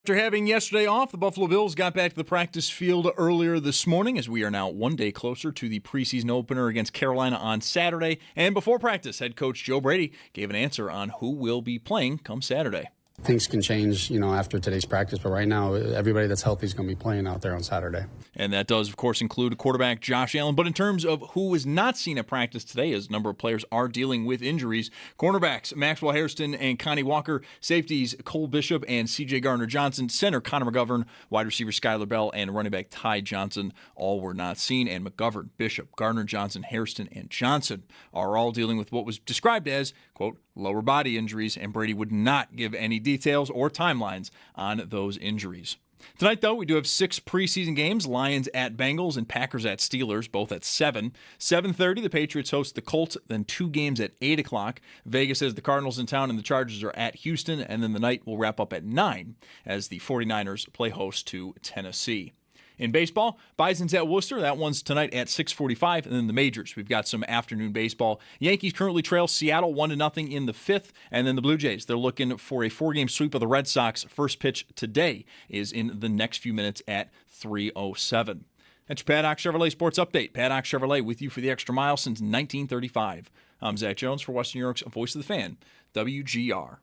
After having yesterday off, the Buffalo Bills got back to the practice field earlier this morning as we are now one day closer to the preseason opener against Carolina on Saturday. And before practice, head coach Joe Brady gave an answer on who will be playing come Saturday. Things can change, after today's practice, but right now, everybody that's healthy is going to be playing out there on Saturday. And that does, of course, include quarterback Josh Allen. But in terms of who was not seen at practice today, as a number of players are dealing with injuries, cornerbacks Maxwell Hairston and Connie Walker, safeties Cole Bishop and C.J. Gardner-Johnson, center Connor McGovern, wide receiver Skylar Bell, and running back Ty Johnson all were not seen. And McGovern, Bishop, Gardner-Johnson, Hairston, and Johnson are all dealing with what was described as, quote, lower body injuries, and Brady would not give any details or timelines on those injuries. Tonight, though, we do have 6 preseason games: Lions at Bengals and Packers at Steelers, both at 7. 7:30, the Patriots host the Colts, then 2 games at 8 o'clock. Vegas has the Cardinals in town, and the Chargers are at Houston, and then the night will wrap up at 9 as the 49ers play host to Tennessee. In baseball, Bison's at Worcester. That one's tonight at 6:45. And then the majors. We've got some afternoon baseball. Yankees currently trail Seattle 1-0 in the 5th. And then the Blue Jays, they're looking for a 4-game sweep of the Red Sox. First pitch today is in the next few minutes at 3:07. That's your Paddock Chevrolet Sports Update. Paddock Chevrolet with you for the extra mile since 1935. I'm Zach Jones for Western New York's Voice of the Fan, WGR.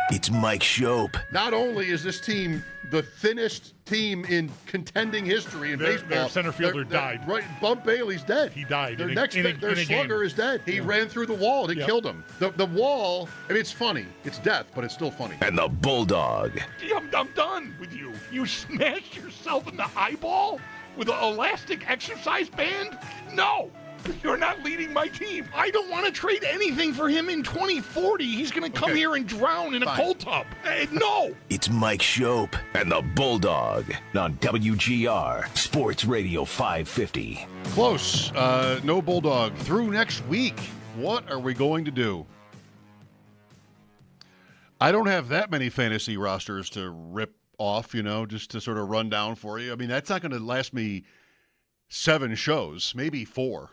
It's Mike Schopp. Not only is this team the thinnest team in contending history in baseball. Their center fielder died. Right, Bump Bailey's dead. He died. Their slugger is dead. He ran through the wall and it killed him. The wall, it's funny. It's death, but it's still funny. And the Bulldog. I'm done with you. You smashed yourself in the eyeball with an elastic exercise band? No. You're not leading my team. I don't want to trade anything for him in 2040. He's going to come here and drown in a cold tub. No. It's Mike Schopp and the Bulldog on WGR Sports Radio 550. Close. No Bulldog. Through next week, what are we going to do? I don't have that many fantasy rosters to rip off, just to sort of run down for you. I mean, that's not going to last me 7 shows, maybe 4.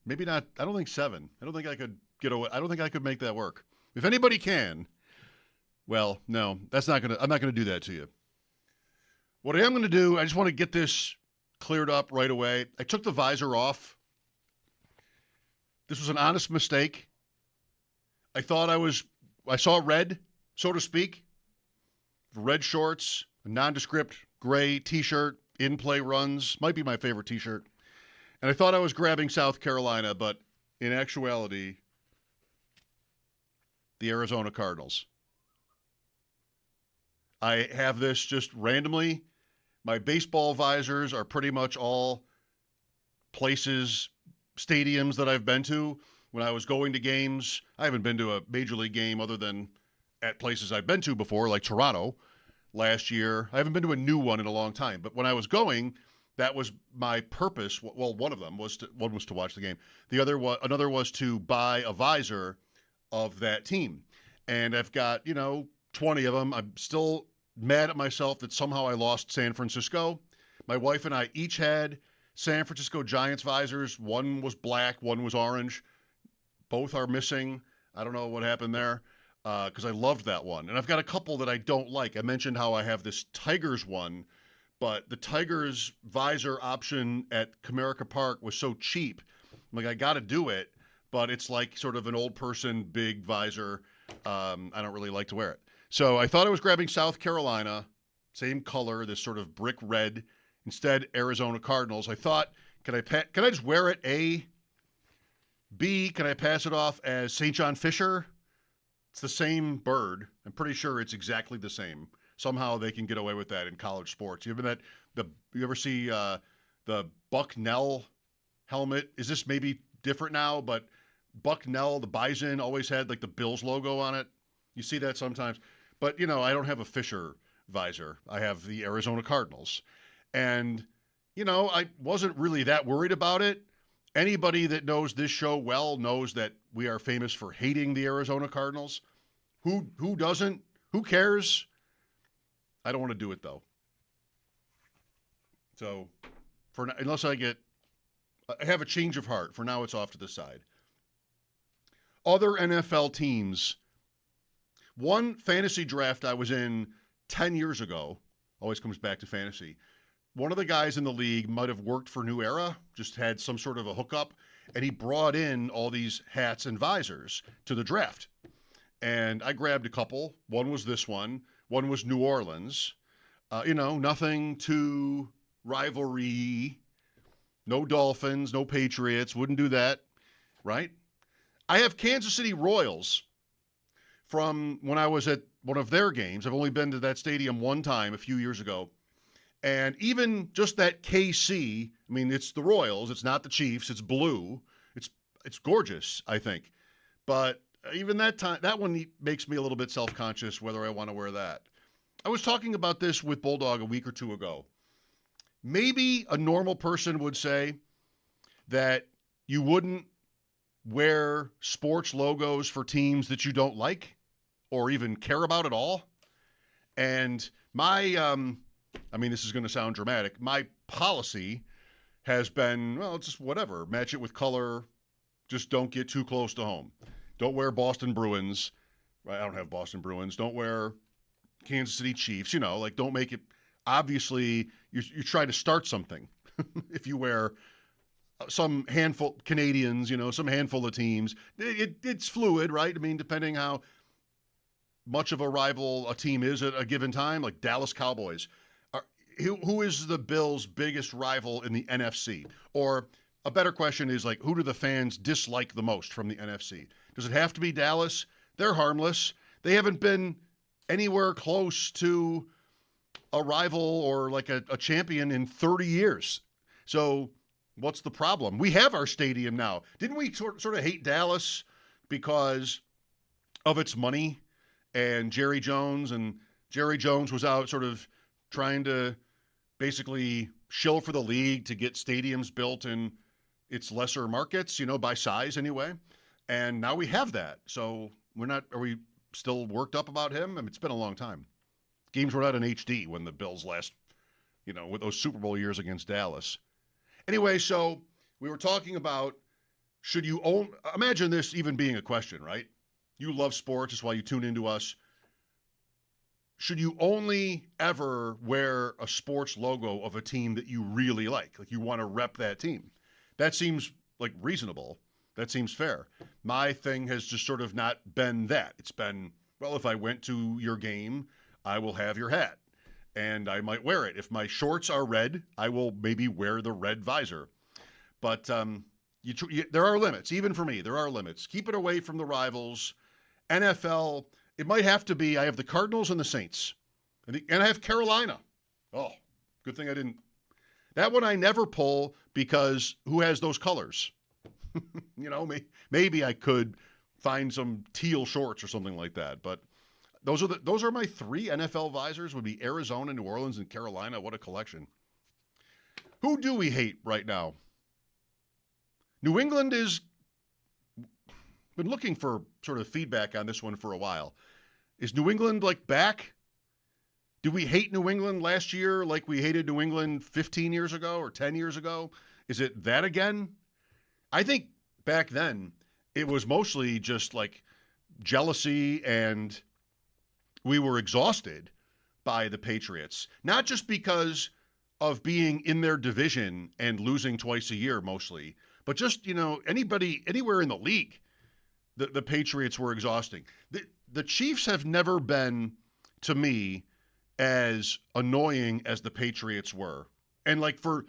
Maybe not. I don't think 7. I don't think I could get away. I don't think I could make that work. If anybody can, well, no, that's not gonna. I'm not gonna do that to you. What I am gonna do, I just want to get this cleared up right away. I took the visor off. This was an honest mistake. I saw red, so to speak. Red shorts, a nondescript gray T-shirt, in-play runs. Might be my favorite T-shirt. And I thought I was grabbing South Carolina, but in actuality, the Arizona Cardinals. I have this just randomly. My baseball visors are pretty much all places, stadiums that I've been to. When I was going to games, I haven't been to a major league game other than at places I've been to before, like Toronto last year. I haven't been to a new one in a long time. But when I was going, that was my purpose. Well, one of them was to watch the game. Another was to buy a visor of that team. And I've got, 20 of them. I'm still mad at myself that somehow I lost San Francisco. My wife and I each had San Francisco Giants visors. One was black, one was orange. Both are missing. I don't know what happened there because I loved that one. And I've got a couple that I don't like. I mentioned how I have this Tigers one, but the Tigers visor option at Comerica Park was so cheap. I'm like, I got to do it, but it's like sort of an old person big visor. I don't really like to wear it. So I thought I was grabbing South Carolina, same color, this sort of brick red. Instead, Arizona Cardinals. I thought, can I just wear it? A? B, can I pass it off as St. John Fisher? It's the same bird. I'm pretty sure it's exactly the same. Somehow they can get away with that in college sports. You ever see the Bucknell helmet? Is this maybe different now? But Bucknell, the Bison, always had like the Bills logo on it. You see that sometimes. But, I don't have a Fisher visor. I have the Arizona Cardinals. And, I wasn't really that worried about it. Anybody that knows this show well knows that we are famous for hating the Arizona Cardinals. Who doesn't? Who cares? I don't want to do it, though. So, unless I get I have a change of heart. For now, it's off to the side. Other NFL teams. One fantasy draft I was in 10 years ago, always comes back to fantasy. One of the guys in the league might have worked for New Era, just had some sort of a hookup, and he brought in all these hats and visors to the draft. And I grabbed a couple. One was this one. One was New Orleans. Nothing too rivalry. No Dolphins, no Patriots. Wouldn't do that, right? I have Kansas City Royals from when I was at one of their games. I've only been to that stadium one time a few years ago. And even just that KC, I mean, it's the Royals. It's not the Chiefs. It's blue. It's gorgeous, I think. But even that time, that one makes me a little bit self-conscious whether I want to wear that. I was talking about this with Bulldog a week or two ago. Maybe a normal person would say that you wouldn't wear sports logos for teams that you don't like or even care about at all. And this is going to sound dramatic. My policy has been, just whatever. Match it with color. Just don't get too close to home. Don't wear Boston Bruins. Right? I don't have Boston Bruins. Don't wear Kansas City Chiefs. Don't make it. Obviously, you're trying to start something. If you wear some handful Canadians, some handful of teams, it's fluid, right? I mean, depending how much of a rival a team is at a given time, like Dallas Cowboys. Who is the Bills' biggest rival in the NFC? Or a better question is who do the fans dislike the most from the NFC? Does it have to be Dallas? They're harmless. They haven't been anywhere close to a rival or a champion in 30 years. So what's the problem? We have our stadium now. Didn't we sort of hate Dallas because of its money and Jerry Jones? And Jerry Jones was out sort of trying to basically shill for the league to get stadiums built in its lesser markets, by size anyway. And now we have that. So are we still worked up about him? I mean, it's been a long time. Games were not in HD when the Bills last, with those Super Bowl years against Dallas. Anyway, so we were talking about, imagine this even being a question, right? You love sports. That's why you tune into us. Should you only ever wear a sports logo of a team that you really like you want to rep that team? That seems reasonable. That seems fair. My thing has just sort of not been that. It's been, if I went to your game, I will have your hat and I might wear it. If my shorts are red, I will maybe wear the red visor. But there are limits. Even for me, there are limits. Keep it away from the rivals. NFL, it might have to be, I have the Cardinals and the Saints. And I have Carolina. Oh, good thing I didn't. That one I never pull because who has those colors? Maybe I could find some teal shorts or something like that. But those are my three NFL visors would be Arizona, New Orleans, and Carolina. What a collection. Who do we hate right now? New England is been looking for sort of feedback on this one for a while. Is New England back? Do we hate New England last year like we hated New England 15 years ago or 10 years ago? Is it that again? I think back then it was mostly just jealousy and we were exhausted by the Patriots. Not just because of being in their division and losing twice a year mostly, but just, anywhere in the league, the Patriots were exhausting. The Chiefs have never been, to me, as annoying as the Patriots were. And for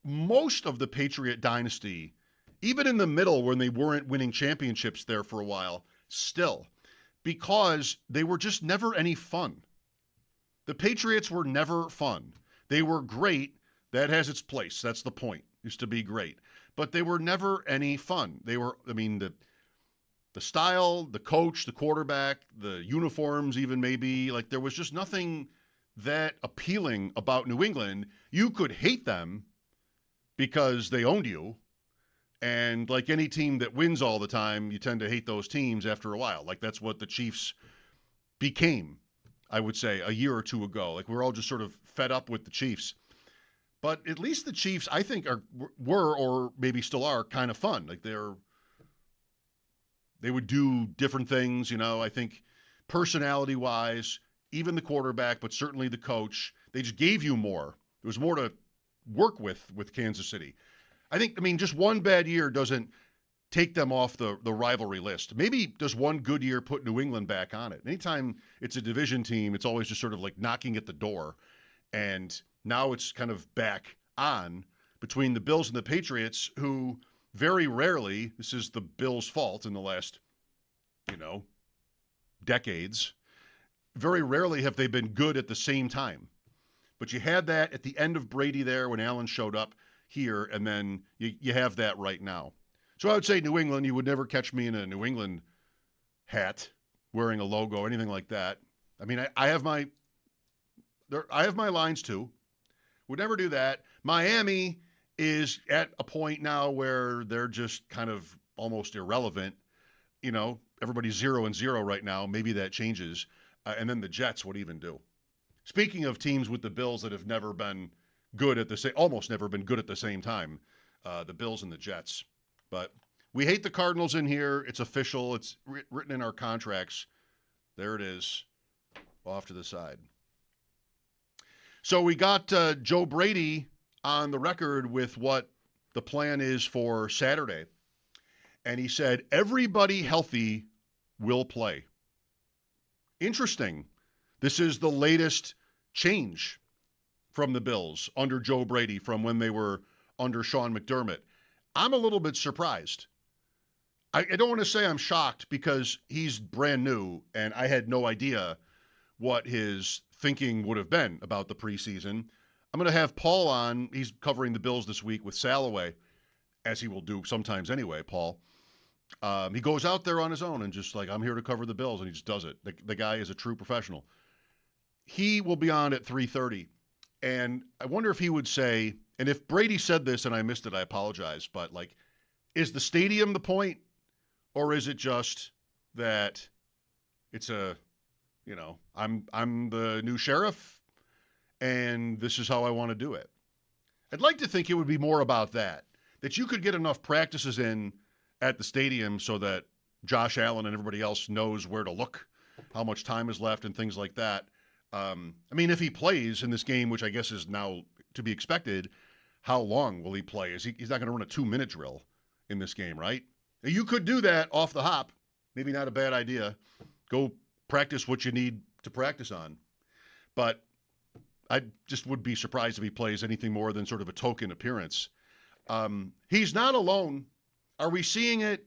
most of the Patriot dynasty, even in the middle when they weren't winning championships there for a while, still, because they were just never any fun. The Patriots were never fun. They were great. That has its place. That's the point, is to be great. But they were never any fun. They were, the style, the coach, the quarterback, the uniforms even maybe, there was just nothing that appealing about New England. You could hate them because they owned you. And like any team that wins all the time, you tend to hate those teams after a while. That's what the Chiefs became, I would say, a year or two ago. We're all just sort of fed up with the Chiefs. But at least the Chiefs, I think, were or maybe still are kind of fun. Like they would do different things. I think personality-wise, even the quarterback, but certainly the coach, they just gave you more. There was more to work with Kansas City. I mean, just one bad year doesn't take them off the rivalry list. Maybe does one good year put New England back on it. Anytime it's a division team, it's always just sort of like knocking at the door. And now it's kind of back on between the Bills and the Patriots, who very rarely, this is the Bills' fault in the last, decades, very rarely have they been good at the same time. But you had that at the end of Brady there when Allen showed up here, and then you have that right now. So I would say New England, you would never catch me in a New England hat wearing a logo, anything like that. I mean, I have my lines too. Would never do that. Miami is at a point now where they're just kind of almost irrelevant. Everybody's 0-0 right now. Maybe that changes. And then the Jets would even do. Speaking of teams with the Bills that have never been good almost never been good at the same time, the Bills and the Jets. But we hate the Cardinals in here. It's official. It's written in our contracts. There it is, off to the side. So we got Joe Brady on the record with what the plan is for Saturday. And he said, everybody healthy will play. Interesting. This is the latest change from the Bills under Joe Brady from when they were under Sean McDermott. I'm a little bit surprised. I don't want to say I'm shocked because he's brand new and I had no idea what his thinking would have been about the preseason. I'm going to have Paul on. He's covering the Bills this week with Salloway, as he will do sometimes anyway, Paul. He goes out there on his own and just like, I'm here to cover the Bills, and he just does it. The guy is a true professional. He will be on at 3:30, and I wonder if he would say, and if Brady said this and I missed it, I apologize, but like, is the stadium the point, or is it just that it's I'm the new sheriff, and this is how I want to do it? I'd like to think it would be more about that you could get enough practices in at the stadium so that Josh Allen and everybody else knows where to look, how much time is left, and things like that. I mean, if he plays in this game, which I guess is now to be expected, how long will he play? He's not going to run a 2-minute drill in this game, right? You could do that off the hop. Maybe not a bad idea. Go practice what you need to practice on. But I just would be surprised if he plays anything more than sort of a token appearance. He's not alone. Are we seeing it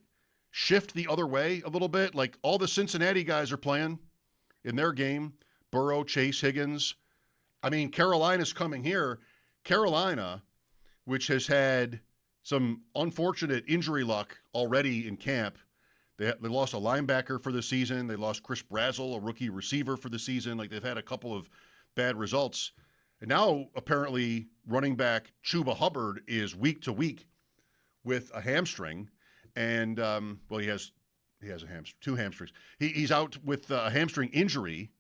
shift the other way a little bit? Like all the Cincinnati guys are playing in their game. Burrow, Chase, Higgins. I mean, Carolina's coming here. Carolina, which has had some unfortunate injury luck already in camp. They lost a linebacker for the season. They lost Chris Brazzell, a rookie receiver, for the season. Like, they've had a couple of bad results. And now, apparently, running back Chuba Hubbard is week to week with a hamstring. And, he has two hamstrings. He's out with a hamstring injury,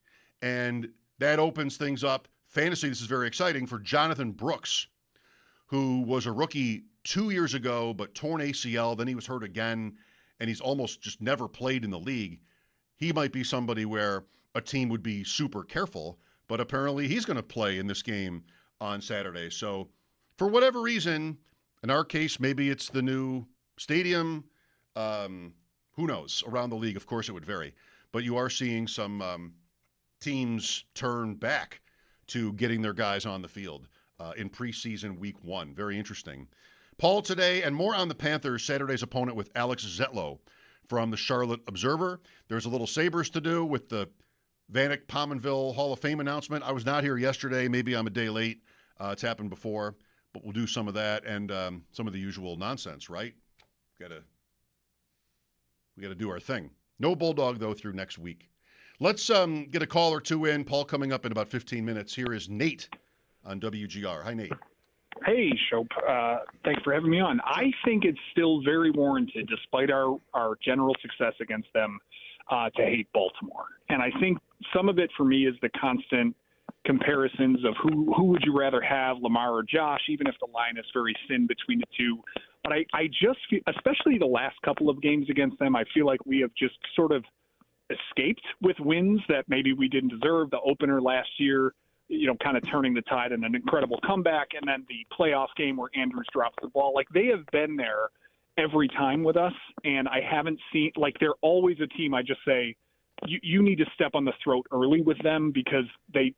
and that opens things up. Fantasy, this is very exciting for Jonathan Brooks, who was a rookie 2 years ago, but torn ACL. Then he was hurt again, and he's almost just never played in the league. He might be somebody where a team would be super careful, but apparently he's going to play in this game on Saturday. So for whatever reason, in our case, maybe it's the new stadium. Who knows? Around the league, of course, it would vary. But you are seeing some teams turn back to getting their guys on the field in preseason week 1. Very interesting. Paul today, and more on the Panthers, Saturday's opponent with Alex Zetlow from the Charlotte Observer. There's a little Sabres to do with the Vanek Pominville Hall of Fame announcement. I was not here yesterday. Maybe I'm a day late. It's happened before, but we'll do some of that and some of the usual nonsense, right? We got to do our thing. No Bulldog, though, through next week. Let's get a call or two in. Paul coming up in about 15 minutes. Here is Nate on WGR. Hi, Nate. Hey, Schopp. Thanks for having me on. I think it's still very warranted, despite our general success against them, to hate Baltimore. And I think some of it for me is the constant comparisons of who would you rather have, Lamar or Josh, even if the line is very thin between the two. But I just feel, especially the last couple of games against them, I feel like we have just sort of escaped with wins that maybe we didn't deserve. The opener last year, kind of turning the tide in an incredible comeback, and then the playoff game where Andrews drops the ball. Like, they have been there every time with us, and I haven't seen, like, they're always a team I just say, you need to step on the throat early with them, because they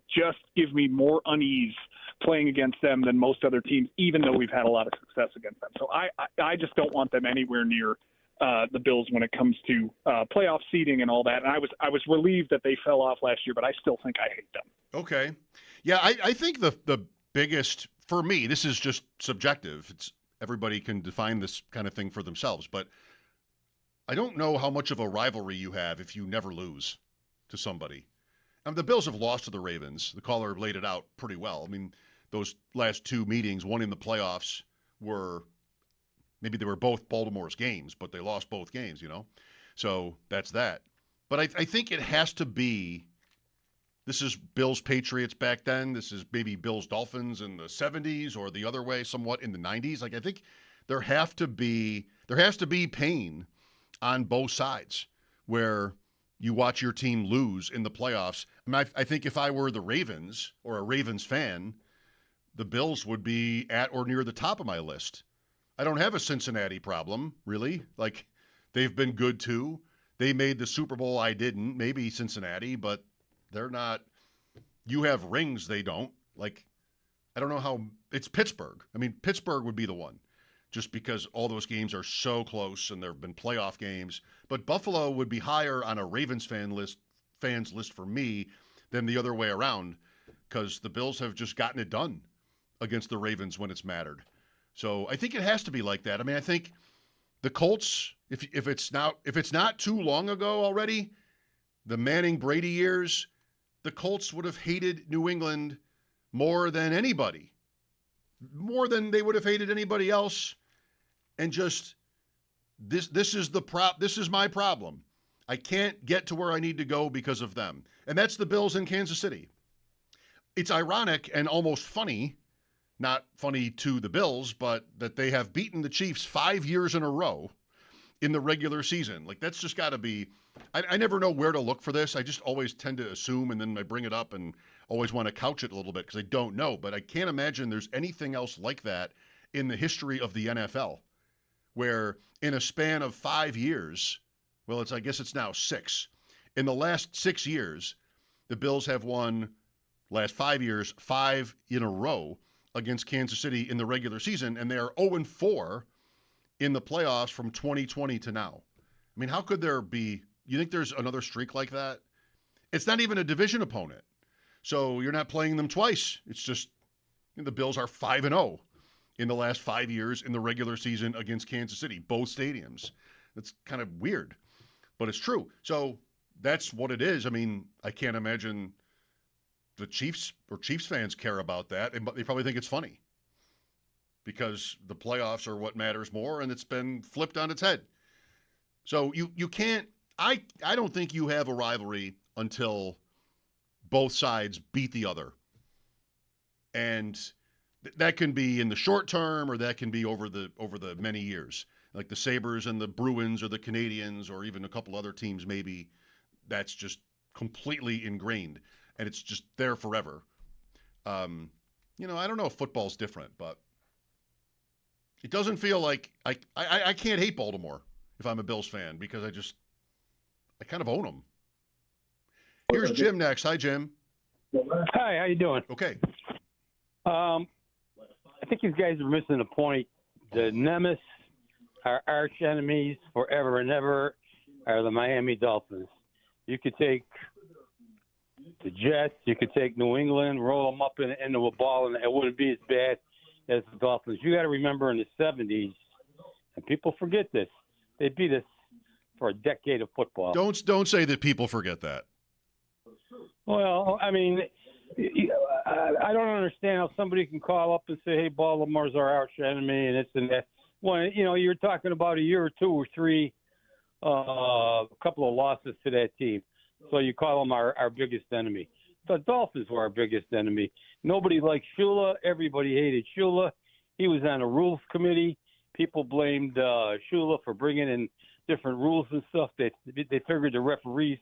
just give me more unease playing against them than most other teams, even though we've had a lot of success against them. So I just don't want them anywhere near the Bills when it comes to playoff seeding and all that. And I was relieved that they fell off last year, but I still think I hate them. Okay. Yeah, I think the biggest, for me, this is just subjective. It's everybody can define this kind of thing for themselves, but I don't know how much of a rivalry you have if you never lose to somebody. The Bills have lost to the Ravens. The caller laid it out pretty well. I mean, those last two meetings, one in the playoffs, maybe they were both Baltimore's games, but they lost both games, So that's that. But I think it has to be, this is Bills Patriots back then. This is maybe Bills Dolphins in the 70s, or the other way somewhat in the 90s. Like, I think there has to be pain on both sides where you watch your team lose in the playoffs. I mean, I think if I were the Ravens or a Ravens fan, the Bills would be at or near the top of my list. I don't have a Cincinnati problem, really. Like, they've been good too. They made the Super Bowl, I didn't. Maybe Cincinnati, but they're not. You have rings, they don't. Like, I don't know how. It's Pittsburgh. I mean, Pittsburgh would be the one, just because all those games are so close and there have been playoff games. But Buffalo would be higher on a Ravens fans list for me than the other way around, because the Bills have just gotten it done against the Ravens when it's mattered. So I think it has to be like that. I mean, I think the Colts, if it's not too long ago already, the Manning-Brady years, the Colts would have hated New England more than anybody, more than they would have hated anybody else. And just this is my problem. I can't get to where I need to go because of them. And that's the Bills in Kansas City. It's ironic and almost funny, not funny to the Bills, but that they have beaten the Chiefs 5 years in a row in the regular season. Like, that's just got to be, I never know where to look for this. I just always tend to assume, and then I bring it up and always want to couch it a little bit because I don't know. But I can't imagine there's anything else like that in the history of the NFL, where in a span of 5 years, well, I guess it's now 6. In the last 6 years, the Bills have won, last 5 years, 5 in a row against Kansas City in the regular season, and they are 0-4 in the playoffs from 2020 to now. I mean, how could there be, you think there's another streak like that? It's not even a division opponent. So you're not playing them twice. It's just, the Bills are 5-0 in the last 5 years in the regular season against Kansas City, both stadiums. That's kind of weird, but it's true. So that's what it is. I mean, I can't imagine the Chiefs or Chiefs fans care about that. They probably think it's funny because the playoffs are what matters more, and it's been flipped on its head. So you can't, I don't think you have a rivalry until both sides beat the other. And that can be in the short term, or that can be over the many years. Like the Sabres and the Bruins or the Canadians or even a couple other teams, maybe that's just completely ingrained and it's just there forever. I don't know if football's different, but it doesn't feel like I can't hate Baltimore if I'm a Bills fan, because I kind of own them. Here's Jim next. Hi, Jim. Hi, how you doing? Okay. I think you guys are missing the point. The nemesis, our arch enemies forever and ever, are the Miami Dolphins. You could take the Jets, you could take New England, roll them up into a ball, and it wouldn't be as bad as the Dolphins. You got to remember in the 70s, and people forget this, they beat us for a decade of football. Don't say that people forget that. Well, I mean, I don't understand how somebody can call up and say, hey, Baltimore's our arch enemy and this and that. When, you're talking about a year or 2 or 3, a couple of losses to that team. So you call them our biggest enemy. the Dolphins were our biggest enemy. Nobody liked Shula. Everybody hated Shula. He was on a rules committee. People blamed Shula for bringing in different rules and stuff. They figured the referees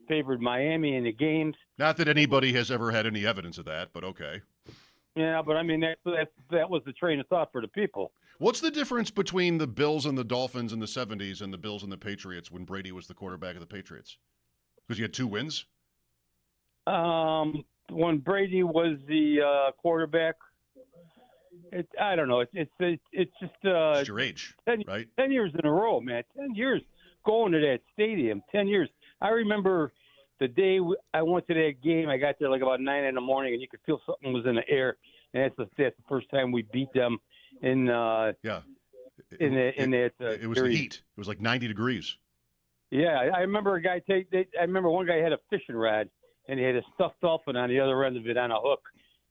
favored Miami in the games. Not that anybody has ever had any evidence of that, but okay. Yeah, but I mean, that was the train of thought for the people. What's the difference between the Bills and the Dolphins in the 70s and the Bills and the Patriots when Brady was the quarterback of the Patriots? Because you had 2 wins? When Brady was the quarterback, I don't know. It's just your age, 10, right? 10 years in a row, man. 10 years going to that stadium. 10 years. I remember the day I went to that game. I got there like about 9 in the morning, and you could feel something was in the air. And that's the first time we beat them in that. It was the heat. It was like 90 degrees. Yeah, I remember a guy I remember one guy had a fishing rod, and he had a stuffed dolphin on the other end of it on a hook,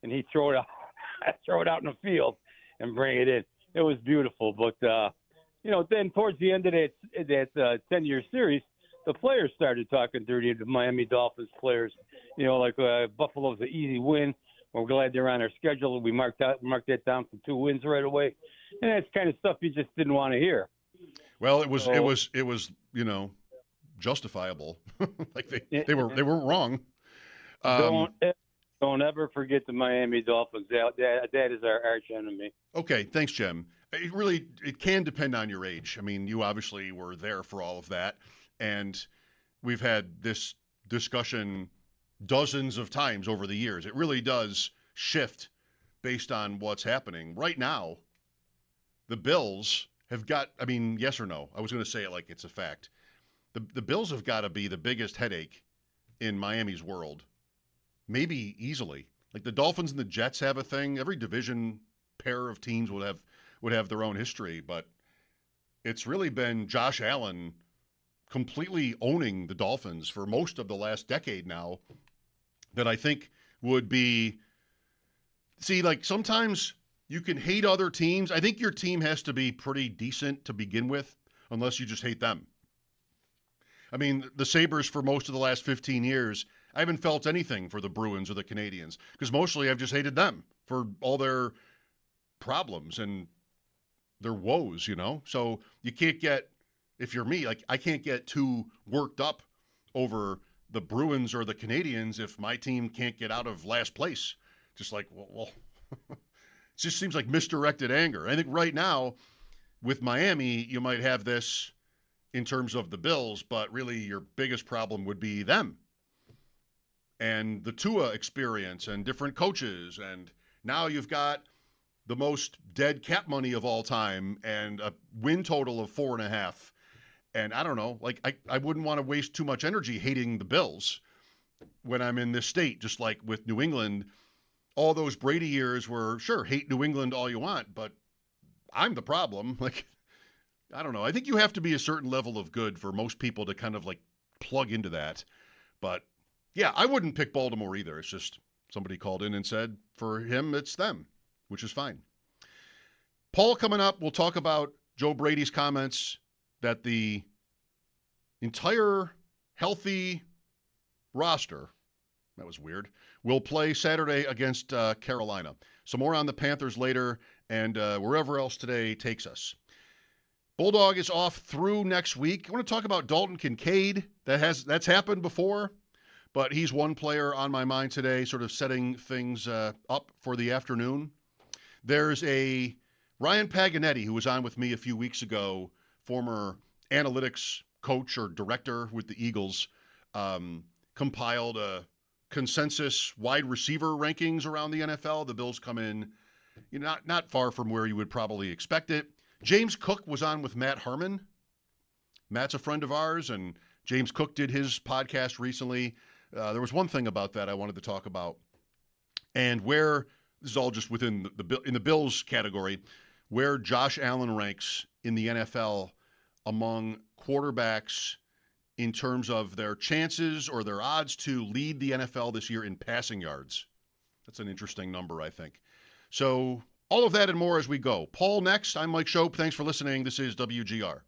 and he'd throw it out in the field and bring it in. It was beautiful, but then towards the end of that 10-year series, the players started talking dirty to Miami Dolphins players. Buffalo's an easy win. We're glad they're on our schedule. We marked that down for 2 wins right away, and that's kind of stuff you just didn't want to hear. Well, it was justifiable. Like they weren't wrong. Don't ever forget the Miami Dolphins. That is our arch enemy. Okay, thanks, Jim. It can depend on your age. I mean, you obviously were there for all of that, and we've had this discussion dozens of times over the years. It really does shift based on what's happening. Right now, the Bills have got, I mean, yes or no? I was going to say it like it's a fact. The Bills have got to be the biggest headache in Miami's world. Maybe easily. Like the Dolphins and the Jets have a thing. Every division pair of teams would have their own history, but it's really been Josh Allen completely owning the Dolphins for most of the last decade now that I think would be – see, like sometimes you can hate other teams. I think your team has to be pretty decent to begin with unless you just hate them. I mean, the Sabres for most of the last 15 years, I haven't felt anything for the Bruins or the Canadians because mostly I've just hated them for all their problems and their woes, So you can't get – if you're me, like I can't get too worked up over – the Bruins or the Canadians if my team can't get out of last place. Just like, well it just seems like misdirected anger. I think right now with Miami, you might have this in terms of the Bills, but really your biggest problem would be them and the Tua experience and different coaches. And now you've got the most dead cap money of all time and a win total of 4.5. And I don't know, like I wouldn't want to waste too much energy hating the Bills when I'm in this state, just like with New England. All those Brady years were, sure, hate New England all you want, but I'm the problem. Like, I don't know. I think you have to be a certain level of good for most people to kind of like plug into that. But yeah, I wouldn't pick Baltimore either. It's just somebody called in and said for him, it's them, which is fine. Paul coming up, we'll talk about Joe Brady's comments that the entire healthy roster, that was weird, will play Saturday against Carolina. So more on the Panthers later and wherever else today takes us. Bulldog is off through next week. I want to talk about Dalton Kincaid. That's happened before, but he's one player on my mind today, sort of setting things up for the afternoon. There's a Ryan Paganetti who was on with me a few weeks ago, former analytics coach or director with the Eagles, compiled a consensus wide receiver rankings around the NFL. The Bills come in not far from where you would probably expect it. James Cook was on with Matt Harmon. Matt's a friend of ours, and James Cook did his podcast recently. There was one thing about that I wanted to talk about, and where this is all just within in the Bills category, where Josh Allen ranks in the NFL among quarterbacks in terms of their chances or their odds to lead the NFL this year in passing yards. That's an interesting number, I think. So all of that and more as we go. Paul next. I'm Mike Schopp. Thanks for listening. This is WGR.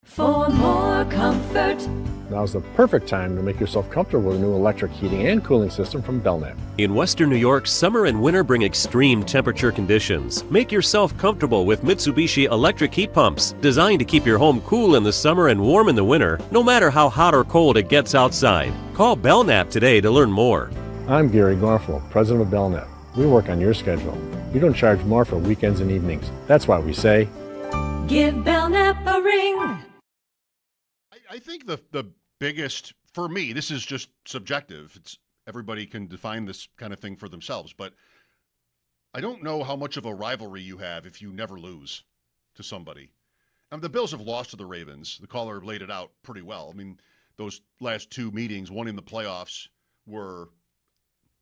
For more comfort, Now's the perfect time to make yourself comfortable with a new electric heating and cooling system from Belknap. In Western New York, summer and winter bring extreme temperature conditions. Make yourself comfortable with Mitsubishi electric heat pumps, designed to keep your home cool in the summer and warm in the winter, no matter how hot or cold it gets outside. Call Belknap today to learn more. I'm Gary Garfel, president of Belknap. We work on your schedule. We don't charge more for weekends and evenings. That's why we say, give Belknap a ring. I think the biggest, for me, this is just subjective. It's everybody can define this kind of thing for themselves, but I don't know how much of a rivalry you have if you never lose to somebody. The Bills have lost to the Ravens. The caller laid it out pretty well. I mean, those last two meetings, one in the playoffs,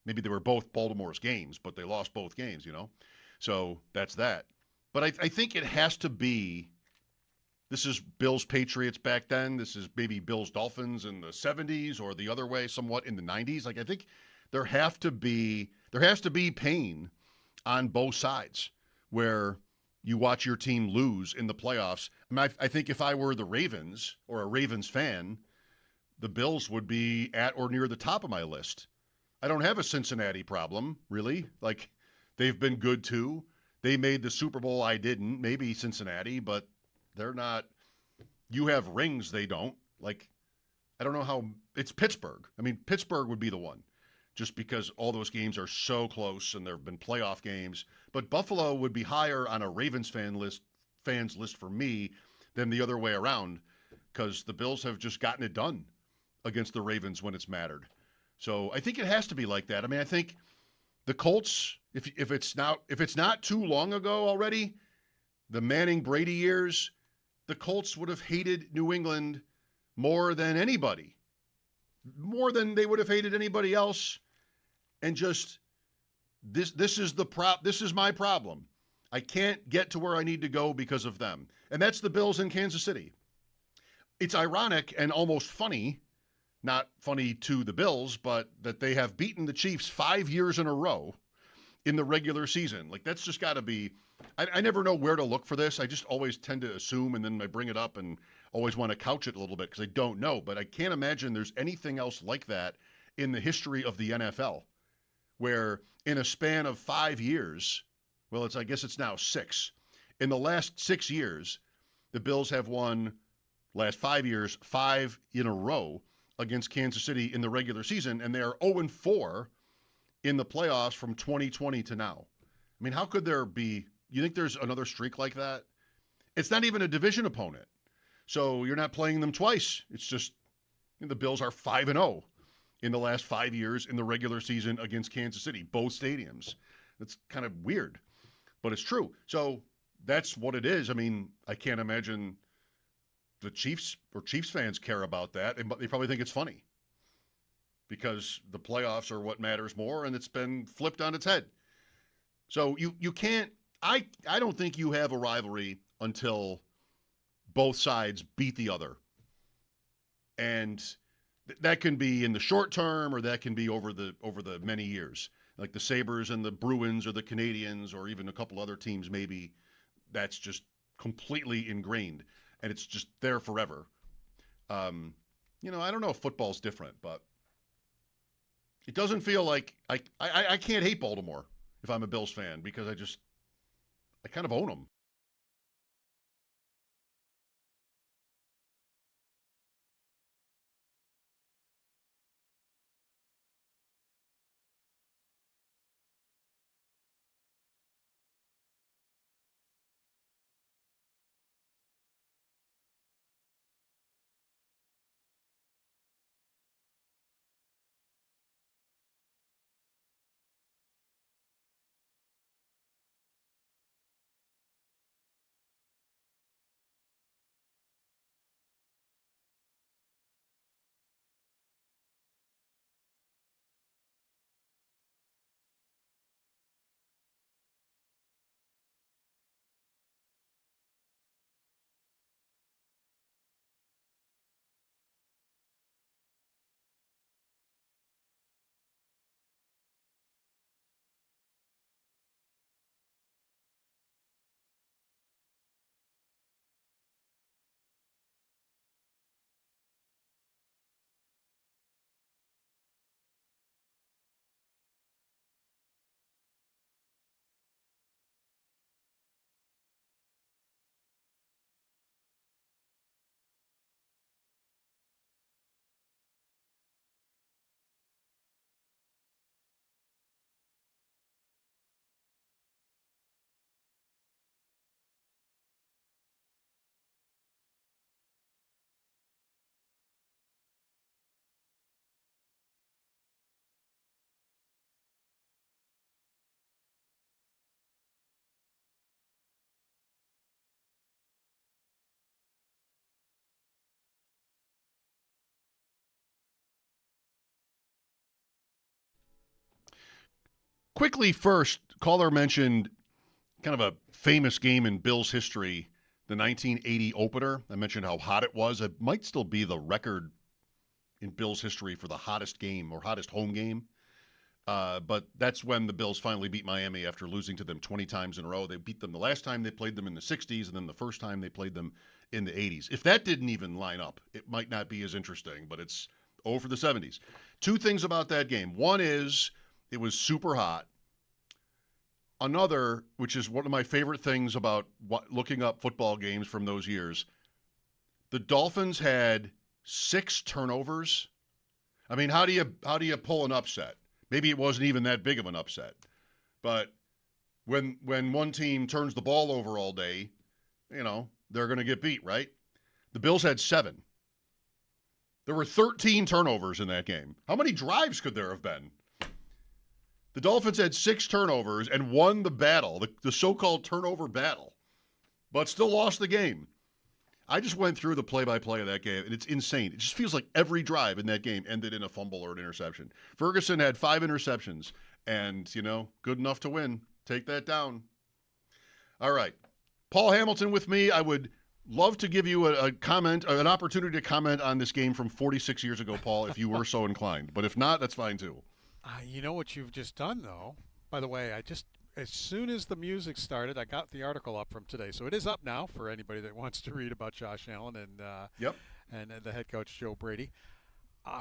maybe they were both Baltimore's games, but they lost both games, So that's that. But I think it has to be, this is Bills Patriots back then. This is maybe Bills Dolphins in the 70s or the other way somewhat in the 90s. I think there has to be pain on both sides where you watch your team lose in the playoffs. I think if I were the Ravens or a Ravens fan, the Bills would be at or near the top of my list. I don't have a Cincinnati problem, really. Like, they've been good too. They made the Super Bowl, I didn't. Maybe Cincinnati, but they're not. You have rings, they don't. Like, I don't know how. It's Pittsburgh. I mean, Pittsburgh would be the one, just because all those games are so close and there have been playoff games. But Buffalo would be higher on a Ravens fans list for me than the other way around, because the Bills have just gotten it done against the Ravens when it's mattered. So I think it has to be like that. I mean, I think the Colts, if it's not too long ago already, the Manning Brady years, the Colts would have hated New England more than anybody, more than they would have hated anybody else. And just this is my problem. I can't get to where I need to go because of them. And that's the Bills in Kansas City. It's ironic and almost funny, not funny to the Bills, but that they have beaten the Chiefs 5 years in a row in the regular season. Like, that's just got to be, I never know where to look for this. I just always tend to assume, and then I bring it up and always want to couch it a little bit because I don't know. But I can't imagine there's anything else like that in the history of the NFL, where in a span of 5 years, well, I guess it's now 6. In the last 6 years, the Bills have won, last 5 years, 5 in a row against Kansas City in the regular season, and they are 0-4 in the playoffs from 2020 to now. I mean, how could there be, you think there's another streak like that? It's not even a division opponent. So you're not playing them twice. It's just the Bills are 5-0 in the last 5 years in the regular season against Kansas City, both stadiums. That's kind of weird, but it's true. So that's what it is. I mean, I can't imagine the Chiefs or Chiefs fans care about that. They probably think it's funny because the playoffs are what matters more, and it's been flipped on its head. So you can't, I don't think you have a rivalry until both sides beat the other. And that can be in the short term, or that can be over the many years. Like the Sabres and the Bruins or the Canadians or even a couple other teams, maybe that's just completely ingrained. And it's just there forever. I don't know if football's different, but it doesn't feel like I can't hate Baltimore if I'm a Bills fan because I kind of own them. Quickly first, caller mentioned kind of a famous game in Bills history, the 1980 opener. I mentioned how hot it was. It might still be the record in Bills history for the hottest game or hottest home game. But that's when the Bills finally beat Miami after losing to them 20 times in a row. They beat them the last time they played them in the 60s, and then the first time they played them in the 80s. If that didn't even line up, it might not be as interesting, but it's for the 70s. Two things about that game. One is it was super hot. Another, which is one of my favorite things about looking up football games from those years, the Dolphins had 6 turnovers. I mean, how do you pull an upset? Maybe it wasn't even that big of an upset. But when one team turns the ball over all day, they're going to get beat, right? The Bills had 7. There were 13 turnovers in that game. How many drives could there have been? The Dolphins had 6 turnovers and won the battle, the so-called turnover battle, but still lost the game. I just went through the play-by-play of that game, and it's insane. It just feels like every drive in that game ended in a fumble or an interception. Ferguson had 5 interceptions, and, good enough to win. Take that down. All right. Paul Hamilton with me. I would love to give you a comment, an opportunity to comment on this game from 46 years ago, Paul, if you were so inclined. But if not, that's fine, too. You know what you've just done, though? By the way, as soon as the music started, I got the article up from today. So it is up now for anybody that wants to read about Josh Allen and the head coach, Joe Brady.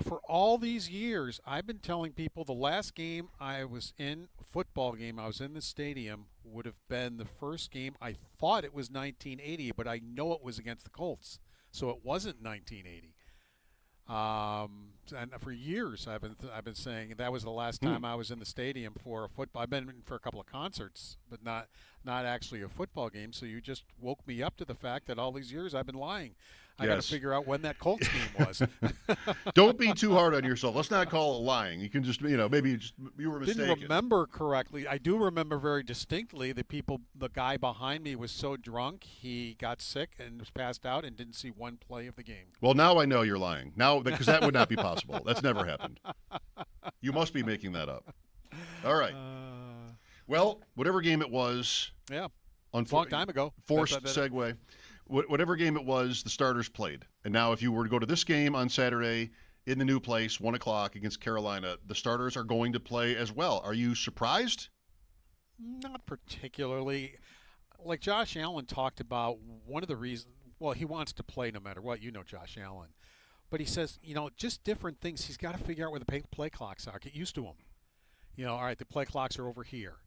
For all these years, I've been telling people the last game I was in, football game, I was in the stadium, would have been the first game. I thought it was 1980, but I know it was against the Colts. So it wasn't 1980. And for years I've been saying that was the last time I was in the stadium for a football. I've been for a couple of concerts, but not actually a football game. So you just woke me up to the fact that all these years I've been lying. I got to figure out when that Colts game was. Don't be too hard on yourself. Let's not call it lying. You can just, maybe you were mistaken. Didn't remember correctly. I do remember very distinctly the guy behind me was so drunk he got sick and was passed out and didn't see one play of the game. Well, now I know you're lying. Now, because that would not be possible. That's never happened. You must be making that up. All right. Well, whatever game it was. Yeah. A long time ago. Forced segue. Whatever game it was, the starters played. And now if you were to go to this game on Saturday in the new place, 1 o'clock against Carolina, the starters are going to play as well. Are you surprised? Not particularly. Like Josh Allen talked about, one of the reasons, he wants to play no matter what. You know Josh Allen. But he says, just different things. He's got to figure out where the play clocks are. Get used to them. All right, the play clocks are over here.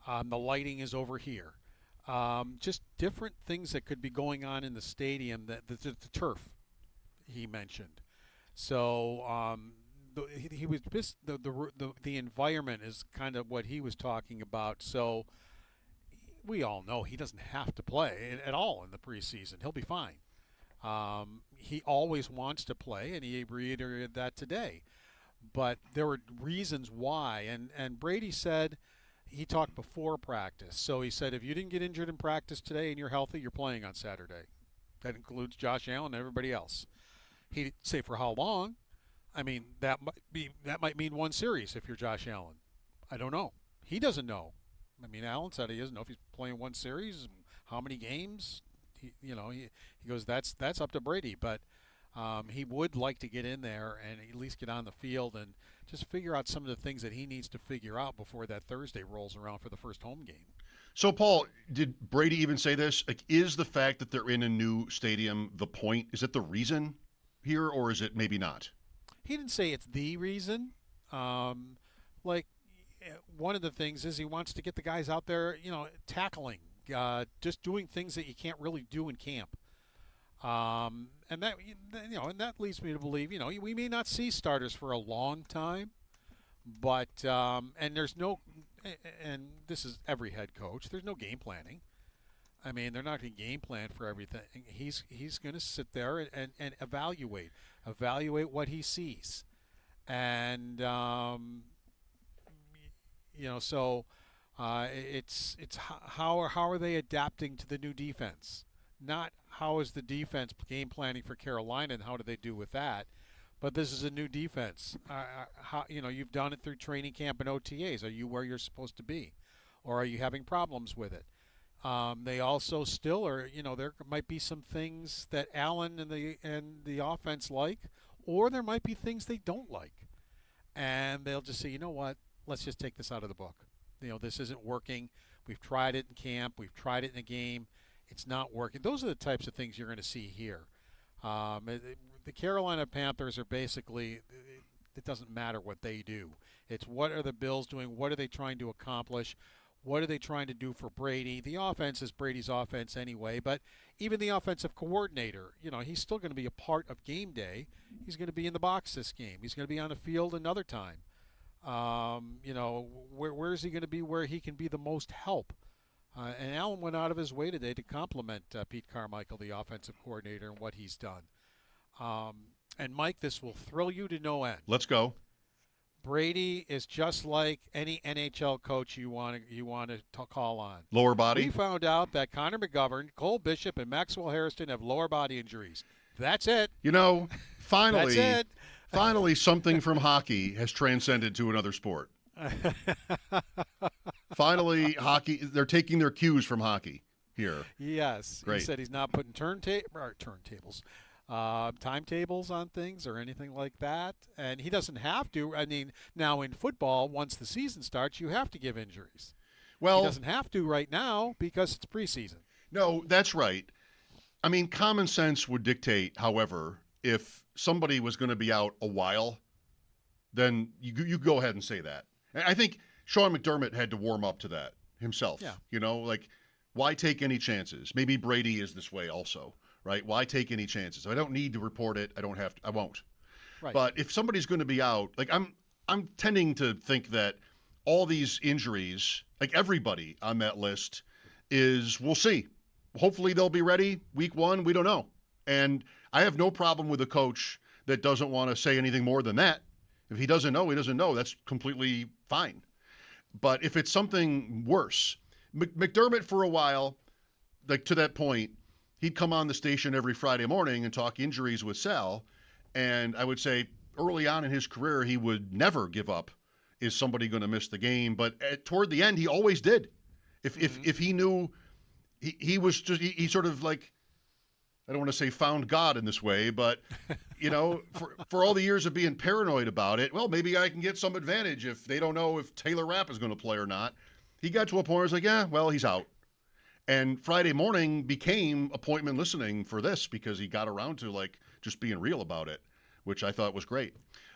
The lighting is over here. Just different things that could be going on in the stadium, the turf he mentioned. So he was just the environment is kind of what he was talking about. So we all know he doesn't have to play at all in the preseason. He'll be fine. He always wants to play, and he reiterated that today. But there were reasons why, and Brady said. He talked before practice. So he said, if you didn't get injured in practice today and you're healthy, you're playing on Saturday. That includes Josh Allen and everybody else. He didn't say for how long. I mean, that might mean one series if you're Josh Allen. I don't know. He doesn't know. I mean, Allen said he doesn't know if he's playing one series, how many games. He goes, that's up to Brady. But he would like to get in there and at least get on the field and just figure out some of the things that he needs to figure out before that Thursday rolls around for the first home game. So, Paul, did Brady even say this? Like, is the fact that they're in a new stadium the point? Is it the reason here, or is it maybe not? He didn't say it's the reason. One of the things is he wants to get the guys out there, tackling, just doing things that you can't really do in camp. And that leads me to believe, we may not see starters for a long time, but and there's no, and this is every head coach. There's no game planning. I mean, they're not going to game plan for everything. He's going to sit there and evaluate what he sees, and so it's how are they adapting to the new defense? Not how is the defense game planning for Carolina and how do they do with that, But this is a new defense. How, you've done it through training camp and OTAs. Are you where you're supposed to be, or are you having problems with it? They also still are. There might be some things that Allen and the offense like, or there might be things they don't like, and they'll just say, you know what? Let's just take this out of the book. This isn't working. We've tried it in camp. We've tried it in a game. It's not working. Those are the types of things you're going to see here. The Carolina Panthers are basically, it doesn't matter what they do. It's what are the Bills doing? What are they trying to accomplish? What are they trying to do for Brady? The offense is Brady's offense anyway, but even the offensive coordinator, he's still going to be a part of game day. He's going to be in the box this game. He's going to be on the field another time. Where is he going to be where he can be the most help? And Allen went out of his way today to compliment Pete Carmichael, the offensive coordinator, and what he's done. And Mike, this will thrill you to no end. Let's go. Brady is just like any NHL coach you want to call on. Lower body. We found out that Connor McGovern, Cole Bishop, and Maxwell Harrison have lower body injuries. That's it. Finally, That's it. Finally, something from hockey has transcended to another sport. Finally, hockey, they're taking their cues from hockey here. Yes. Great. He said he's not putting timetables on things or anything like that. And he doesn't have to. I mean, now in football, once the season starts, you have to give injuries. Well, he doesn't have to right now because it's preseason. No, that's right. I mean, common sense would dictate, however, if somebody was going to be out a while, then you go ahead and say that. I think Sean McDermott had to warm up to that himself. Yeah. Why take any chances? Maybe Brady is this way also, right? Why take any chances? I don't need to report it. I won't. Right. But if somebody's going to be out, I'm tending to think that all these injuries, everybody on that list we'll see. Hopefully they'll be ready week 1. We don't know. And I have no problem with a coach that doesn't want to say anything more than that. If he doesn't know, he doesn't know. That's completely fine. But if it's something worse, McDermott for a while, to that point, he'd come on the station every Friday morning and talk injuries with Sal. And I would say early on in his career, he would never give up. Is somebody going to miss the game? But toward the end, he always did. If he knew, he was just, he sort of I don't want to say found God in this way, but, for all the years of being paranoid about it, well, maybe I can get some advantage if they don't know if Taylor Rapp is going to play or not. He got to a point where he's like, yeah, well, he's out. And Friday morning became appointment listening for this because he got around to just being real about it, which I thought was great.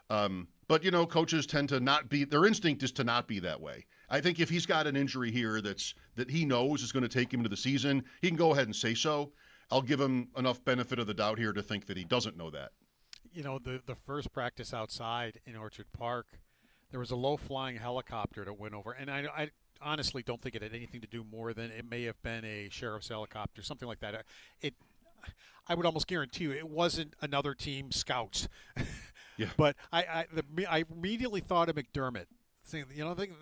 But, coaches tend to not be, their instinct is to not be that way. I think if he's got an injury here that he knows is going to take him to the season, he can go ahead and say so. I'll give him enough benefit of the doubt here to think that he doesn't know that. The first practice outside in Orchard Park, there was a low-flying helicopter that went over, and I honestly don't think it had anything to do more than it may have been a sheriff's helicopter, something like that. I would almost guarantee you it wasn't another team scouts. Yeah. But I immediately thought of McDermott, saying,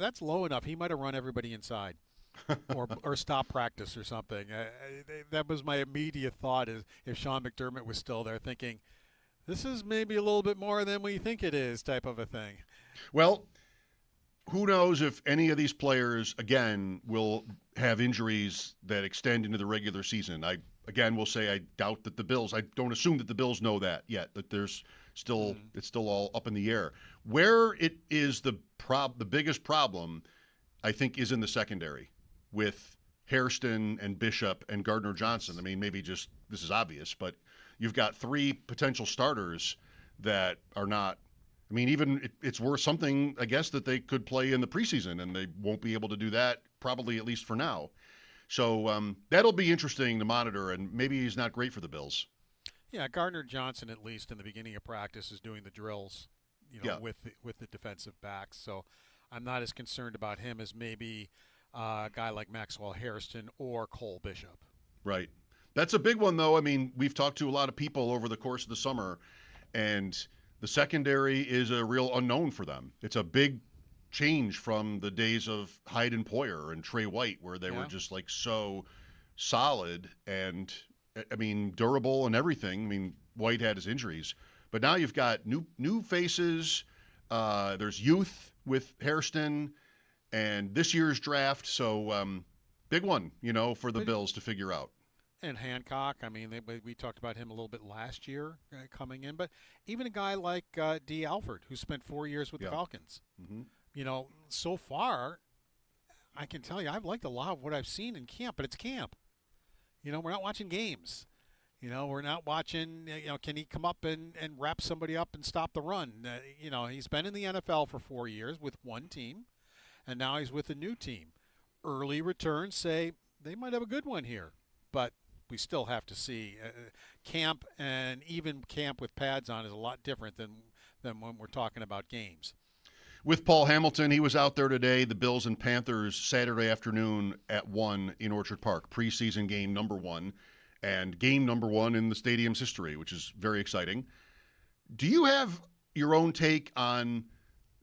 that's low enough. He might have run everybody inside. or stop practice or something. That was my immediate thought, is if Sean McDermott was still there, thinking this is maybe a little bit more than we think it is, type of a thing. Well, who knows if any of these players again will have injuries that extend into the regular season. I will say I doubt that the Bills, I don't assume that the Bills know that yet, that there's still it's still all up in the air. Where it is the biggest problem, I think, is in the secondary, with Hairston and Bishop and Gardner Johnson. I mean, maybe just this is obvious, but you've got 3 potential starters that are not. I mean, even it's worth something, I guess, that they could play in the preseason, and they won't be able to do that probably, at least for now. So that'll be interesting to monitor, and maybe he's not great for the Bills. Yeah, Gardner Johnson, at least in the beginning of practice, is doing the drills, with the defensive backs. So I'm not as concerned about him as maybe a guy like Maxwell Hairston or Cole Bishop. Right. That's a big one, though. I mean, we've talked to a lot of people over the course of the summer, and the secondary is a real unknown for them. It's a big change from the days of Hyde and Poyer and Trey White, where they were just so solid and, I mean, durable and everything. I mean, White had his injuries, But now you've got new faces. There's youth with Hairston and this year's draft. So big one, for the Bills to figure out. And Hancock, I mean, we talked about him a little bit last year coming in. But even a guy like D. Alford, who spent 4 years with the Falcons. Mm-hmm. So far, I can tell you I've liked a lot of what I've seen in camp, but it's camp. We're not watching games. We're not watching, can he come up and wrap somebody up and stop the run? He's been in the NFL for 4 years with one team, and now he's with a new team. Early returns say they might have a good one here, but we still have to see. Camp, and even camp with pads on, is a lot different than when we're talking about games. With Paul Hamilton, he was out there today. The Bills and Panthers Saturday afternoon at 1 in Orchard Park. Preseason game number 1 and game number 1 in the stadium's history, which is very exciting. Do you have your own take on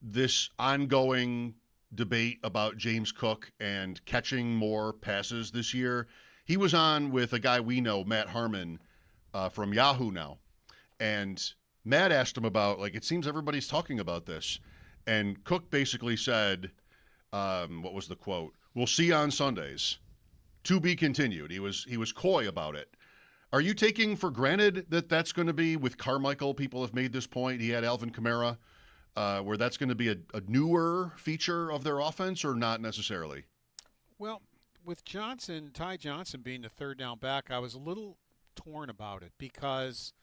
this ongoing debate about James Cook and catching more passes this year? He was on with a guy we know, Matt Harmon, from Yahoo now. And Matt asked him about, it seems everybody's talking about this. And Cook basically said, what was the quote? "We'll see on Sundays. To be continued." He was coy about it. Are you taking for granted that that's going to be, with Carmichael, people have made this point, he had Alvin Kamara, where that's going to be a newer feature of their offense, or not necessarily? Well, with Ty Johnson being the third down back, I was a little torn about it, because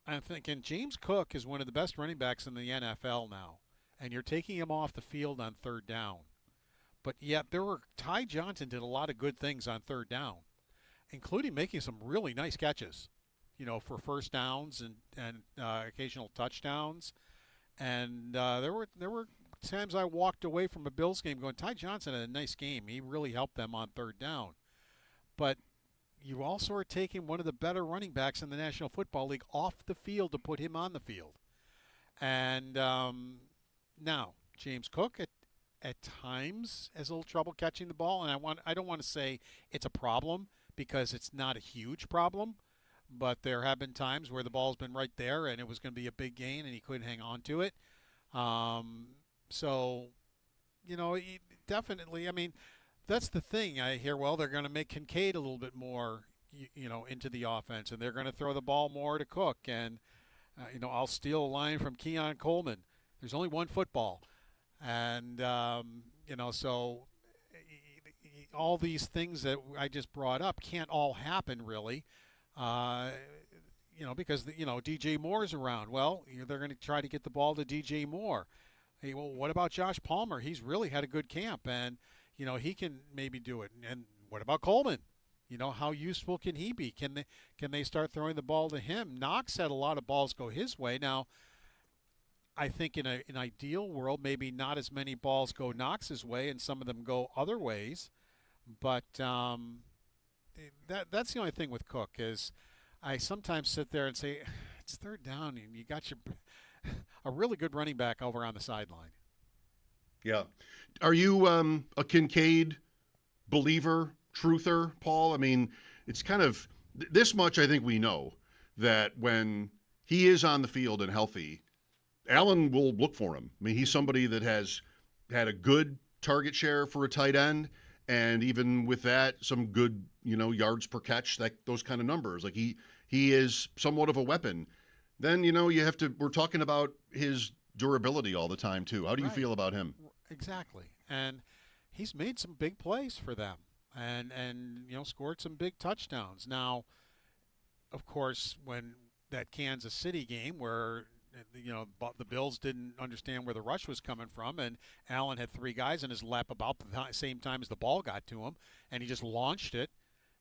I'm thinking James Cook is one of the best running backs in the NFL now, and you're taking him off the field on third down. But yet Ty Johnson did a lot of good things on third down, including making some really nice catches, for first downs and occasional touchdowns. And there were times I walked away from a Bills game going, Ty Johnson had a nice game. He really helped them on third down. But you also are taking one of the better running backs in the National Football League off the field to put him on the field. And now James Cook at times has a little trouble catching the ball, and I don't want to say it's a problem, because it's not a huge problem, but there have been times where the ball's been right there and it was going to be a big gain and he couldn't hang on to it. So, definitely, I mean, that's the thing I hear. Well, they're going to make Kincaid a little bit more, into the offense, and they're going to throw the ball more to Cook. And, I'll steal a line from Keon Coleman. There's only one football. And, so all these things that I just brought up can't all happen, really, because, DJ Moore's around. Well, they're going to try to get the ball to DJ Moore. Hey, well, what about Josh Palmer? He's really had a good camp, and, he can maybe do it. And what about Coleman? How useful can he be? Can they start throwing the ball to him? Knox had a lot of balls go his way. Now, I think in an ideal world, maybe not as many balls go Knox's way and some of them go other ways. But that's the only thing with Cook is I sometimes sit there and say, it's third down and you got a really good running back over on the sideline. Yeah. Are you a Kincaid believer, truther, Paul? I mean, it's kind of this much I think we know, that when he is on the field and healthy, Allen will look for him. I mean, he's somebody that has had a good target share for a tight end, and even with that, some good, yards per catch, those kind of numbers. Like he is somewhat of a weapon. Then, we're talking about his durability all the time too. How do you feel about him? Exactly. And he's made some big plays for them and scored some big touchdowns. Now, of course, when that Kansas City game where the Bills didn't understand where the rush was coming from, and Allen had 3 guys in his lap about the same time as the ball got to him, and he just launched it,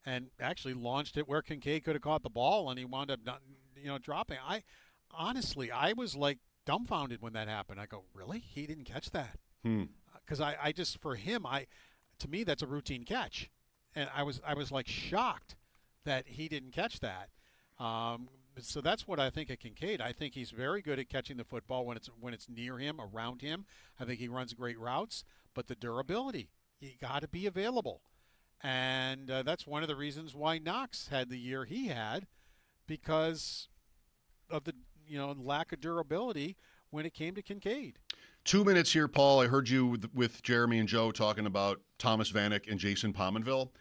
and actually launched it where Kincaid could have caught the ball, and he wound up dropping. I was like dumbfounded when that happened. I go, really? He didn't catch that? Because I just, for him, to me that's a routine catch, and I was like shocked that he didn't catch that. So that's what I think of Kincaid. I think he's very good at catching the football when it's near him, around him. I think he runs great routes, but the durability, you got to be available. And that's one of the reasons why Knox had the year he had, because of lack of durability when it came to Kincaid. 2 minutes here, Paul. I heard you with Jeremy and Joe talking about Thomas Vanek and Jason Pominville,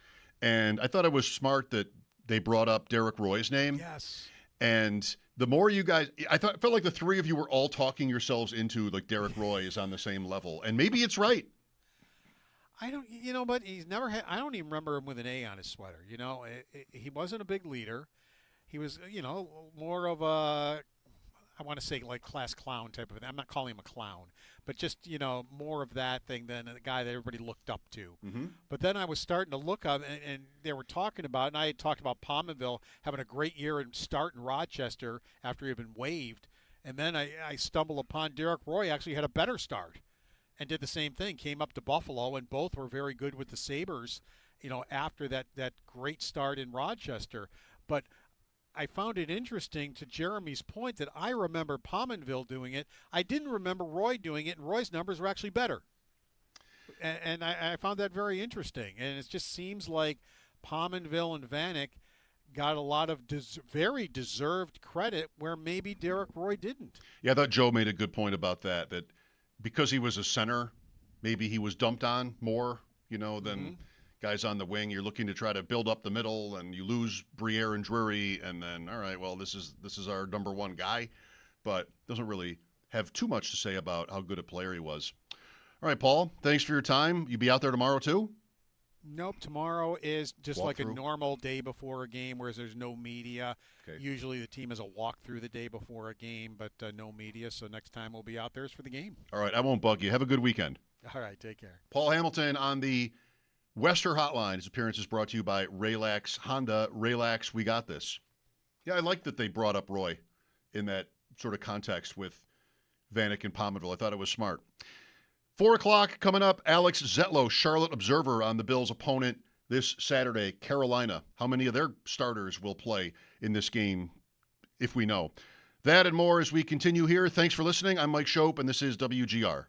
and I thought it was smart that they brought up Derek Roy's name. Yes. And the more you guys, felt like the three of you were all talking yourselves into like Derek Roy is on the same level, and maybe it's right. I don't, but he's never had. I don't even remember him with an A on his sweater. He wasn't a big leader. He was, more of a, I want to say like class clown type of thing. I'm not calling him a clown, but just, more of that thing than a guy that everybody looked up to. Mm-hmm. But then I was starting to look up, and they were talking about, and I had talked about Pominville having a great year and start in Rochester after he had been waived. And then I stumbled upon Derek Roy actually had a better start and did the same thing, came up to Buffalo, and both were very good with the Sabres, after that great start in Rochester. But I found it interesting, to Jeremy's point, that I remember Pominville doing it. I didn't remember Roy doing it, and Roy's numbers were actually better. And I found that very interesting. And it just seems like Pominville and Vanek got a lot of very deserved credit where maybe Derek Roy didn't. Yeah, I thought Joe made a good point about that because he was a center, maybe he was dumped on more, than guys on the wing. You're looking to try to build up the middle, and you lose Briere and Drury, and then, all right, well, this is our number one guy, but doesn't really have too much to say about how good a player he was. All right, Paul, thanks for your time. You be out there tomorrow too? Nope, tomorrow is just Walk like through? a normal day before a game, whereas there's no media. Okay. Usually the team has a walkthrough the day before a game, but no media, so next time we'll be out there is for the game. All right, I won't bug you. Have a good weekend. All right, take care. Paul Hamilton on the Wester Hotline. His appearance is brought to you by Raylax Honda. Raylax, we got this. Yeah, I like that they brought up Roy in that sort of context with Vanek and Pominville. I thought it was smart. 4 o'clock coming up, Alex Zetlow, Charlotte Observer, on the Bills' opponent this Saturday, Carolina. How many of their starters will play in this game, if we know? That and more as we continue here. Thanks for listening. I'm Mike Schopp, and this is WGR.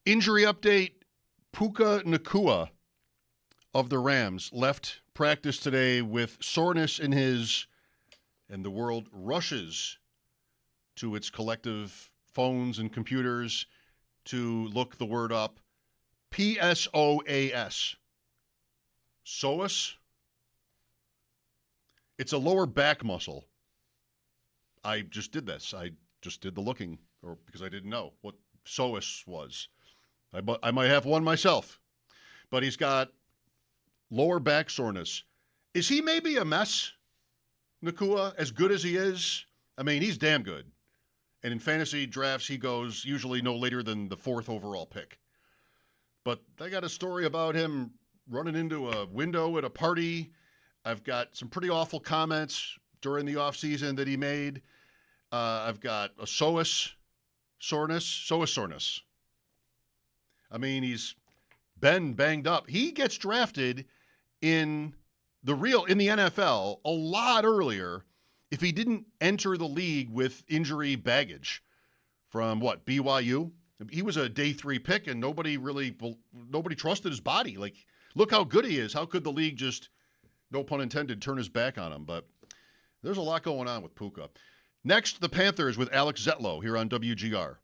Injury update, Puka Nacua of the Rams left practice today with soreness in his, and the world rushes to its collective phones and computers to look the word up. PSOAS. Psoas? It's a lower back muscle. I just did this. I just did the looking, or because I didn't know what psoas was. I might have one myself. But he's got lower back soreness. Is he maybe a mess, Nacua, as good as he is? I mean, he's damn good. And in fantasy drafts, he goes usually no later than the 4th overall pick. But I got a story about him running into a window at a party. I've got some pretty awful comments during the offseason that he made. I've got a psoas soreness. I mean, he's been banged up. He gets drafted in the NFL a lot earlier if he didn't enter the league with injury baggage from BYU? He was a day 3 pick and nobody trusted his body. Like, look how good he is. How could the league just, no pun intended, turn his back on him? But there's a lot going on with Puka. Next, the Panthers with Alex Zetlow here on WGR.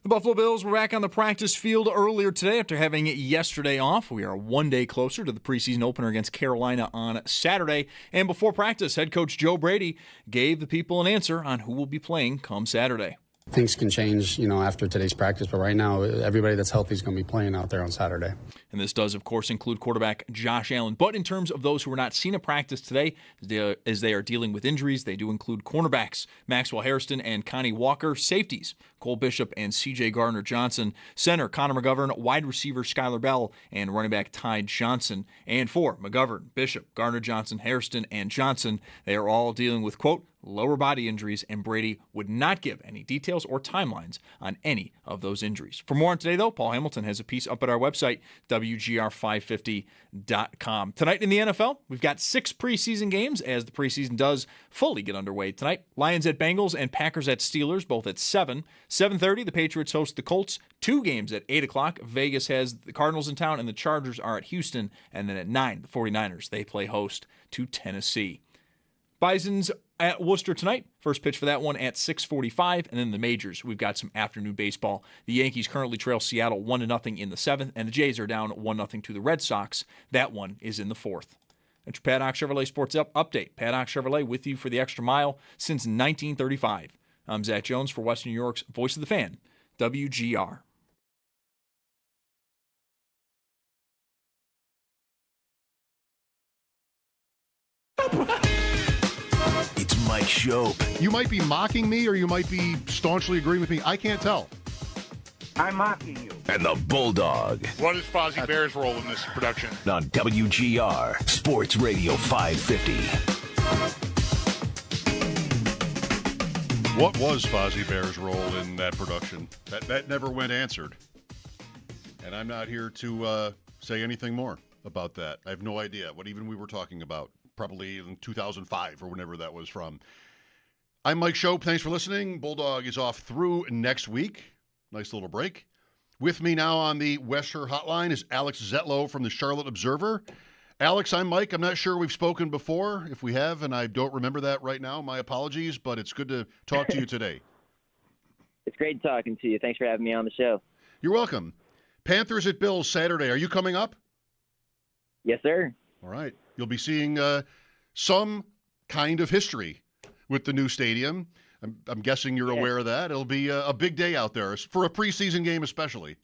The Buffalo Bills were back on the practice field earlier today after having yesterday off. We are one day closer to the preseason opener against Carolina on Saturday. And before practice, head coach Joe Brady gave the people an answer on who will be playing come Saturday. Things can change, after today's practice, but right now, everybody that's healthy is going to be playing out there on Saturday. And this does, of course, include quarterback Josh Allen. But in terms of those who were not seen at practice today, as they are dealing with injuries, they do include cornerbacks Maxwell Hairston and Connie Walker, safeties Cole Bishop and C.J. Gardner-Johnson, center Connor McGovern, wide receiver Skylar Bell, and running back Ty Johnson. And for McGovern, Bishop, Gardner-Johnson, Hairston, and Johnson, they are all dealing with, quote, lower body injuries, and Brady would not give any details or timelines on any of those injuries. For more on today, though, Paul Hamilton has a piece up at our website, WGR550.com. Tonight in the NFL, we've got 6 preseason games as the preseason does fully get underway tonight. Lions at Bengals and Packers at Steelers, both at 7. 7:30, the Patriots host the Colts. 2 games at 8 o'clock. Vegas has the Cardinals in town, and the Chargers are at Houston. And then at 9, the 49ers, they play host to Tennessee. Bison's at Worcester tonight. First pitch for that one at 6:45, and then the majors. We've got some afternoon baseball. The Yankees currently trail Seattle 1-0 in the 7th, and the Jays are down 1-0 to the Red Sox. That one is in the 4th. That's your Paddock Chevrolet Sports Update. Paddock Chevrolet with you for the extra mile since 1935. I'm Zach Jones for Western New York's Voice of the Fan, WGR. It's Mike Schopp. You might be mocking me or you might be staunchly agreeing with me. I can't tell. I'm mocking you. And the Bulldog. What is Fozzie Bear's role in this production? On WGR, Sports Radio 550. What was Fozzie Bear's role in that production? That never went answered. And I'm not here to say anything more about that. I have no idea what even we were talking about. Probably in 2005 or whenever that was from. I'm Mike Schopp. Thanks for listening. Bulldog is off through next week. Nice little break. With me now on the Wester hotline is Alex Zetlow from the Charlotte Observer. Alex, I'm Mike. I'm not sure we've spoken before. If we have, and I don't remember that right now, my apologies, but it's good to talk to you today. It's great talking to you. Thanks for having me on the show. You're welcome. Panthers at Bills Saturday. Are you coming up? Yes, sir. All right. You'll be seeing some kind of history with the new stadium. I'm guessing you're aware of that. It'll be a big day out there for a preseason game especially.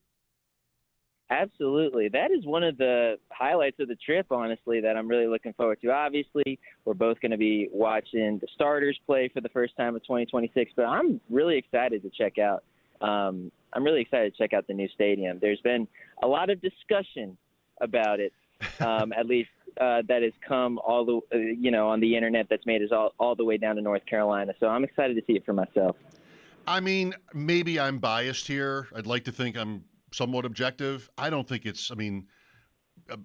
Absolutely. That is one of the highlights of the trip, honestly, that I'm really looking forward to. Obviously, we're both going to be watching the starters play for the first time of 2026, but I'm really excited to check out. I'm really excited to check out the new stadium. There's been a lot of discussion about it, at least that has come all the, on the internet that's made us all the way down to North Carolina. So I'm excited to see it for myself. I mean, maybe I'm biased here. I'd like to think I'm somewhat objective. I don't think it's,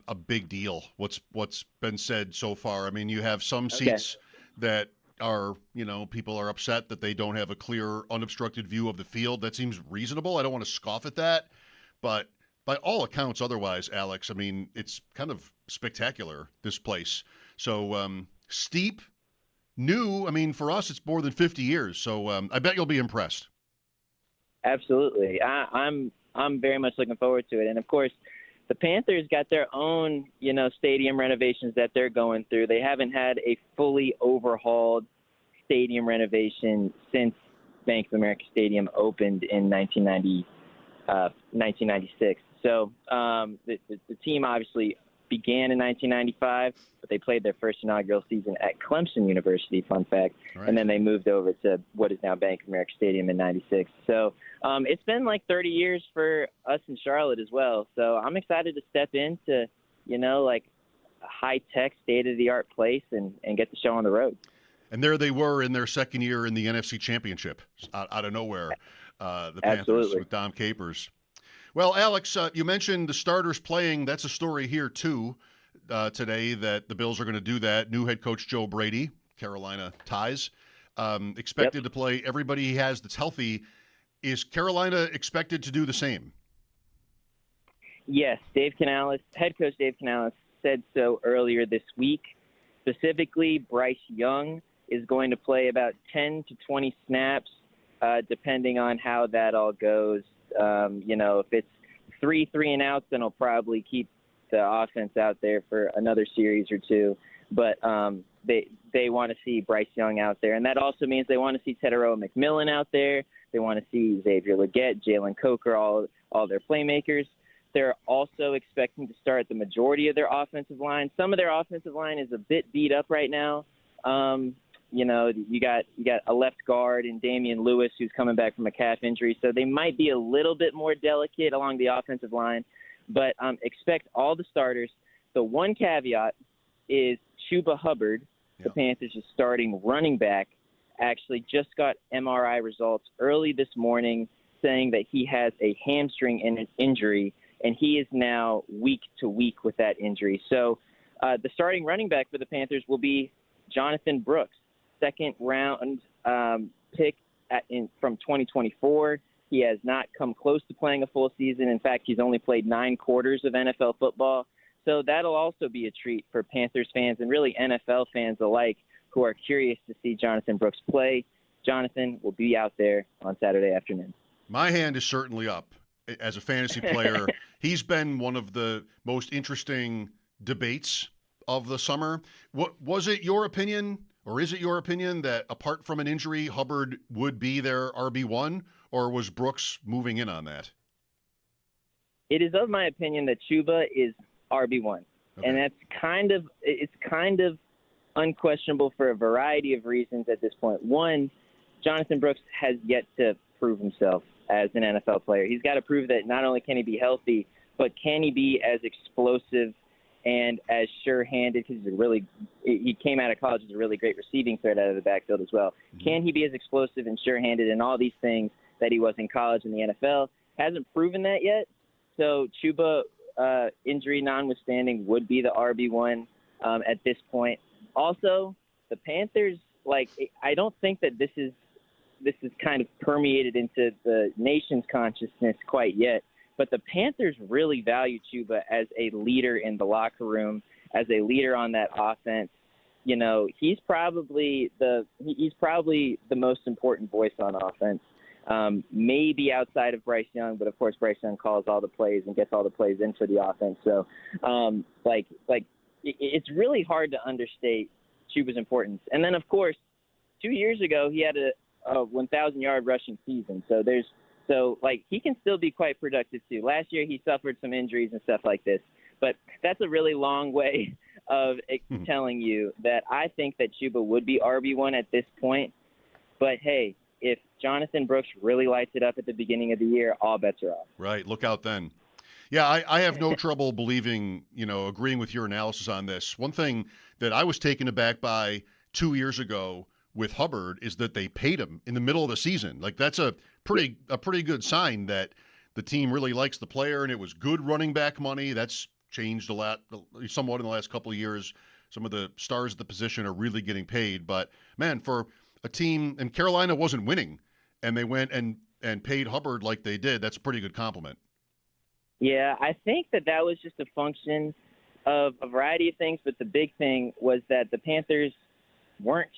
a big deal what's been said so far. I mean, you have some seats that are, people are upset that they don't have a clear, unobstructed view of the field. That seems reasonable. I don't want to scoff at that, but by all accounts otherwise, Alex, it's kind of spectacular, this place. So steep, new, for us, it's more than 50 years. So I bet you'll be impressed. Absolutely. I'm very much looking forward to it. And, of course, the Panthers got their own, stadium renovations that they're going through. They haven't had a fully overhauled stadium renovation since Bank of America Stadium opened in 1996. So the team obviously began in 1995, but they played their first inaugural season at Clemson University, fun fact, right. And then they moved over to what is now Bank of America Stadium in 96. So it's been like 30 years for us in Charlotte as well. So I'm excited to step into, like a high-tech, state-of-the-art place and get the show on the road. And there they were in their second year in the NFC Championship, out of nowhere, the Panthers Absolutely. With Dom Capers. Well, Alex, you mentioned the starters playing. That's a story here, too, today, that the Bills are going to do that. New head coach Joe Brady, Carolina ties, expected to play everybody he has that's healthy. Is Carolina expected to do the same? Yes, head coach Dave Canales said so earlier this week. Specifically, Bryce Young is going to play about 10 to 20 snaps, depending on how that all goes. If it's 3 and outs, then he'll probably keep the offense out there for another series or two. But they want to see Bryce Young out there, and that also means they want to see Teteroa McMillan out there. They want to see Xavier Legette, Jalen Coker, all their playmakers. They're also expecting to start the majority of their offensive line. Some of their offensive line is a bit beat up right now. You got a left guard in Damian Lewis who's coming back from a calf injury, so they might be a little bit more delicate along the offensive line. But expect all the starters. The one caveat is Chuba Hubbard, the Panthers' starting running back, actually just got MRI results early this morning saying that he has a hamstring injury, and he is now week to week with that injury. So the starting running back for the Panthers will be Jonathan Brooks, second-round pick from 2024. He has not come close to playing a full season. In fact, he's only played 9 quarters of NFL football. So that'll also be a treat for Panthers fans and really NFL fans alike who are curious to see Jonathan Brooks play. Jonathan will be out there on Saturday afternoon. My hand is certainly up as a fantasy player. He's been one of the most interesting debates of the summer. What was it your opinion, or is it your opinion, that apart from an injury, Hubbard would be their RB1, or was Brooks moving in on that? It is of my opinion that Chuba is RB1, and that's kind of unquestionable for a variety of reasons at this point. One, Jonathan Brooks has yet to prove himself as an NFL player. He's got to prove that not only can he be healthy, but can he be as explosive and as sure-handed, because he came out of college as a really great receiving threat out of the backfield as well. Mm-hmm. Can he be as explosive and sure-handed and all these things that he was in college and the NFL? Hasn't proven that yet. So Chuba, injury notwithstanding, would be the RB1 at this point. Also, the Panthers, I don't think that this is kind of permeated into the nation's consciousness quite yet, but the Panthers really value Chuba as a leader in the locker room, as a leader on that offense. He's probably the most important voice on offense. Maybe outside of Bryce Young, but of course Bryce Young calls all the plays and gets all the plays in for the offense. So, it's really hard to understate Chuba's importance. And then, of course, 2 years ago he had a 1,000-yard rushing season. So he can still be quite productive too. Last year he suffered some injuries and stuff like this, but that's a really long way of telling you that I think that Chuba would be RB1 at this point. But hey, if Jonathan Brooks really lights it up at the beginning of the year, all bets are off. Right. Look out then. Yeah, I have no trouble believing, agreeing with your analysis on this. One thing that I was taken aback by 2 years ago with Hubbard is that they paid him in the middle of the season. That's a pretty good sign that the team really likes the player, and it was good running back money. That's changed a lot, somewhat in the last couple of years. Some of the stars at the position are really getting paid. But, man, for a team, and Carolina wasn't winning, and they went and paid Hubbard like they did, that's a pretty good compliment. Yeah, I think that was just a function of a variety of things, but the big thing was that the Panthers weren't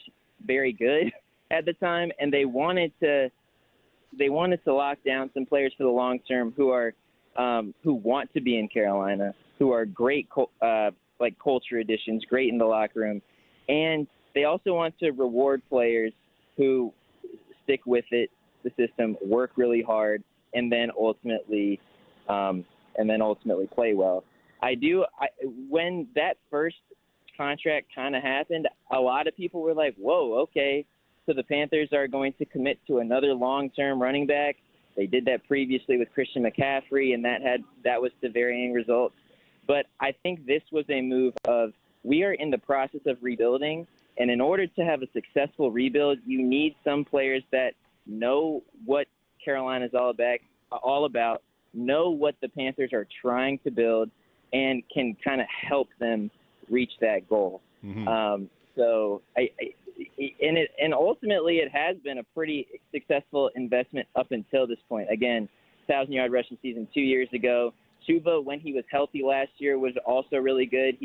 very good at the time, and they wanted to lock down some players for the long term who want to be in Carolina, who are great culture additions, great in the locker room, and they also want to reward players who stick with it, the system, work really hard, and then ultimately play well. When that first contract kind of happened, a lot of people were like, whoa, okay, so the Panthers are going to commit to another long-term running back. They did that previously with Christian McCaffrey, and that was to varying results. But I think this was a move of, we are in the process of rebuilding, and in order to have a successful rebuild, you need some players that know what Carolina's all about, know what the Panthers are trying to build, and can kind of help them reach that goal. Mm-hmm. And ultimately it has been a pretty successful investment up until this point. Again, 1,000-yard rushing season 2 years ago. Chuba, when he was healthy last year, was also really good.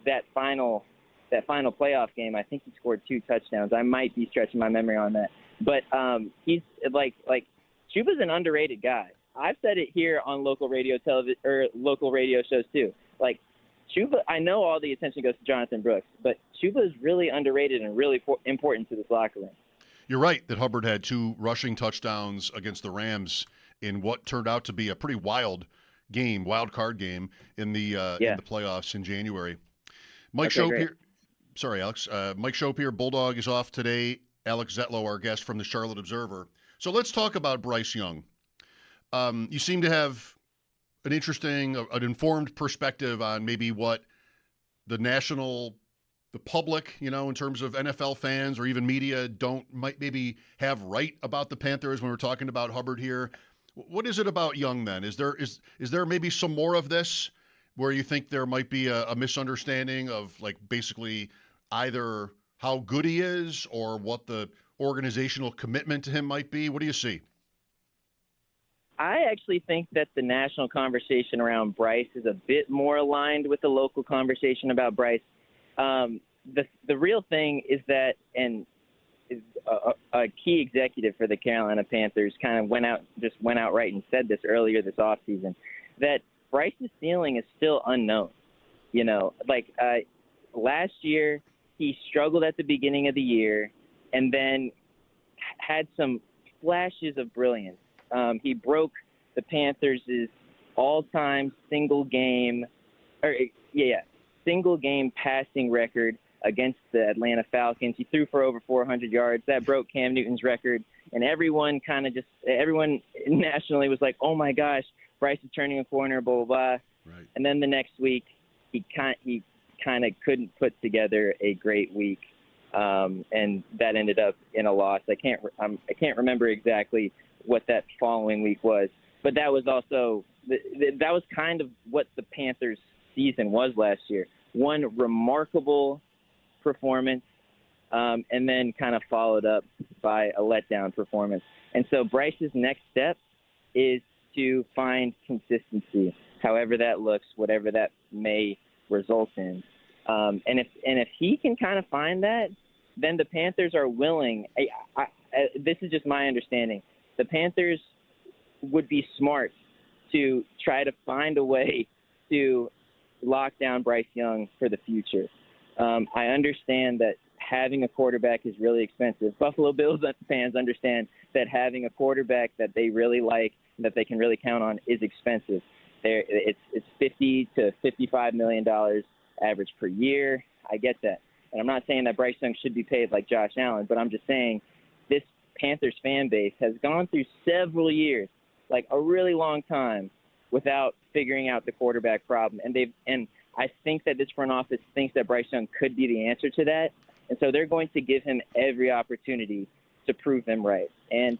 That final playoff game, I think he scored 2 touchdowns. I might be stretching my memory on that, but he's like Chuba's an underrated guy. I've said it here on local radio local radio shows too. Like Chuba, I know all the attention goes to Jonathan Brooks, but Chuba is really underrated and really important to this locker room. You're right that Hubbard had 2 rushing touchdowns against the Rams in what turned out to be a pretty wild card game in the playoffs in January. Mike Schopp here. Sorry, Alex. Mike Schopp here. Bulldog is off today. Alex Zetlow, our guest from the Charlotte Observer. So let's talk about Bryce Young. You seem to have an interesting, an informed perspective on maybe what the public, in terms of NFL fans or even media might maybe have right about the Panthers when we're talking about Hubbard here. What is it about Young then? Is there maybe some more of this where you think there might be a misunderstanding of like basically either how good he is or what the organizational commitment to him might be? What do you see? I actually think that the national conversation around Bryce is a bit more aligned with the local conversation about Bryce. The real thing is that, and a key executive for the Carolina Panthers kind of went out right and said this earlier this offseason, that Bryce's ceiling is still unknown. Last year he struggled at the beginning of the year and then had some flashes of brilliance. He broke the Panthers' all-time single game passing record against the Atlanta Falcons. He threw for over 400 yards. That broke Cam Newton's record, and everyone nationally was like, "Oh my gosh, Bryce is turning a corner." Blah blah blah. Right. And then the next week, he kind of couldn't put together a great week, and that ended up in a loss. I can't remember exactly what that following week was, but that was also that was kind of what the Panthers' season was last year. One remarkable performance, and then kind of followed up by a letdown performance. And so Bryce's next step is to find consistency, however that looks, whatever that may result in. And if he can kind of find that, then the Panthers are willing. This is just my understanding. The Panthers would be smart to try to find a way to lock down Bryce Young for the future. I understand that having a quarterback is really expensive. Buffalo Bills fans understand that having a quarterback that they really like, that they can really count on, is expensive. It's $50 to $55 million average per year. I get that. And I'm not saying that Bryce Young should be paid like Josh Allen, but I'm just saying this Panthers fan base has gone through several years, like a really long time, without figuring out the quarterback problem. And I think that this front office thinks that Bryce Young could be the answer to that. And so they're going to give him every opportunity to prove them right. And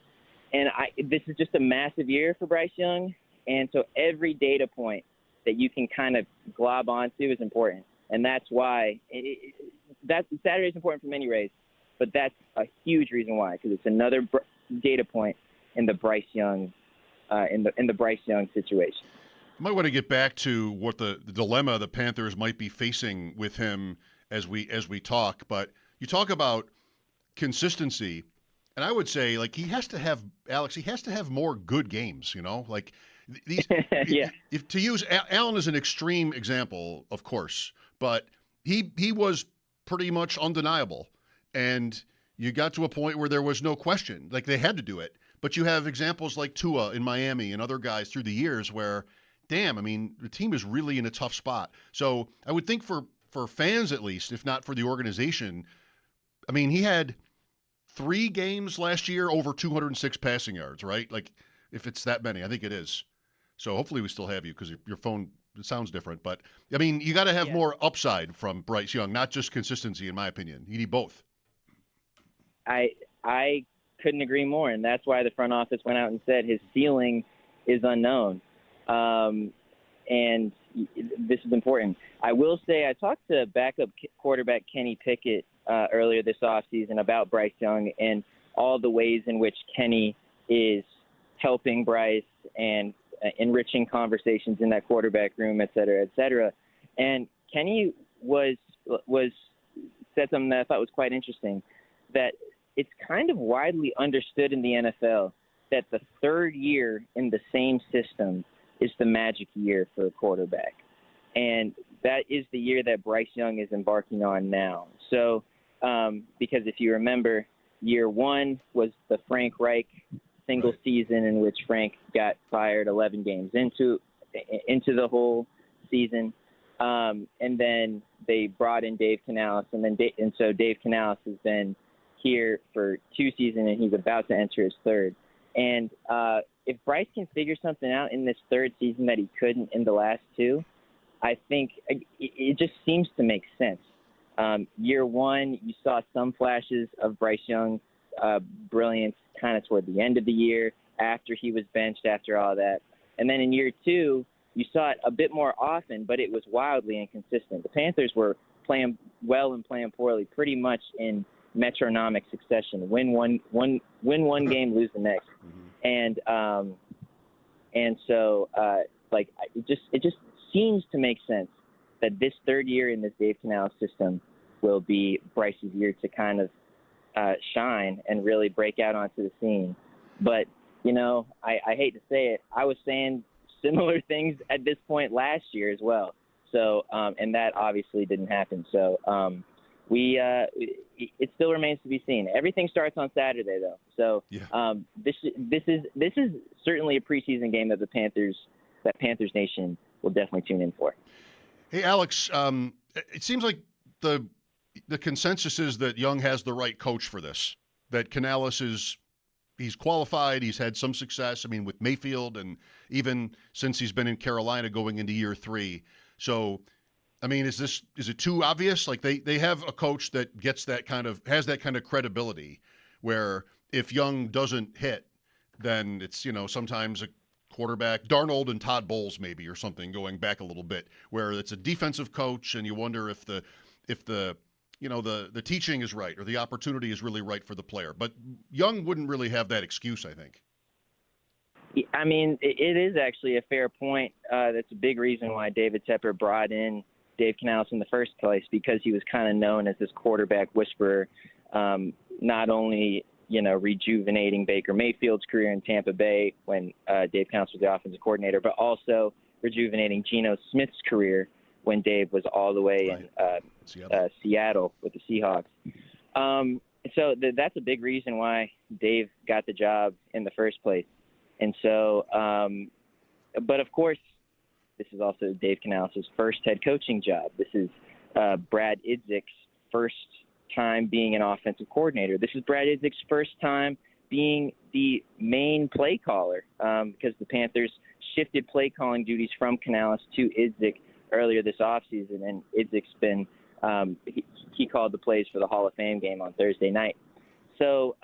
this is just a massive year for Bryce Young. And so every data point that you can kind of glob onto is important. And that's why Saturday is important for many reasons, but that's a huge reason why, because it's another data point in the Bryce Young in the Bryce Young situation. I might want to get back to what the dilemma the Panthers might be facing with him as we talk. But you talk about consistency, and I would say he has to have more good games. Like these. Yeah. If to use Allen as an extreme example, of course, but he was pretty much undeniable, and you got to a point where there was no question. Like they had to do it. But you have examples like Tua in Miami and other guys through the years where, damn, I mean, the team is really in a tough spot. So I would think for fans at least, if not for the organization, I mean, he had 3 games last year over 206 passing yards, right? Like, if it's that many, I think it is. So hopefully we still have you because your phone sounds different. But, I mean, you got to have more upside from Bryce Young, not just consistency, in my opinion. You need both. I couldn't agree more, and that's why the front office went out and said his ceiling is unknown. And this is important. I will say I talked to backup quarterback Kenny Pickett earlier this offseason about Bryce Young and all the ways in which Kenny is helping Bryce and enriching conversations in that quarterback room, et cetera, et cetera. And Kenny said something that I thought was quite interesting, that it's kind of widely understood in the NFL that the third year in the same system is the magic year for a quarterback. And that is the year that Bryce Young is embarking on now. So, because if you remember, year one was the Frank Reich single season in which Frank got fired 11 games into the whole season. And then they brought in Dave Canales, and so Dave Canales has been here for 2 seasons, and he's about to enter his third. And if Bryce can figure something out in this third season that he couldn't in the last 2, I think it just seems to make sense. Year one, you saw some flashes of Bryce Young's brilliance kind of toward the end of the year after he was benched, after all that. And then in year 2, you saw it a bit more often, but it was wildly inconsistent. The Panthers were playing well and playing poorly pretty much in metronomic succession. Win one game, lose the next. Mm-hmm. And so it just seems to make sense that this third year in this Dave Canales system will be Bryce's year to kind of shine and really break out onto the scene. But, I hate to say it, I was saying similar things at this point last year as well. So, and that obviously didn't happen. So, it still remains to be seen. Everything starts on Saturday, though. So, this is certainly a preseason game that Panthers Nation will definitely tune in for. Hey, Alex, it seems like the consensus is that Young has the right coach for this. That Canales he's qualified. He's had some success. I mean, with Mayfield, and even since he's been in Carolina going into year 3. So, I mean, is it too obvious? Like they have a coach that has that kind of credibility, where if Young doesn't hit, then it's sometimes a quarterback, Darnold and Todd Bowles maybe, or something, going back a little bit, where it's a defensive coach and you wonder if the teaching is right or the opportunity is really right for the player. But Young wouldn't really have that excuse, I think. I mean, it is actually a fair point. That's a big reason why David Tepper brought in Dave Canales in the first place, because he was kind of known as this quarterback whisperer, not only rejuvenating Baker Mayfield's career in Tampa Bay when Dave Canales was the offensive coordinator, but also rejuvenating Geno Smith's career when Dave was all the way in Seattle with the Seahawks. So that's a big reason why Dave got the job in the first place. And so, but of course, this is also Dave Canales' first head coaching job. This is Brad Idzik's first time being an offensive coordinator. This is Brad Idzik's first time being the main play caller, because the Panthers shifted play calling duties from Canales to Idzik earlier this offseason, and Idzik's been he called the plays for the Hall of Fame game on Thursday night. So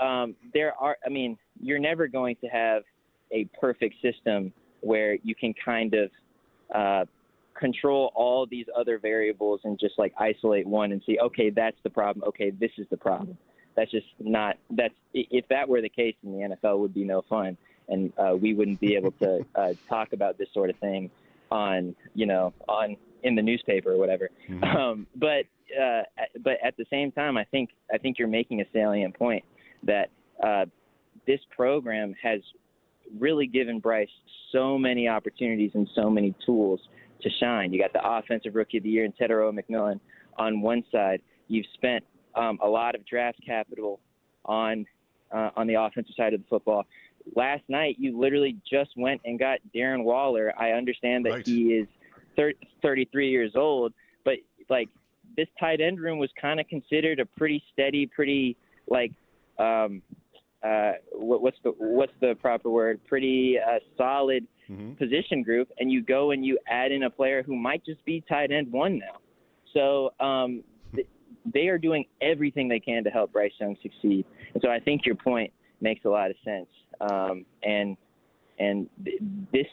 you're never going to have a perfect system where you can kind of control all these other variables and just like isolate one and see, okay, that's the problem. Okay, this is the problem. That's just not. If that were the case, then the NFL would be no fun, and we wouldn't be able to talk about this sort of thing in the newspaper or whatever. Mm-hmm. But at the same time, I think you're making a salient point that this program has really given Bryce so many opportunities and so many tools to shine. You got the offensive rookie of the year in Tedero McMillan on one side. You've spent a lot of draft capital on the offensive side of the football. Last night, you literally just went and got Darren Waller. I understand that he is 33 years old, but like this tight end room was kind of considered a pretty steady, pretty like what's the proper word? Pretty solid position group, and you go and you add in a player who might just be tight end 1 now. So they are doing everything they can to help Bryce Young succeed. And so I think your point makes a lot of sense. And this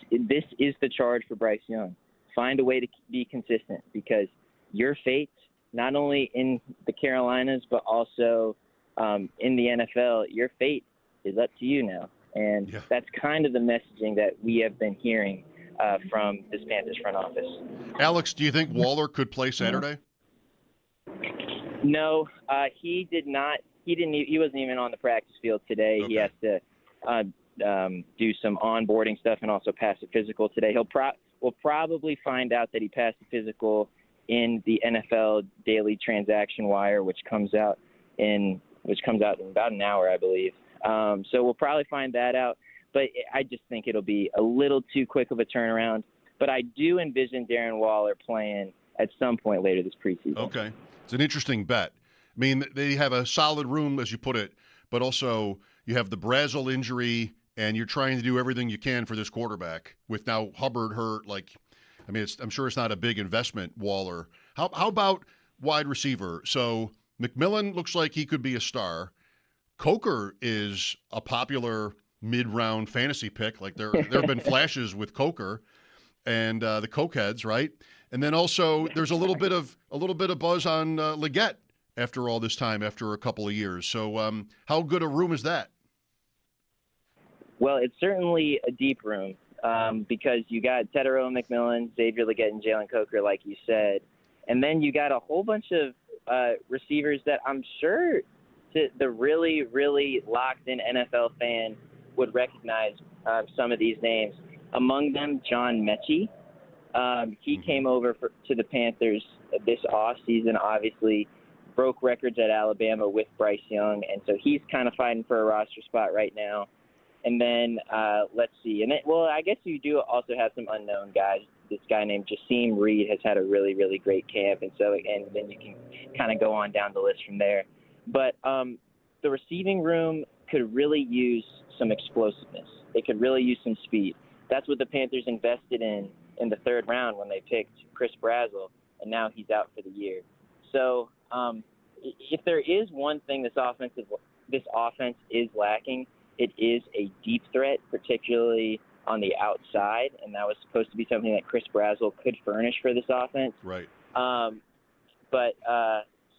is the charge for Bryce Young. Find a way to be consistent, because your fate, not only in the Carolinas, but also in the NFL, your fate is up to you now. And that's kind of the messaging that we have been hearing from this Panthers front office. Alex, do you think Waller could play Saturday? No, he did not. He wasn't even on the practice field today. Okay. He has to do some onboarding stuff and also pass a physical today. We'll probably find out that he passed a physical in the NFL Daily Transaction Wire, which comes out in about an hour, I believe. So we'll probably find that out. But I just think it'll be a little too quick of a turnaround. But I do envision Darren Waller playing at some point later this preseason. Okay. It's an interesting bet. I mean, they have a solid room, as you put it, but also you have the Brazel injury, and you're trying to do everything you can for this quarterback with now Hubbard hurt. I'm sure it's not a big investment, Waller. How about wide receiver? So McMillan looks like he could be a star. Coker is a popular mid-round fantasy pick. Like there have been flashes with Coker and the Cokeheads, right? And then also there's a little bit of buzz on Leggett after all this time, after a couple of years. So how good a room is that? Well, it's certainly a deep room because you got Tetero McMillan, Xavier Leggett, and Jalen Coker, like you said. And then you got a whole bunch of receivers that I'm sure the really, really locked-in NFL fan would recognize some of these names. Among them, John Mechie. He came over to the Panthers this offseason, obviously broke records at Alabama with Bryce Young, and so he's kind of fighting for a roster spot right now. And then let's see. I guess you do also have some unknown guys. This guy named Jasim Reed has had a really, really great camp, and then you can kind of go on down the list from there. But the receiving room could really use some explosiveness. It could really use some speed. That's what the Panthers invested in the third round when they picked Chris Brazel, and now he's out for the year. So if there is one thing this offense is lacking, it is a deep threat, particularly on the outside, and that was supposed to be something that Chris Brazel could furnish for this offense. Right.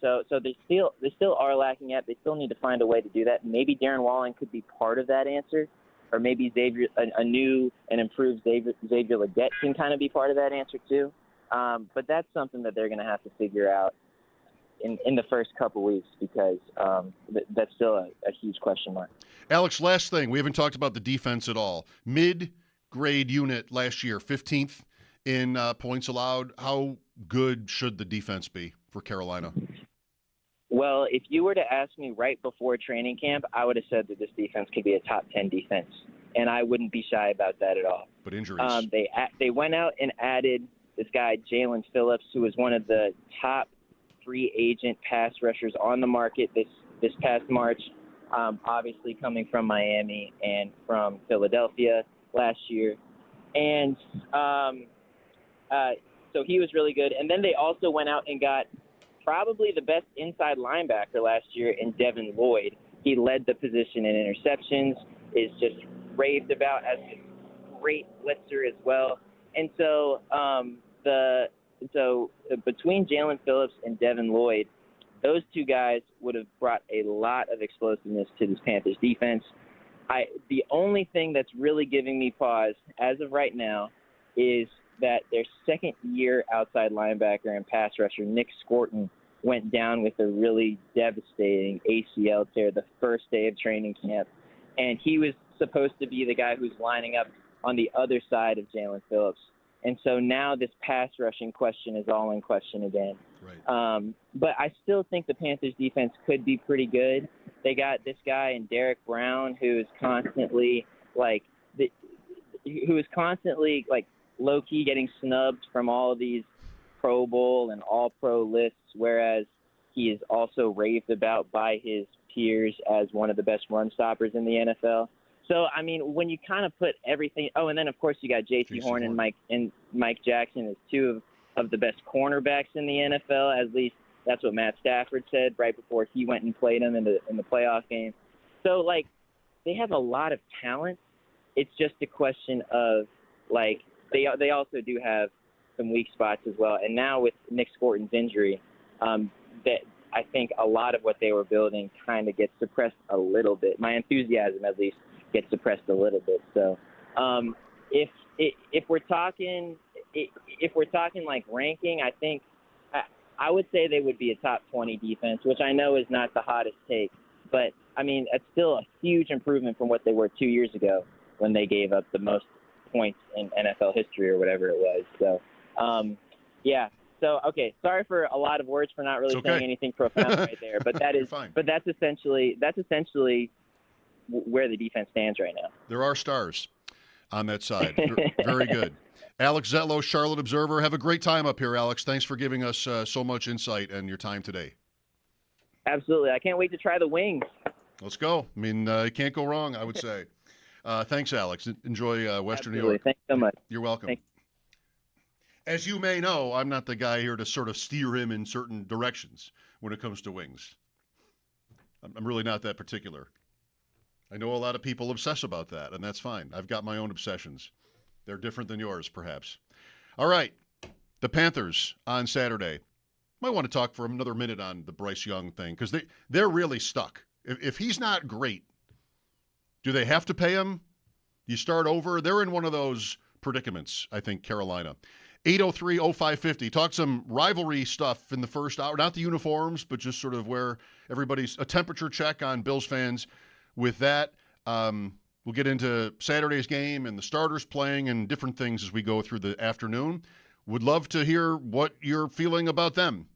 So they still are lacking at. They still need to find a way to do that. Maybe Darren Walling could be part of that answer, or maybe a new and improved Xavier Leggett can kind of be part of that answer too. But that's something that they're going to have to figure out in the first couple weeks because that's still a huge question mark. Alex, last thing. We haven't talked about the defense at all. Mid-grade unit last year, 15th in points allowed. How good should the defense be for Carolina? Well, if you were to ask me right before training camp, I would have said that this defense could be a top 10 defense, and I wouldn't be shy about that at all. But injuries. They went out and added this guy, Jalen Phillips, who was one of the top free agent pass rushers on the market this past March, obviously coming from Miami and from Philadelphia last year. And so he was really good. And then they also went out and got probably the best inside linebacker last year in Devin Lloyd. He led the position in interceptions, is just raved about as a great blitzer as well. And so between Jalen Phillips and Devin Lloyd, those two guys would have brought a lot of explosiveness to this Panthers defense. The only thing that's really giving me pause as of right now is that their second-year outside linebacker and pass rusher, Nick Scorton, went down with a really devastating ACL tear the first day of training camp. And he was supposed to be the guy who's lining up on the other side of Jalen Phillips. And so now this pass rushing question is all in question again. Right. But I still think the Panthers defense could be pretty good. They got this guy in Derek Brown who is constantly low-key getting snubbed from all of these Pro Bowl and All-Pro lists, whereas he is also raved about by his peers as one of the best run stoppers in the NFL. So, I mean, when you kind of put everything – oh, and then, of course, you got J.C. Horn and Mike Jackson as two of the best cornerbacks in the NFL. At least that's what Matt Stafford said right before he went and played them in the playoff game. So, like, they have a lot of talent. It's just a question of, like – they also do have some weak spots as well. And now with Nick Scorton's injury, that I think a lot of what they were building kind of gets suppressed a little bit. My enthusiasm, at least, gets suppressed a little bit. So, if we're talking like ranking, I think I would say they would be a top 20 defense, which I know is not the hottest take. But, I mean, it's still a huge improvement from what they were 2 years ago when they gave up the most points in NFL history or whatever it was. So, yeah. So, okay, sorry for a lot of words for not really saying anything profound right there. But that is, but that's essentially where the defense stands right now. There are stars on that side. Very good. Alex Zetlow, Charlotte Observer. Have a great time up here, Alex. Thanks for giving us so much insight and your time today. Absolutely. I can't wait to try the wings. Let's go. I mean, you can't go wrong, I would say. Thanks, Alex. Enjoy Western New York. Thanks so much. You're welcome. Thanks. As you may know, I'm not the guy here to sort of steer him in certain directions when it comes to wings. I'm really not that particular. I know a lot of people obsess about that, and that's fine. I've got my own obsessions. They're different than yours, perhaps. All right, the Panthers on Saturday. Might want to talk for another minute on the Bryce Young thing, because they're really stuck. If he's not great, do they have to pay him? You start over? They're in one of those predicaments, I think, Carolina. 803-0550. Talk some rivalry stuff in the first hour. Not the uniforms, but just sort of where everybody's – a temperature check on Bills fans with that. We'll get into Saturday's game and the starters playing and different things as we go through the afternoon. Would love to hear what you're feeling about them.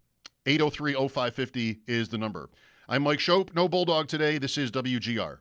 803-0550 is the number. I'm Mike Schopp. No Bulldog today. This is WGR.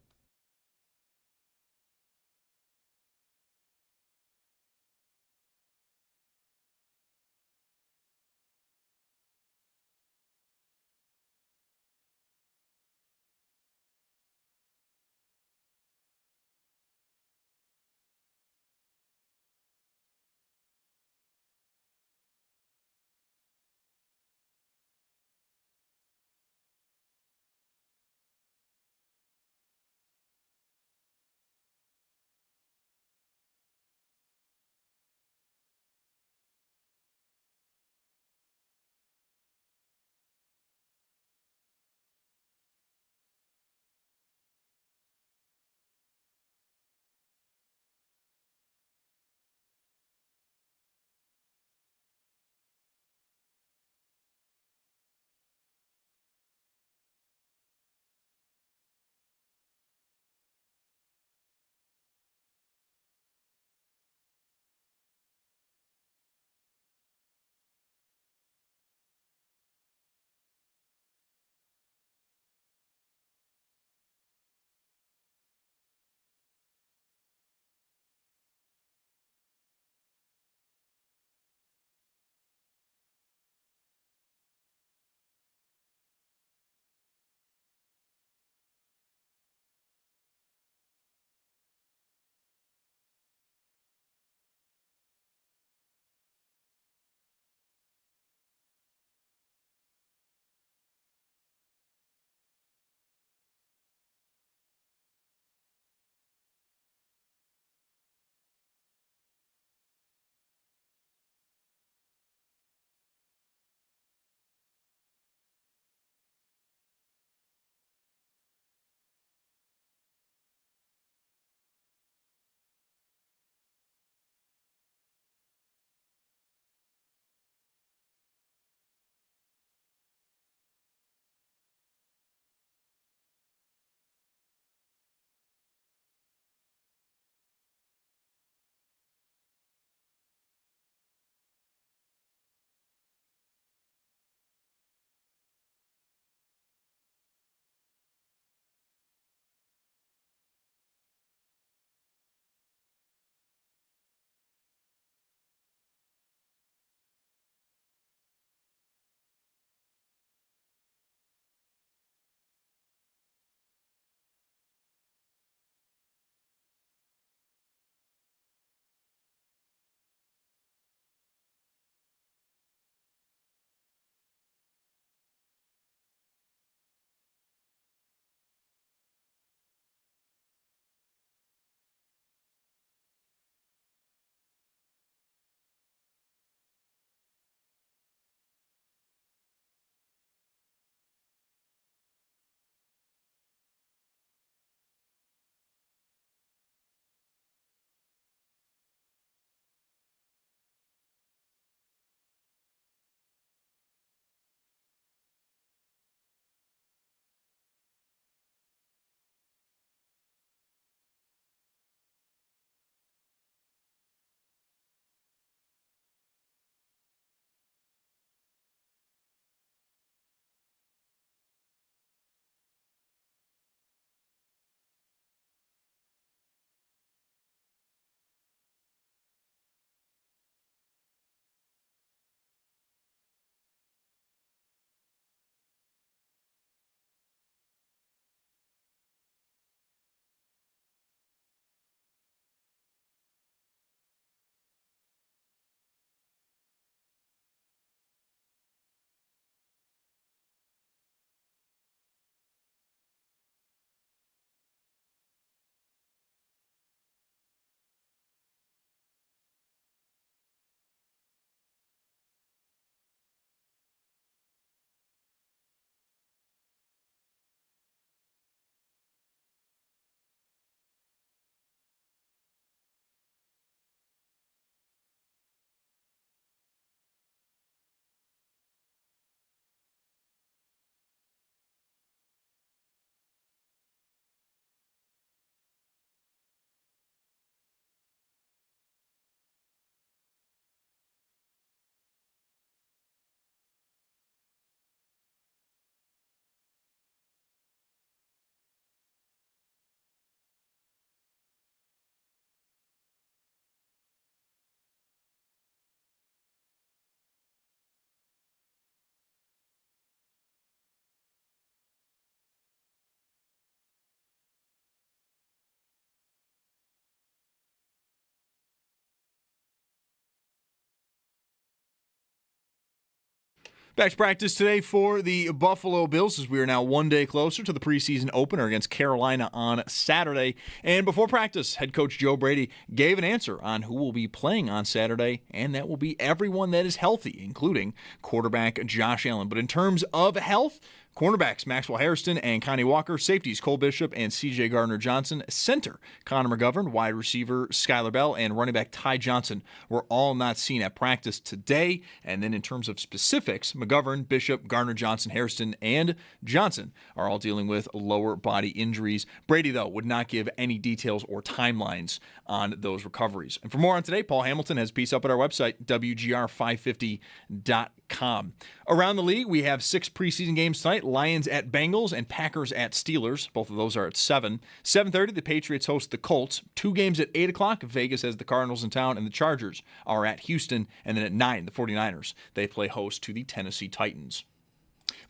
Back to practice today for the Buffalo Bills as we are now one day closer to the preseason opener against Carolina on Saturday. And before practice, head coach Joe Brady gave an answer on who will be playing on Saturday, and that will be everyone that is healthy, including quarterback Josh Allen. But in terms of health, cornerbacks Maxwell Hairston and Connie Walker, safeties Cole Bishop and C.J. Gardner-Johnson, center Connor McGovern, wide receiver Skylar Bell, and running back Ty Johnson were all not seen at practice today. And then in terms of specifics, McGovern, Bishop, Gardner-Johnson, Hairston, and Johnson are all dealing with lower body injuries. Brady, though, would not give any details or timelines on those recoveries. And for more on today, Paul Hamilton has a piece up at our website, WGR550.com. Around the league, we have 6 preseason games tonight. Lions at Bengals and Packers at Steelers. Both of those are at 7. 7:30, the Patriots host the Colts. 2 games at 8 o'clock. Vegas has the Cardinals in town, and the Chargers are at Houston. And then at 9, the 49ers. They play host to the Tennessee Titans.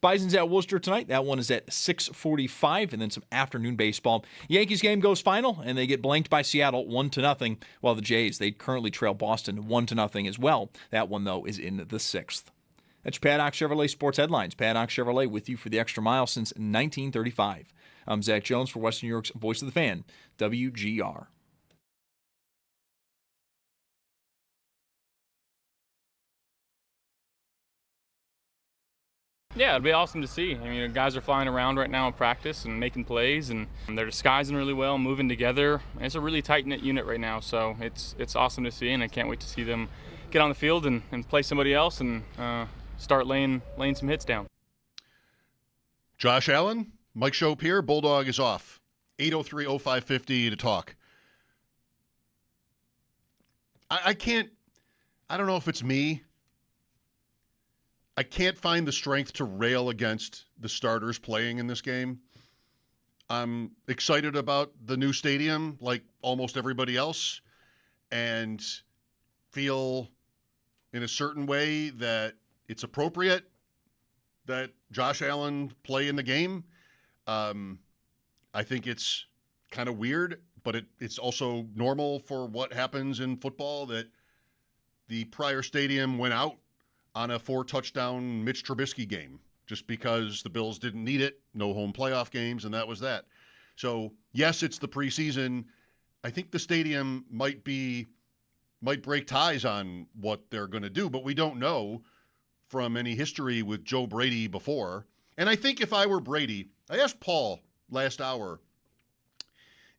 Bison's at Worcester tonight. That one is at 6:45, and then some afternoon baseball. Yankees game goes final, and they get blanked by Seattle 1-0, while the Jays, they currently trail Boston 1-0 as well. That one, though, is in the 6th. That's your Paddock Chevrolet Sports Headlines. Paddock Chevrolet with you for the extra mile since 1935. I'm Zach Jones for Western New York's Voice of the Fan, WGR. Yeah, it'd be awesome to see. I mean, guys are flying around right now in practice and making plays, and they're disguising really well, moving together. And it's a really tight-knit unit right now, so it's awesome to see, and I can't wait to see them get on the field and play somebody else and start laying some hits down. Josh Allen, Mike Schopp here. Bulldog is off. 803-0550 to talk. I don't know if it's me. I can't find the strength to rail against the starters playing in this game. I'm excited about the new stadium like almost everybody else and feel in a certain way that it's appropriate that Josh Allen play in the game. I think it's kind of weird, but it's also normal for what happens in football that the prior stadium went out on a 4-touchdown Mitch Trubisky game just because the Bills didn't need it, no home playoff games, and that was that. So, yes, it's the preseason. I think the stadium might break ties on what they're going to do, but we don't know from any history with Joe Brady before. And I think if I were Brady, I asked Paul last hour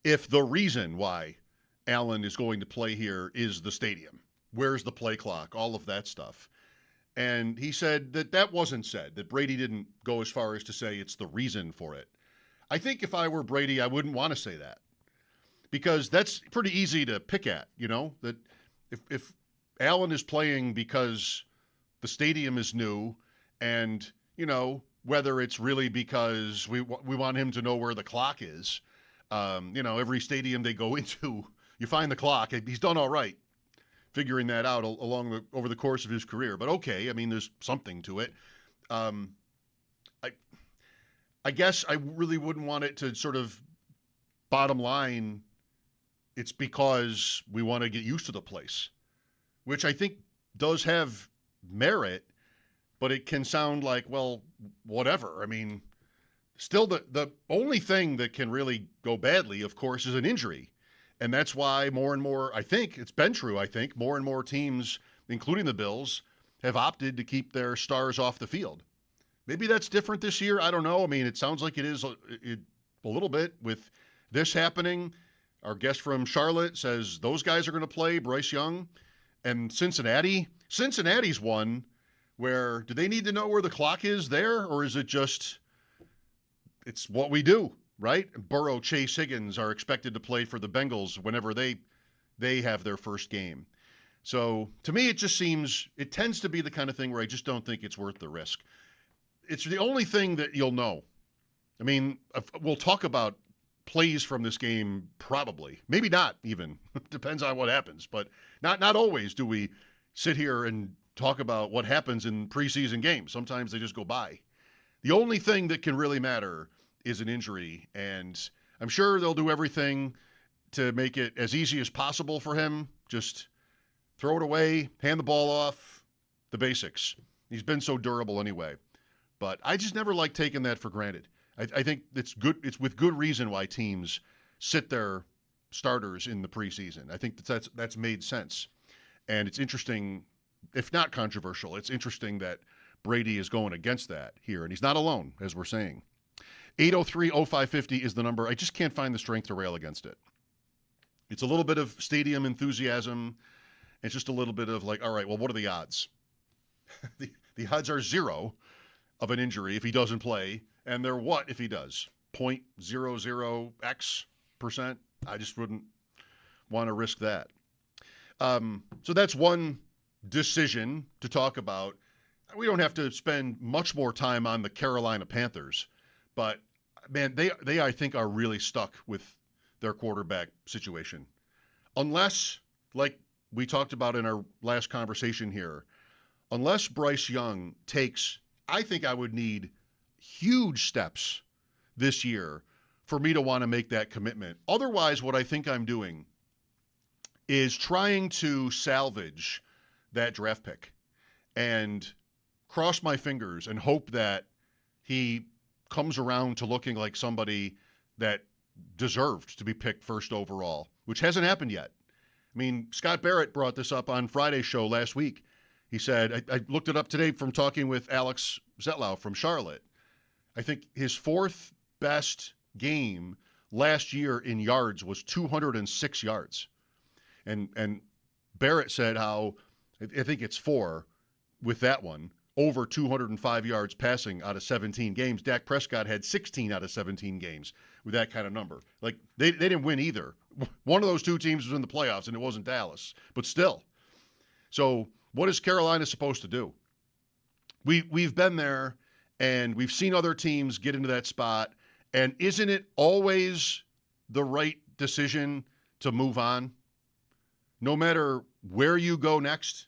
if the reason why Allen is going to play here is the stadium. Where's the play clock? All of that stuff. And he said that wasn't said, that Brady didn't go as far as to say it's the reason for it. I think if I were Brady, I wouldn't want to say that because that's pretty easy to pick at, that if Allen is playing because the stadium is new and, whether it's really because we want him to know where the clock is, every stadium they go into, you find the clock. He's done all right figuring that out over the course of his career. But okay, I mean, there's something to it. I guess I really wouldn't want it to sort of bottom line, it's because we want to get used to the place, which I think does have merit, but it can sound like, well, whatever. I mean, still the only thing that can really go badly, of course, is an injury. And that's why more and more, I think, it's been true, more and more teams, including the Bills, have opted to keep their stars off the field. Maybe that's different this year. I don't know. I mean, it sounds like it is a little bit with this happening. Our guest from Charlotte says those guys are going to play, Bryce Young. And Cincinnati's one where, do they need to know where the clock is there? Or is it just, it's what we do? Right? Burrow, Chase, Higgins are expected to play for the Bengals whenever they have their first game. So to me, it tends to be the kind of thing where I just don't think it's worth the risk. It's the only thing that you'll know. I mean, we'll talk about plays from this game probably. Maybe not even. Depends on what happens. But not always do we sit here and talk about what happens in preseason games. Sometimes they just go by. The only thing that can really matter is an injury, and I'm sure they'll do everything to make it as easy as possible for him. Just throw it away, hand the ball off, the basics. He's been so durable anyway. But I just never like taking that for granted. I think it's good. It's with good reason why teams sit their starters in the preseason. I think that's made sense. And it's interesting, if not controversial, it's interesting that Brady is going against that here. And he's not alone, as we're saying. 803-0550 is the number. I just can't find the strength to rail against it. It's a little bit of stadium enthusiasm. It's just a little bit of like, all right, well, what are the odds? The odds are 0 of an injury if he doesn't play. And they're what if he does? 0.00x%? I just wouldn't want to risk that. So that's one decision to talk about. We don't have to spend much more time on the Carolina Panthers, but man, they I think are really stuck with their quarterback situation. Unless, like we talked about in our last conversation here, unless Bryce Young takes, I think I would need huge steps this year for me to want to make that commitment. Otherwise, what I think I'm doing is trying to salvage that draft pick and cross my fingers and hope that he comes around to looking like somebody that deserved to be picked first overall, which hasn't happened yet. I mean, Scott Barrett brought this up on Friday's show last week. He said, I looked it up today from talking with Alex Zetlau from Charlotte. I think his fourth best game last year in yards was 206 yards. And Barrett said how, I think it's 4 with that one, over 205 yards passing out of 17 games. Dak Prescott had 16 out of 17 games with that kind of number. Like, they didn't win either. One of those two teams was in the playoffs, and it wasn't Dallas. But still. So what is Carolina supposed to do? We've been there, and we've seen other teams get into that spot. And isn't it always the right decision to move on? No matter where you go next,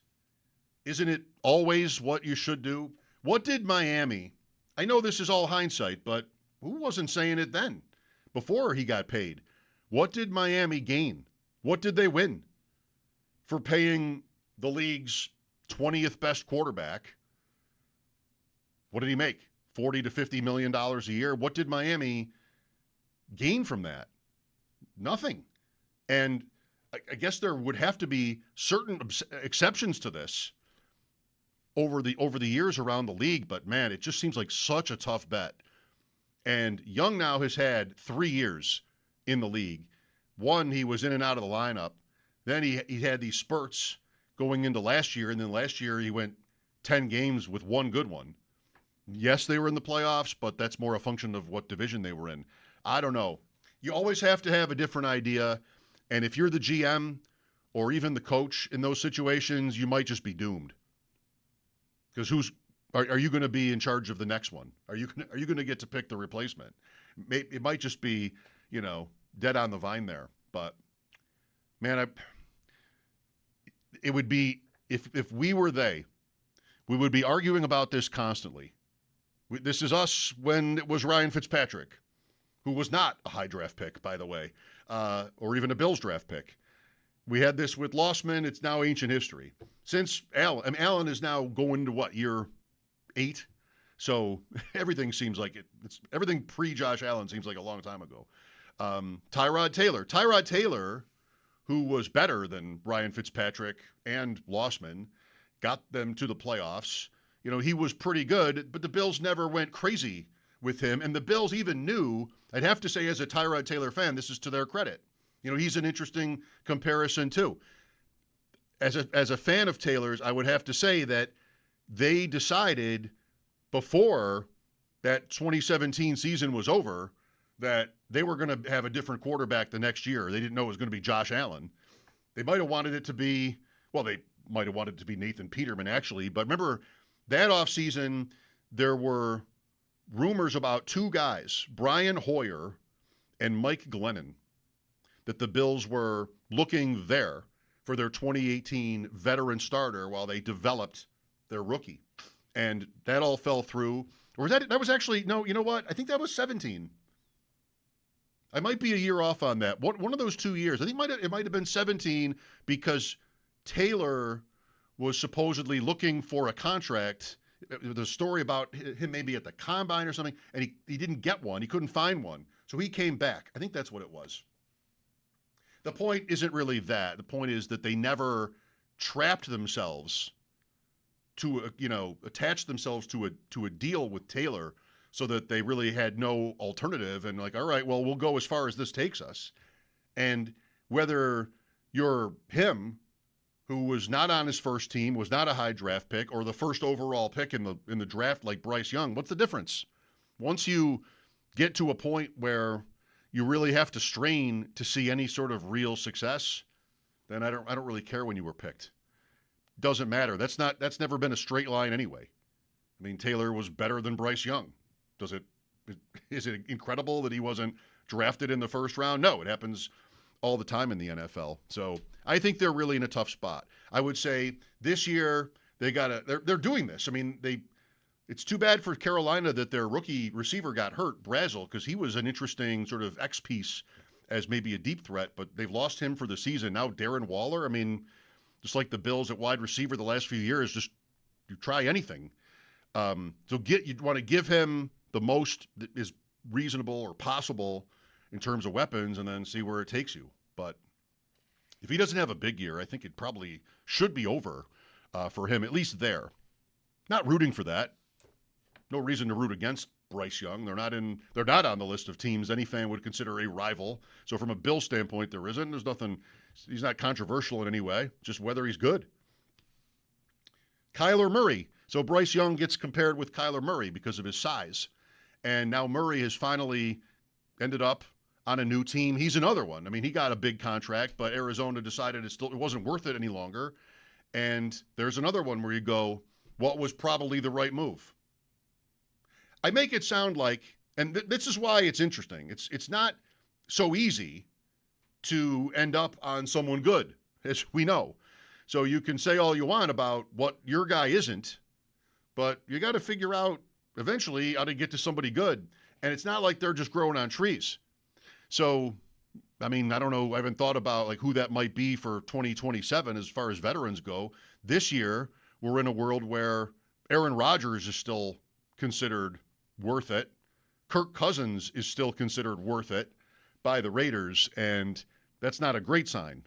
isn't it always what you should do? What did Miami, I know this is all hindsight, but who wasn't saying it then, before he got paid? What did Miami gain? What did they win for paying the league's 20th best quarterback? What did he make? $40 to $50 million a year. What did Miami gain from that? Nothing. And I guess there would have to be certain exceptions to this over the years around the league, but man, it just seems like such a tough bet. And Young now has had 3 years in the league. One, he was in and out of the lineup. Then he had these spurts going into last year, and then last year he went 10 games with one good one. Yes, they were in the playoffs, but that's more a function of what division they were in. I don't know. You always have to have a different idea, and if you're the GM or even the coach in those situations, you might just be doomed. Because are you going to be in charge of the next one? Are you going to get to pick the replacement? It might just be, dead on the vine there. But man, it would be if we were they, we would be arguing about this constantly. This is us when it was Ryan Fitzpatrick, who was not a high draft pick, by the way, or even a Bills draft pick. We had this with Lossman. It's now ancient history. Since Allen is now going to what, year 8? So everything seems like everything pre-Josh Allen seems like a long time ago. Tyrod Taylor, who was better than Ryan Fitzpatrick and Lossman, got them to the playoffs. He was pretty good, but the Bills never went crazy with him. And the Bills even knew, I'd have to say as a Tyrod Taylor fan, this is to their credit. He's an interesting comparison too. As a fan of Taylor's, I would have to say that they decided before that 2017 season was over that they were going to have a different quarterback the next year. They didn't know it was going to be Josh Allen. They might have wanted it to be, they might have wanted it to be Nathan Peterman actually. But remember that offseason, there were rumors about 2 guys, Brian Hoyer and Mike Glennon, that the Bills were looking there for their 2018 veteran starter while they developed their rookie. And that all fell through. Or that was actually, no, you know what? I think that was 17. I might be a year off on that. One of those 2 years. I think it might have been 17 because Taylor was supposedly looking for a contract The story about him maybe at the combine or something, and he didn't get one. He couldn't find one. So he came back. I think that's what it was. The point isn't really that. The point is that they never trapped themselves to, attach themselves to a deal with Taylor so that they really had no alternative and like, all right, well, we'll go as far as this takes us. And whether you're him, who was not on his first team, was not a high draft pick, or the first overall pick in the draft like Bryce Young, what's the difference? Once you get to a point where you really have to strain to see any sort of real success, then I don't really care when you were picked. Doesn't matter. That's never been a straight line anyway. I mean, Taylor was better than Bryce Young. Is it incredible that he wasn't drafted in the first round? No, it happens all the time in the NFL. So I think they're really in a tough spot. I would say this year they're doing this. I mean, it's too bad for Carolina that their rookie receiver got hurt, Brazel, because he was an interesting sort of X piece as maybe a deep threat, but they've lost him for the season. Now Darren Waller, I mean, just like the Bills at wide receiver the last few years, just you try anything. You want to give him the most that is reasonable or possible in terms of weapons and then see where it takes you. But if he doesn't have a big year, I think it probably should be over for him, at least there. Not rooting for that. No reason to root against Bryce Young. They're not on the list of teams any fan would consider a rival. So from a Bill standpoint, there isn't. There's nothing. He's not controversial in any way. Just whether he's good. Kyler Murray. So Bryce Young gets compared with Kyler Murray because of his size. And now Murray has finally ended up on a new team. He's another one. I mean, he got a big contract, but Arizona decided it wasn't worth it any longer. And there's another one where you go, what was probably the right move? I make it sound like, and this is why it's interesting. It's not so easy to end up on someone good, as we know. So you can say all you want about what your guy isn't, but you got to figure out eventually how to get to somebody good. And it's not like they're just growing on trees. So, I mean, I don't know. I haven't thought about like who that might be for 2027 as far as veterans go. This year, we're in a world where Aaron Rodgers is still considered worth it. Kirk Cousins is still considered worth it by the Raiders, and that's not a great sign.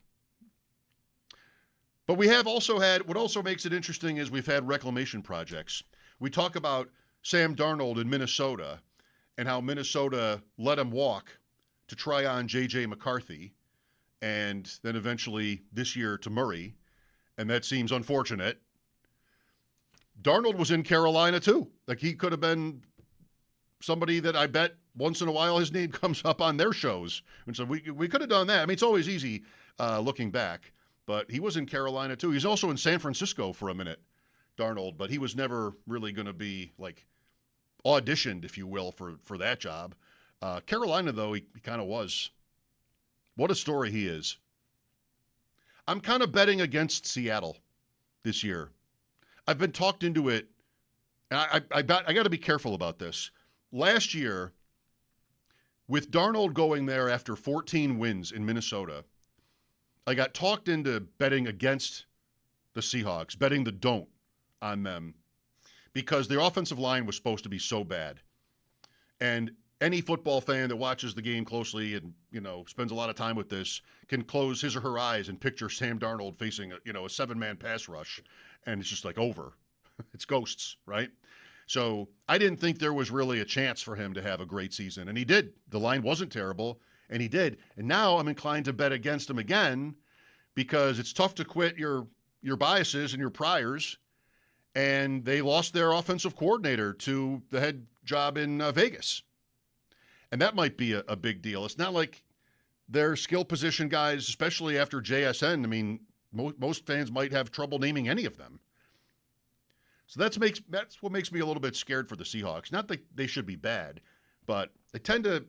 But we have also had, what also makes it interesting is we've had reclamation projects. We talk about Sam Darnold in Minnesota and how Minnesota let him walk to try on J.J. McCarthy and then eventually this year to Murray, and that seems unfortunate. Darnold was in Carolina too. Like he could have been somebody that I bet once in a while his name comes up on their shows. And so we could have done that. I mean, it's always easy looking back, but he was in Carolina too. He's also in San Francisco for a minute, Darnold, but he was never really going to be like auditioned, if you will, for that job. Carolina, though, he kind of was. What a story he is. I'm kind of betting against Seattle this year. I've been talked into it, and I got to be careful about this. Last year, with Darnold going there after 14 wins in Minnesota, I got talked into betting against the Seahawks, betting the don't on them, because their offensive line was supposed to be so bad. And any football fan that watches the game closely and, spends a lot of time with this can close his or her eyes and picture Sam Darnold facing a seven-man pass rush, and it's just like over. It's ghosts, right? So I didn't think there was really a chance for him to have a great season, and he did. The line wasn't terrible, and he did. And now I'm inclined to bet against him again because it's tough to quit your biases and your priors, and they lost their offensive coordinator to the head job in Vegas. And that might be a big deal. It's not like their skill position guys, especially after JSN. I mean, most fans might have trouble naming any of them. So that's what makes me a little bit scared for the Seahawks. Not that they should be bad, but they tend to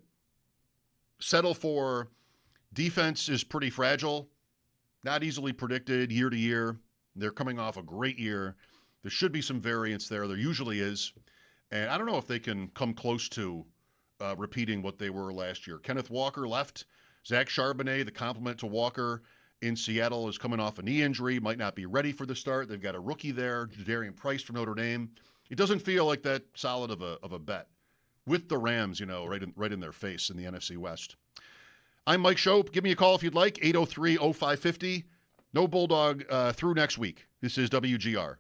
settle for defense is pretty fragile, not easily predicted year to year. They're coming off a great year. There should be some variance there. There usually is. And I don't know if they can come close to repeating what they were last year. Kenneth Walker left. Zach Charbonnet, the complement to Walker in Seattle, is coming off a knee injury, might not be ready for the start. They've got a rookie there, Jadarian Price from Notre Dame. It doesn't feel like that solid of a bet with the Rams, right in their face in the NFC West. I'm Mike Schopp. Give me a call if you'd like, 803-0550. No Bulldog through next week. This is WGR.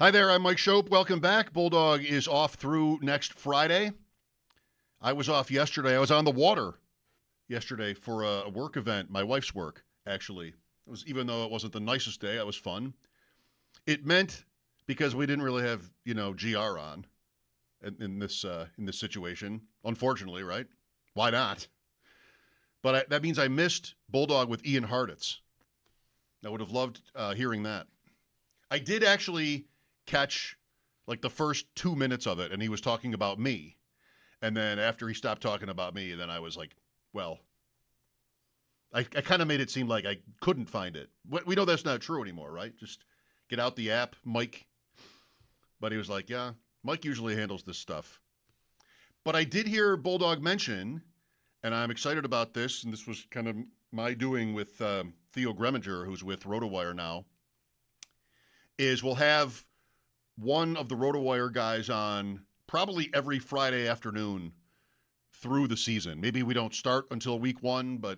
Hi there, I'm Mike Schopp. Welcome back. Bulldog is off through next Friday. I was off yesterday. I was on the water yesterday for a work event, my wife's work, actually. It was, even though it wasn't the nicest day, it was fun. It meant, because we didn't really have, GR on in this situation, unfortunately, right? Why not? But that means I missed Bulldog with Ian Harditz. I would have loved hearing that. I did actually catch like the first 2 minutes of it, and he was talking about me. And then after he stopped talking about me, then I was like, well, I kind of made it seem like I couldn't find it. We know that's not true anymore, right? Just get out the app, Mike. But he was like, yeah, Mike usually handles this stuff. But I did hear Bulldog mention, and I'm excited about this, and this was kind of my doing with Theo Greminger, who's with RotoWire now, is we'll have one of the RotoWire guys on probably every Friday afternoon through the season. Maybe we don't start until week 1, but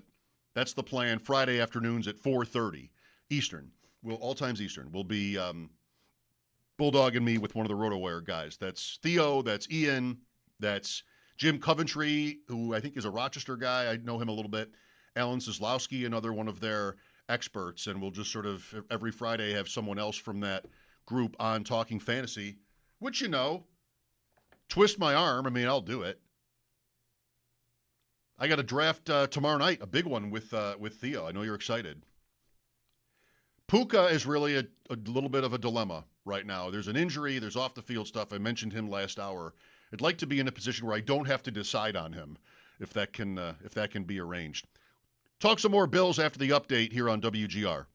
that's the plan. Friday afternoons at 4:30 Eastern. All times Eastern. We'll be Bulldog and me with one of the RotoWire guys. That's Theo, that's Ian, that's Jim Coventry, who I think is a Rochester guy. I know him a little bit. Alan Sislowski, another one of their experts. And we'll just sort of every Friday have someone else from that group on talking fantasy, which, twist my arm. I mean, I'll do it. I got a draft tomorrow night, a big one with Theo. I know you're excited. Puka is really a little bit of a dilemma right now. There's an injury. There's off-the-field stuff. I mentioned him last hour. I'd like to be in a position where I don't have to decide on him, if that can be arranged. Talk some more Bills after the update here on WGR.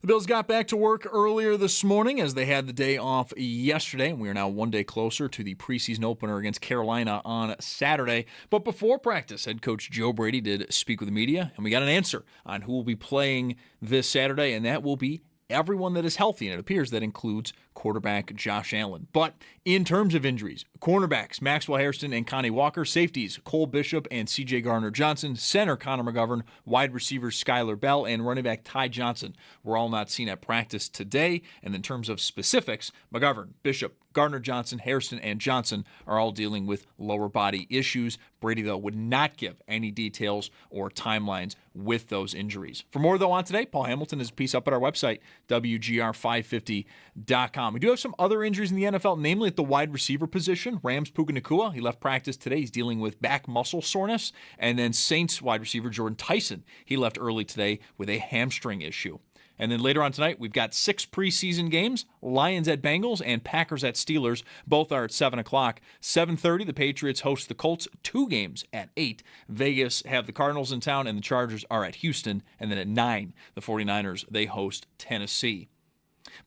The Bills got back to work earlier this morning as they had the day off yesterday, and we are now one day closer to the preseason opener against Carolina on Saturday. But before practice, head coach Joe Brady did speak with the media, and we got an answer on who will be playing this Saturday, and that will be everyone that is healthy, and it appears that includes quarterback Josh Allen. But in terms of injuries, cornerbacks Maxwell Hairston and Connie Walker, safeties Cole Bishop and C.J. Gardner-Johnson, center Connor McGovern, wide receivers Skylar Bell, and running back Ty Johnson were all not seen at practice today. And in terms of specifics, McGovern, Bishop, Gardner-Johnson, Hairston, and Johnson are all dealing with lower body issues. Brady, though, would not give any details or timelines with those injuries. For more, though, on today, Paul Hamilton has a piece up at our website, WGR550.com. We do have some other injuries in the NFL, namely at the wide receiver position. Rams Puka Nacua, he left practice today. He's dealing with back muscle soreness. And then Saints wide receiver Jordan Tyson, he left early today with a hamstring issue. And then later on tonight, we've got 6 preseason games, Lions at Bengals and Packers at Steelers. Both are at 7 o'clock. 7:30, the Patriots host the Colts, 2 games at 8. Vegas have the Cardinals in town, and the Chargers are at Houston. And then at 9, the 49ers, they host Tennessee.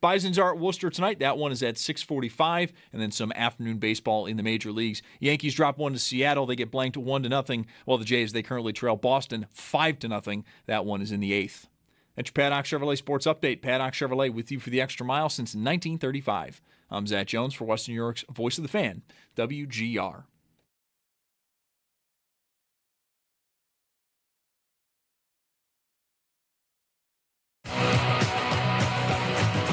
Bisons are at Worcester tonight. That one is at 6:45, and then some afternoon baseball in the major leagues. Yankees drop 1 to Seattle. They get blanked 1-0, while the Jays, they currently trail Boston 5-0. That one is in the 8th. That's your Paddock Chevrolet Sports Update. Paddock Chevrolet with you for the extra mile since 1935. I'm Zach Jones for Western New York's Voice of the Fan, WGR.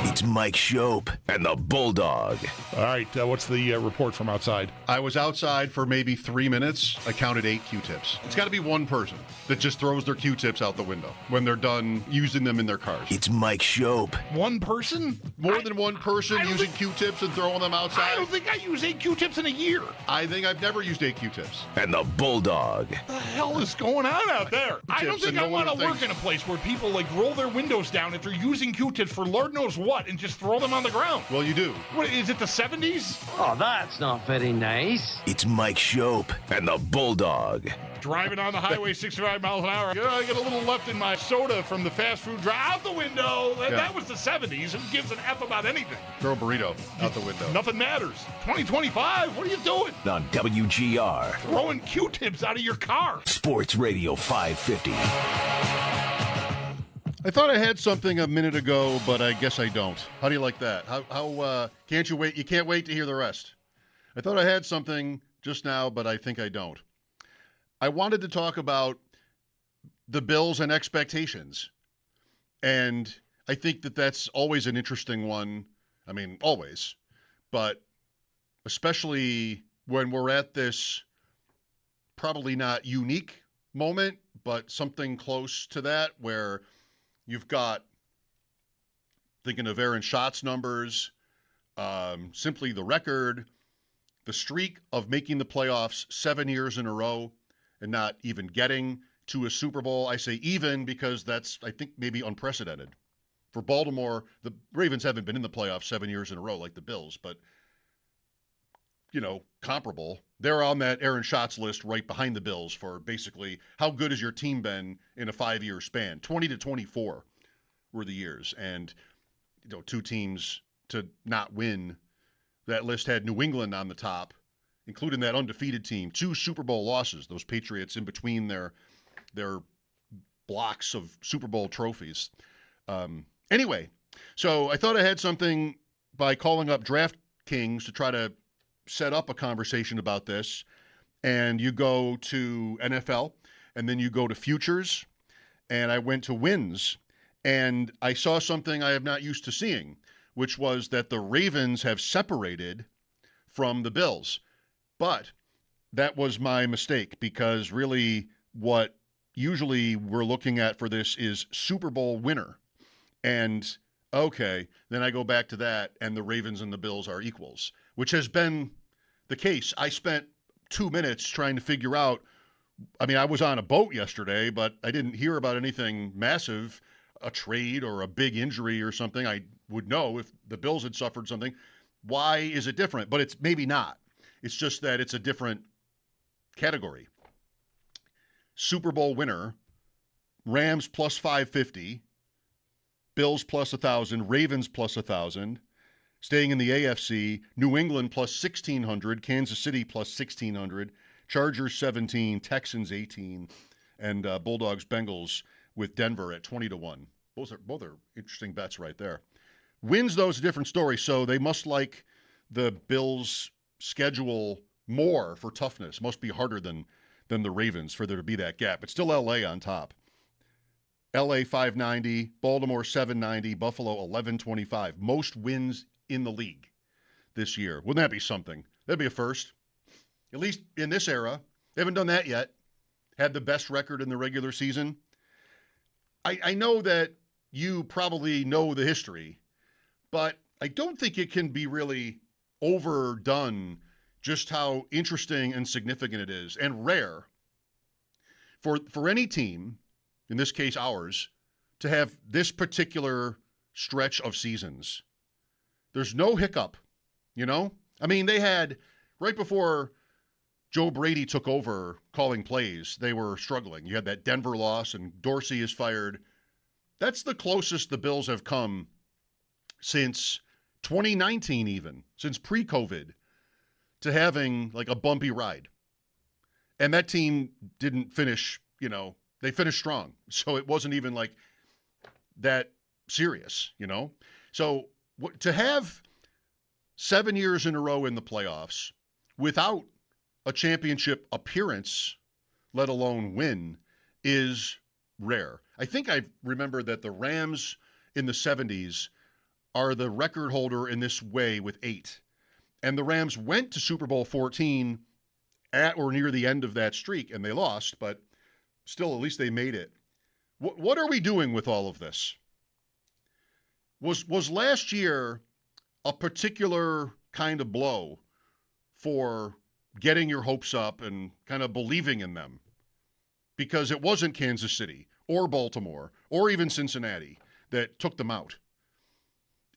It's Mike Schopp and the Bulldog. All right, what's the report from outside? I was outside for maybe 3 minutes. I counted 8 Q-tips. It's got to be one person that just throws their Q-tips out the window when they're done using them in their cars. It's Mike Schopp. One person? More than one person using Q-tips and throwing them outside? I don't think I use 8 Q-tips in a year. I think I've never used 8 Q-tips. And the Bulldog. What the hell is going on out there? I don't think I want to work in a place where people roll their windows down if they're using Q-tips for Lord knows what and just throw them on the ground. Well, you do. What, is it the 70s? Oh, that's not very nice. It's Mike Schopp and the Bulldog. Driving on the highway 65 miles an hour. I get a little left in my soda from the fast food drive out the window. That was the 70s. Who gives an F about anything? Throw a burrito out the window. Nothing matters. 2025, what are you doing? On WGR. Throwing Q-tips out of your car. Sports Radio 550. I thought I had something a minute ago, but I guess I don't. How do you like that? How can't you wait? You can't wait to hear the rest. I thought I had something just now, but I think I don't. I wanted to talk about the Bills and expectations. And I think that that's always an interesting one. I mean, always. But especially when we're at this probably not unique moment, but something close to that where you've got, thinking of Aaron Schatz's numbers, simply the record, the streak of making the playoffs 7 years in a row and not even getting to a Super Bowl. I say even because that's, I think, maybe unprecedented. For Baltimore, the Ravens haven't been in the playoffs 7 years in a row like the Bills, but, comparable. They're on that Aaron Schatz list right behind the Bills for basically how good has your team been in a 5-year span. 20 to 24 were the years. And, 2 teams to not win. That list had New England on the top, including that undefeated team. 2 Super Bowl losses, those Patriots in between their blocks of Super Bowl trophies. Anyway, so I thought I had something by calling up DraftKings to try to set up a conversation about this. And you go to NFL, and then you go to futures, and I went to wins, and I saw something I have not used to seeing, which was that the Ravens have separated from the Bills. But that was my mistake, because really what usually we're looking at for this is Super Bowl winner. And okay, then I go back to that, and the Ravens and the Bills are equals, which has been the case. I spent 2 minutes trying to figure out, I was on a boat yesterday, but I didn't hear about anything massive, a trade or a big injury or something. I would know if the Bills had suffered something. Why is it different? But it's maybe not. It's just that it's a different category. Super Bowl winner, Rams plus 550, Bills plus 1,000, Ravens plus 1,000. Staying in the AFC, New England plus 1,600, Kansas City plus 1,600, Chargers 17, Texans 18, and Bulldogs Bengals with Denver at 20-1. Both are interesting bets right there. Wins, though, is a different story, so they must like the Bills' schedule more for toughness. Must be harder than the Ravens for there to be that gap. It's still L.A. on top. L.A. 590, Baltimore 790, Buffalo 1125. Most wins in the league this year. Wouldn't that be something? That'd be a first. At least in this era. They haven't done that yet. Had the best record in the regular season. I know that you probably know the history, but I don't think it can be really overdone just how interesting and significant it is and rare for any team, in this case ours, to have this particular stretch of seasons. There's no hiccup, you know? I mean, they had, right before Joe Brady took over calling plays, they were struggling. You had that Denver loss, and Dorsey is fired. That's the closest the Bills have come since 2019 even, since pre-COVID, to having like a bumpy ride. And that team didn't finish, they finished strong. So it wasn't even like that serious, So to have 7 years in a row in the playoffs without a championship appearance, let alone win, is rare. I think I remember that the Rams in the 70s are the record holder in this way with 8. And the Rams went to Super Bowl 14 at or near the end of that streak, and they lost, but still, at least they made it. What are we doing with all of this? Was last year a particular kind of blow for getting your hopes up and kind of believing in them? Because it wasn't Kansas City or Baltimore or even Cincinnati that took them out.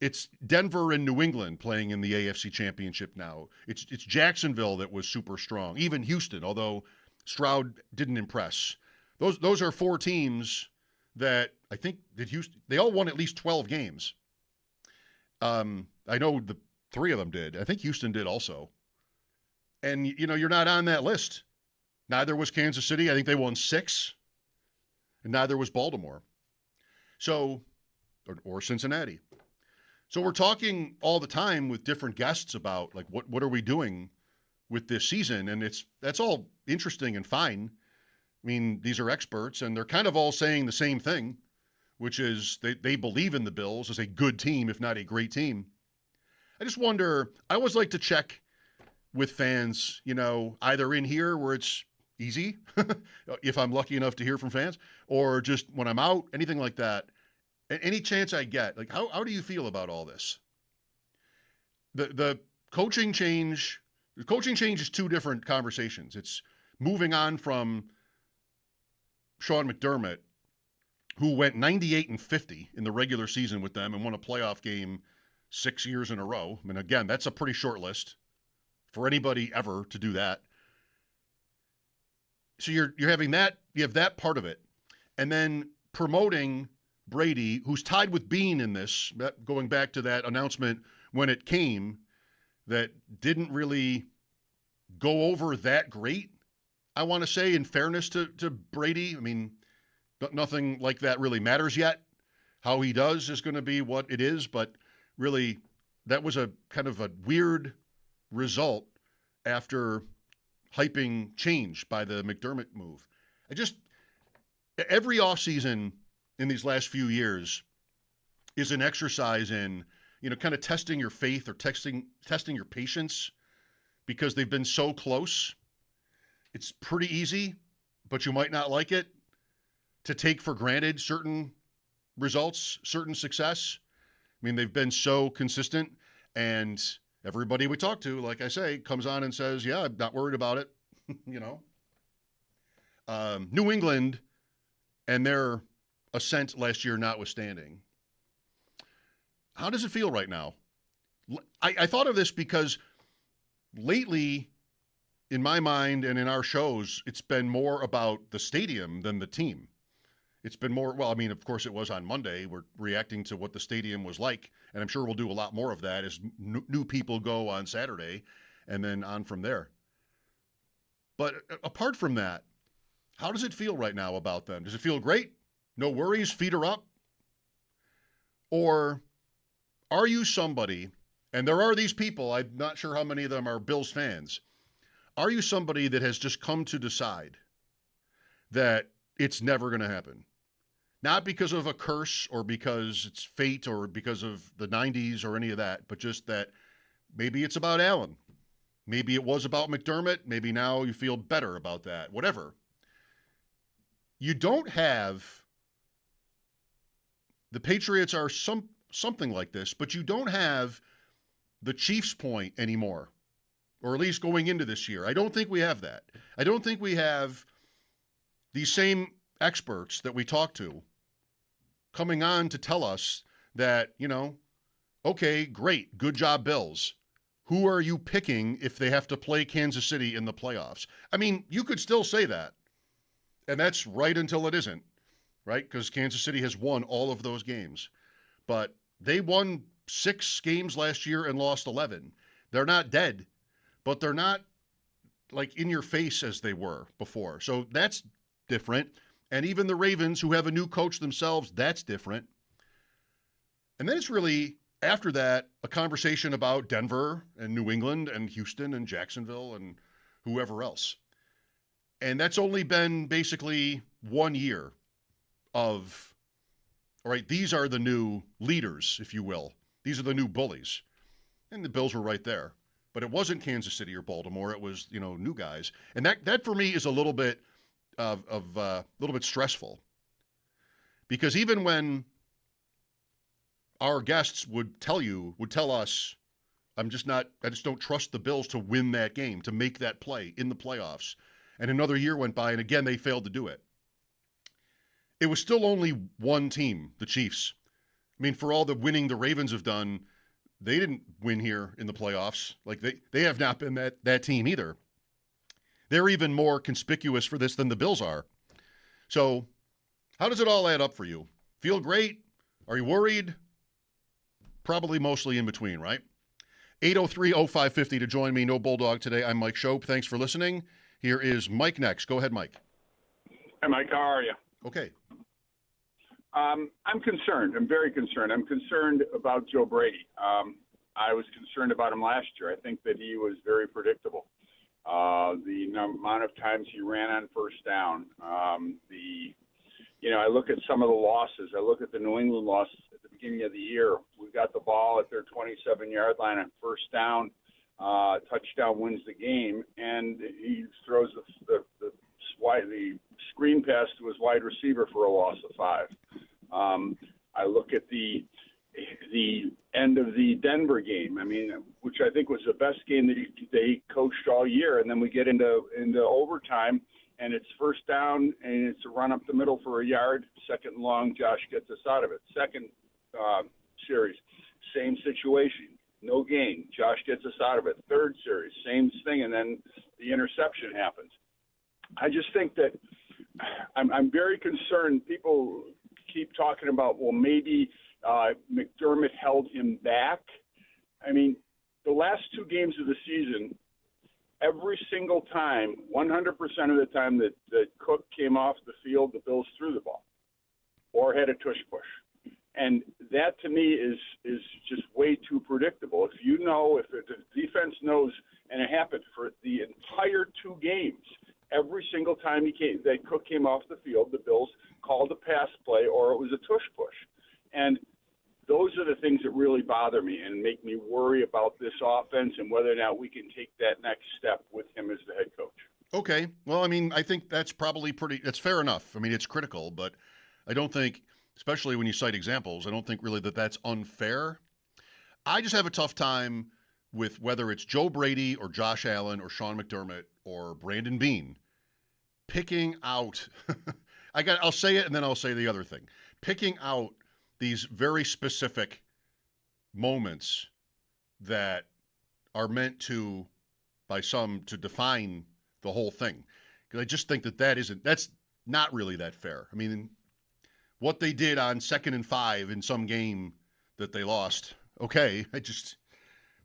It's Denver and New England playing in the AFC Championship now. It's Jacksonville that was super strong. Even Houston, although Stroud didn't impress. Those are 4 teams that I think that Houston, they all won at least 12 games. I know the 3 of them did. I think Houston did also. And, you're not on that list. Neither was Kansas City. I think they won 6. And neither was Baltimore. So, or Cincinnati. So we're talking all the time with different guests about, like, what are we doing with this season? And that's all interesting and fine. I mean, these are experts, and they're kind of all saying the same thing, which is they believe in the Bills as a good team, if not a great team. I just wonder, I always like to check with fans, either in here where it's easy, if I'm lucky enough to hear from fans, or just when I'm out, anything like that. Any chance I get, like, how do you feel about all this? The coaching change is 2 different conversations. It's moving on from Sean McDermott, who went 98-50 in the regular season with them and won a playoff game 6 years in a row. I mean, again, that's a pretty short list for anybody ever to do that. So you're having that, you have that part of it. And then promoting Brady, who's tied with Bean in this, going back to that announcement when it came, that didn't really go over that great, I want to say, in fairness to Brady. I mean, nothing like that really matters yet. How he does is going to be what it is, but really, that was a kind of a weird result after hyping change by the McDermott move. Every offseason in these last few years is an exercise in, kind of testing your faith or testing your patience, because they've been so close. It's pretty easy, but you might not like it, to take for granted certain results, certain success. I mean, they've been so consistent, and everybody we talk to, like I say, comes on and says, yeah, I'm not worried about it. New England and their ascent last year notwithstanding, how does it feel right now? I thought of this because lately, in my mind and in our shows, it's been more about the stadium than the team. It's been more, well, I mean, of course it was on Monday. We're reacting to what the stadium was like, and I'm sure we'll do a lot more of that as new people go on Saturday and then on from there. But apart from that, how does it feel right now about them? Does it feel great? No worries, feet are up? Or are you somebody, and there are these people, I'm not sure how many of them are Bills fans, are you somebody that has just come to decide that it's never going to happen? Not because of a curse or because it's fate or because of the 90s or any of that, but just that maybe it's about Allen. Maybe it was about McDermott. Maybe now you feel better about that. Whatever. You don't have, the Patriots are something like this, but you don't have the Chiefs point anymore, or at least going into this year. I don't think we have that. I don't think we have these same experts that we talk to coming on to tell us that, okay, great, good job, Bills. Who are you picking if they have to play Kansas City in the playoffs? I mean, you could still say that, and that's right until it isn't, right? Because Kansas City has won all of those games. But they won 6 games last year and lost 11. They're not dead, but they're not like in your face as they were before. So that's different. And even the Ravens, who have a new coach themselves, that's different. And then it's really, after that, a conversation about Denver and New England and Houston and Jacksonville and whoever else. And that's only been basically 1 year of, all right, these are the new leaders, if you will. These are the new bullies. And the Bills were right there. But it wasn't Kansas City or Baltimore. It was, new guys. And that for me is a little bit a little bit stressful, because even when our guests would tell us, I just don't trust the Bills to win that game, to make that play in the playoffs. And another year went by, and again, they failed to do it. It was still only one team, the Chiefs. I mean, for all the winning the Ravens have done, they didn't win here in the playoffs. Like they have not been that team either. They're even more conspicuous for this than the Bills are. So how does it all add up for you? Feel great? Are you worried? Probably mostly in between, right? 803-0550 to join me. No Bulldog today. I'm Mike Schopp. Thanks for listening. Here is Mike next. Go ahead, Mike. Hi, Mike. How are you? Okay. I'm concerned. I'm very concerned. I'm concerned about Joe Brady. I was concerned about him last year. I think that he was very predictable. The amount of times he ran on first down, I look at some of the losses. I look at the New England losses at the beginning of the year. We got the ball at their 27-yard line on first down. Touchdown wins the game, and he throws the screen pass to his wide receiver for a loss of 5. I look at the end of the Denver game, which I think was the best game that they coached all year. And then we get into overtime, and it's first down, and it's a run up the middle for a yard, second and long. Josh gets us out of it. Second series, same situation, no gain. Josh gets us out of it. Third series, same thing, and then the interception happens. I just think that I'm very concerned. People keep talking about, well, maybe McDermott held him back. The last 2 games of the season, every single time, 100% of the time that Cook came off the field, the Bills threw the ball or had a tush push. And that, to me, is just way too predictable. If the defense knows, and it happened for the entire 2 games, every single time that Cook came off the field, the Bills called a pass play or it was a tush push. And those are the things that really bother me and make me worry about this offense and whether or not we can take that next step with him as the head coach. Okay. Well, I think that's probably that's fair enough. It's critical, but I don't think, especially when you cite examples, I don't think really that that's unfair. I just have a tough time with whether it's Joe Brady or Josh Allen or Sean McDermott or Brandon Beane picking out I'll say it and then I'll say the other thing. Picking out these very specific moments that are meant to, by some, to define the whole thing. Because I just think that's not really that fair. what they did on 2nd and 5 in some game that they lost. Okay,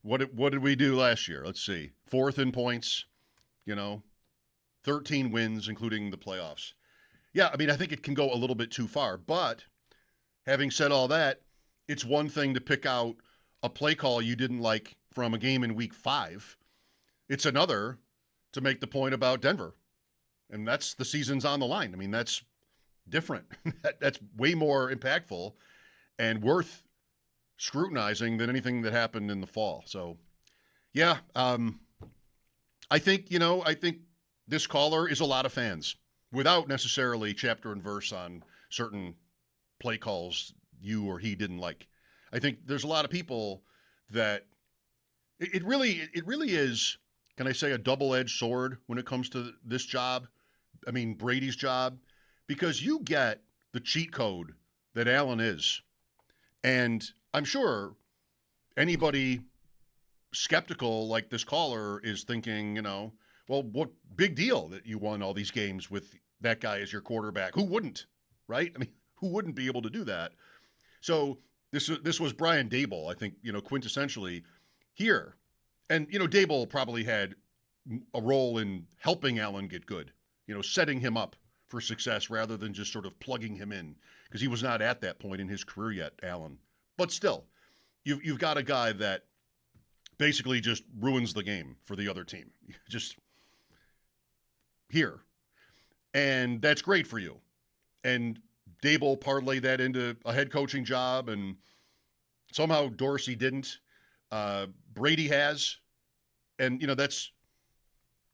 what did we do last year? Let's see. 4th in points, 13 wins, including the playoffs. Yeah, I mean, I think it can go a little bit too far. But having said all that, it's one thing to pick out a play call you didn't like from a game in week 5. It's another to make the point about Denver. And that's the season's on the line. I mean, that's different. That's way more impactful and worth scrutinizing than anything that happened in the fall. So, yeah, I think this caller is a lot of fans without necessarily chapter and verse on certain play calls you or he didn't like. I think there's a lot of people that it really is, can I say, a double-edged sword when it comes to this job. I mean, Brady's job, because you get the cheat code that Allen is. And I'm sure anybody skeptical like this caller is thinking, well, what big deal that you won all these games with that guy as your quarterback? Who wouldn't, right? I mean, who wouldn't be able to do that? So this was Brian Daboll, I think, quintessentially here. And, Daboll probably had a role in helping Allen get good, setting him up for success rather than just sort of plugging him in, because he was not at that point in his career yet, Allen. But still, you've got a guy that basically just ruins the game for the other team. Just here. And that's great for you. And Daboll parlayed that into a head coaching job, and somehow Dorsey didn't. Brady has. And,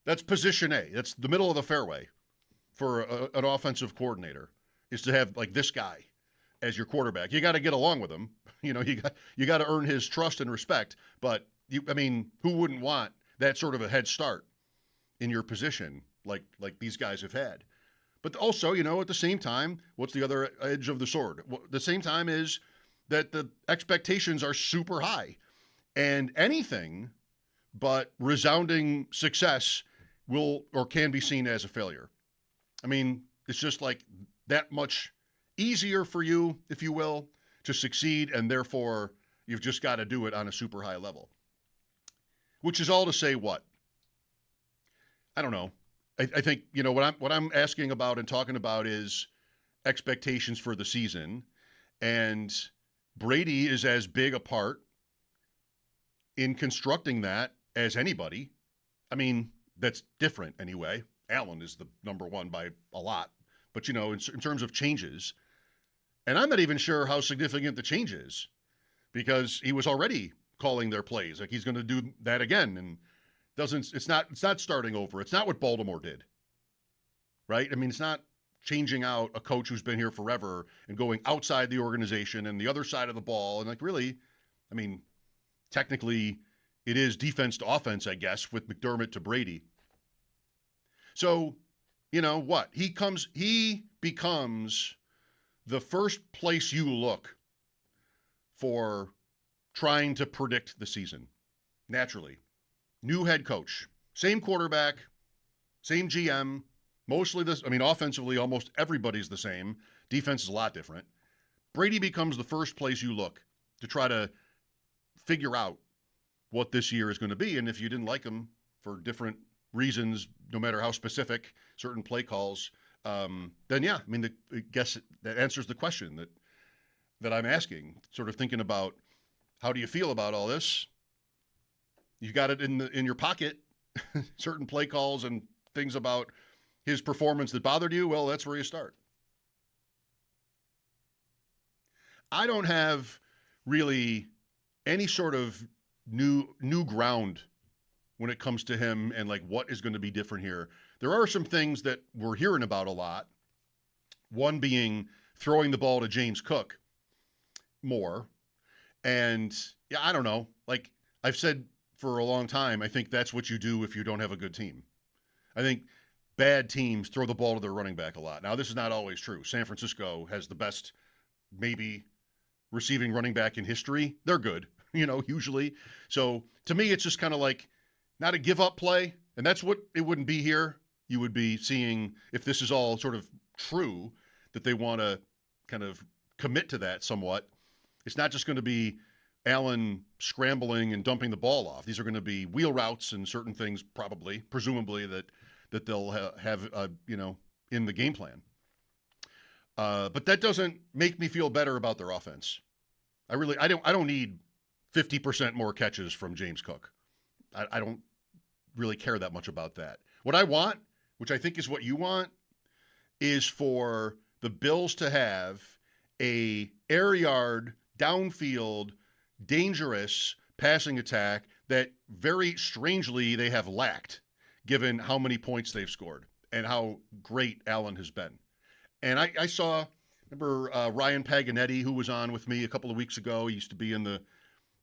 that's position A. That's the middle of the fairway for an offensive coordinator, is to have like this guy as your quarterback. You got to get along with him. You got to earn his trust and respect. But who wouldn't want that sort of a head start in your position like these guys have had? But also, at the same time, what's the other edge of the sword? The same time is that the expectations are super high, and anything but resounding success will or can be seen as a failure. I mean, it's just like that much easier for you, if you will, to succeed, and therefore you've just got to do it on a super high level. Which is all to say what? I don't know. I think, what I'm asking about and talking about is expectations for the season, and Brady is as big a part in constructing that as anybody. I mean, that's different anyway. Allen is the number one by a lot. But, in terms of changes, and I'm not even sure how significant the change is, because he was already calling their plays. Like, he's going to do that again, and it's not starting over. It's not what Baltimore did, right? I mean, it's not changing out a coach who's been here forever and going outside the organization and the other side of the ball. And really, technically it is defense to offense, I guess, with McDermott to Brady. So, what? He becomes the first place you look for trying to predict the season. Naturally. New head coach, same quarterback, same GM, mostly this. Offensively, almost everybody's the same. Defense is a lot different. Brady becomes the first place you look to try to figure out what this year is going to be. And if you didn't like him for different reasons, no matter how specific, certain play calls, then yeah, I guess that answers the question that I'm asking, sort of thinking about how do you feel about all this? You got it in your pocket, certain play calls and things about his performance that bothered you. Well, that's where you start. I don't have really any sort of new ground when it comes to him and like what is going to be different here. There are some things that we're hearing about a lot. One being throwing the ball to James Cook more. And yeah, I don't know. Like I've said for a long time, I think that's what you do if you don't have a good team. I think bad teams throw the ball to their running back a lot. Now, this is not always true. San Francisco has the best, maybe, receiving running back in history. They're good, usually. So to me, it's just kind of like not a give-up play. And that's what it wouldn't be here. You would be seeing, if this is all sort of true, that they want to kind of commit to that somewhat, it's not just going to be Allen scrambling and dumping the ball off. These are going to be wheel routes and certain things, presumably that they'll have in the game plan. But that doesn't make me feel better about their offense. I don't need 50% more catches from James Cook. I don't really care that much about that. What I want, which I think is what you want, is for the Bills to have a air yard, downfield, dangerous passing attack that very strangely they have lacked, given how many points they've scored and how great Allen has been. And I remember Ryan Paganetti, who was on with me a couple of weeks ago. He used to be in the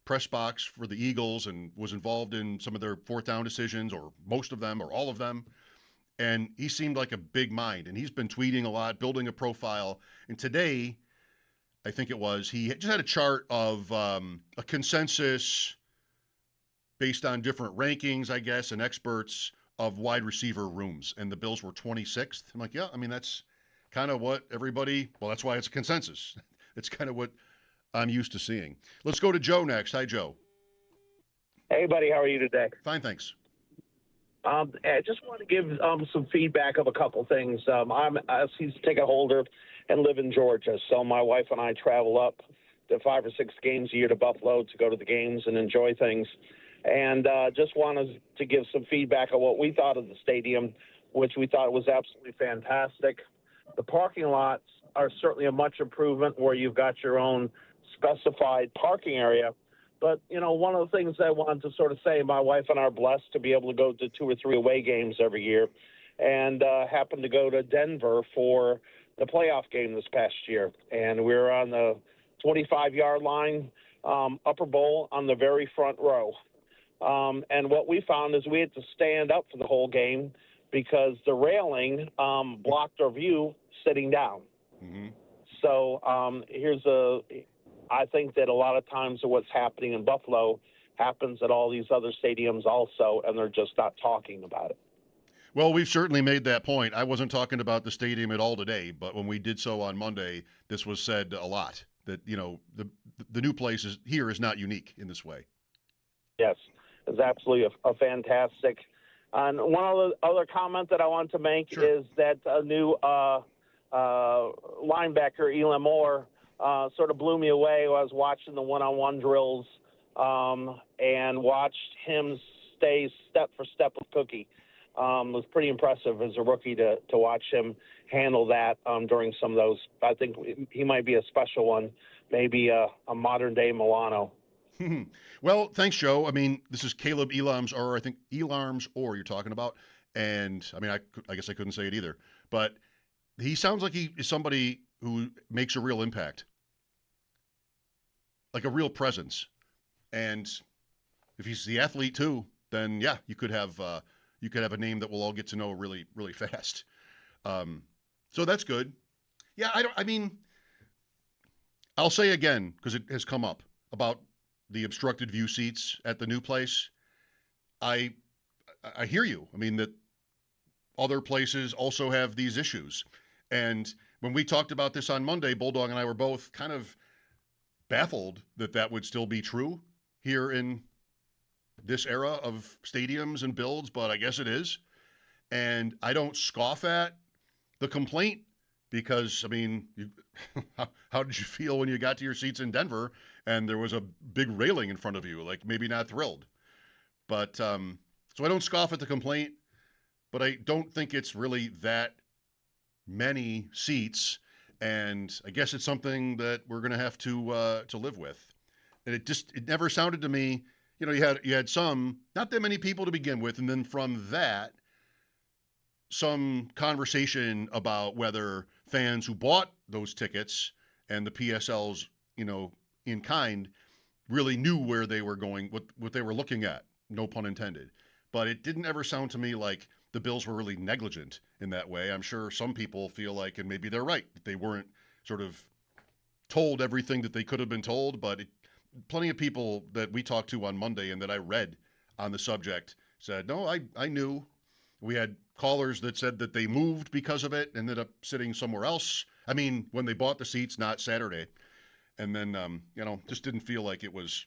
press box for the Eagles and was involved in some of their fourth down decisions, or most of them, or all of them. And he seemed like a big mind, and he's been tweeting a lot, building a profile. And today, I think it was, he just had a chart of a consensus based on different rankings, I guess, and experts of wide receiver rooms. And the Bills were 26th. I'm like, yeah, I mean, that's kind of what everybody, well, that's why it's a consensus. It's kind of what I'm used to seeing. Let's go to Joe next. Hi, Joe. Hey, buddy. How are you today? Fine, thanks. I just want to give some feedback of a couple things. I'm a season ticket holder and live in Georgia, so my wife and I travel up to 5 or 6 games a year to Buffalo to go to the games and enjoy things. And just wanted to give some feedback on what we thought of the stadium, which we thought was absolutely fantastic. The parking lots are certainly a much improvement where you've got your own specified parking area. But, one of the things I wanted to sort of say, my wife and I are blessed to be able to go to 2 or 3 away games every year, and happened to go to Denver for the playoff game this past year. And we were on the 25-yard line, upper bowl on the very front row. And what we found is we had to stand up for the whole game because the railing blocked our view sitting down. Mm-hmm. So I think that a lot of times what's happening in Buffalo happens at all these other stadiums also, and they're just not talking about it. Well, we've certainly made that point. I wasn't talking about the stadium at all today, but when we did so on Monday, this was said a lot, that, the new place here is not unique in this way. Yes, it's absolutely a fantastic. And one other comment that I want to make is that a new linebacker, Elam Moore, sort of blew me away. I was watching the one-on-one drills and watched him stay step for step with Cookie. It was pretty impressive as a rookie to watch him handle that during some of those. I think he might be a special one, maybe a modern-day Milano. Well, thanks, Joe. I mean, this is Caleb Elam's, or I think Elarm's, or you're talking about. And, I mean, I guess I couldn't say it either. But he sounds like he is somebody who makes a real impact, like a real presence. And if he's the athlete too, then yeah, you could have a name that we'll all get to know really, really fast. So that's good. Yeah, I'll say again, because it has come up, about the obstructed view seats at the new place. I hear you. I mean, that other places also have these issues. And when we talked about this on Monday, Bulldog and I were both kind of baffled that would still be true here in this era of stadiums and builds, but I guess it is. And I don't scoff at the complaint because, I mean, how did you feel when you got to your seats in Denver and there was a big railing in front of you? Like, maybe not thrilled. But so I don't scoff at the complaint, but I don't think it's really that many seats, and I guess it's something that we're going to have to live with. And it never sounded to me, you had some, not that many people to begin with, and then from that, some conversation about whether fans who bought those tickets and the PSLs, in kind, really knew where they were going, what they were looking at, no pun intended. But it didn't ever sound to me like the Bills were really negligent in that way. I'm sure some people feel like, and maybe they're right, that they weren't sort of told everything that they could have been told, but plenty of people that we talked to on Monday and that I read on the subject said, no, I knew. We had callers that said that they moved because of it, ended up sitting somewhere else. I mean, when they bought the seats, not Saturday. And then, just didn't feel like it was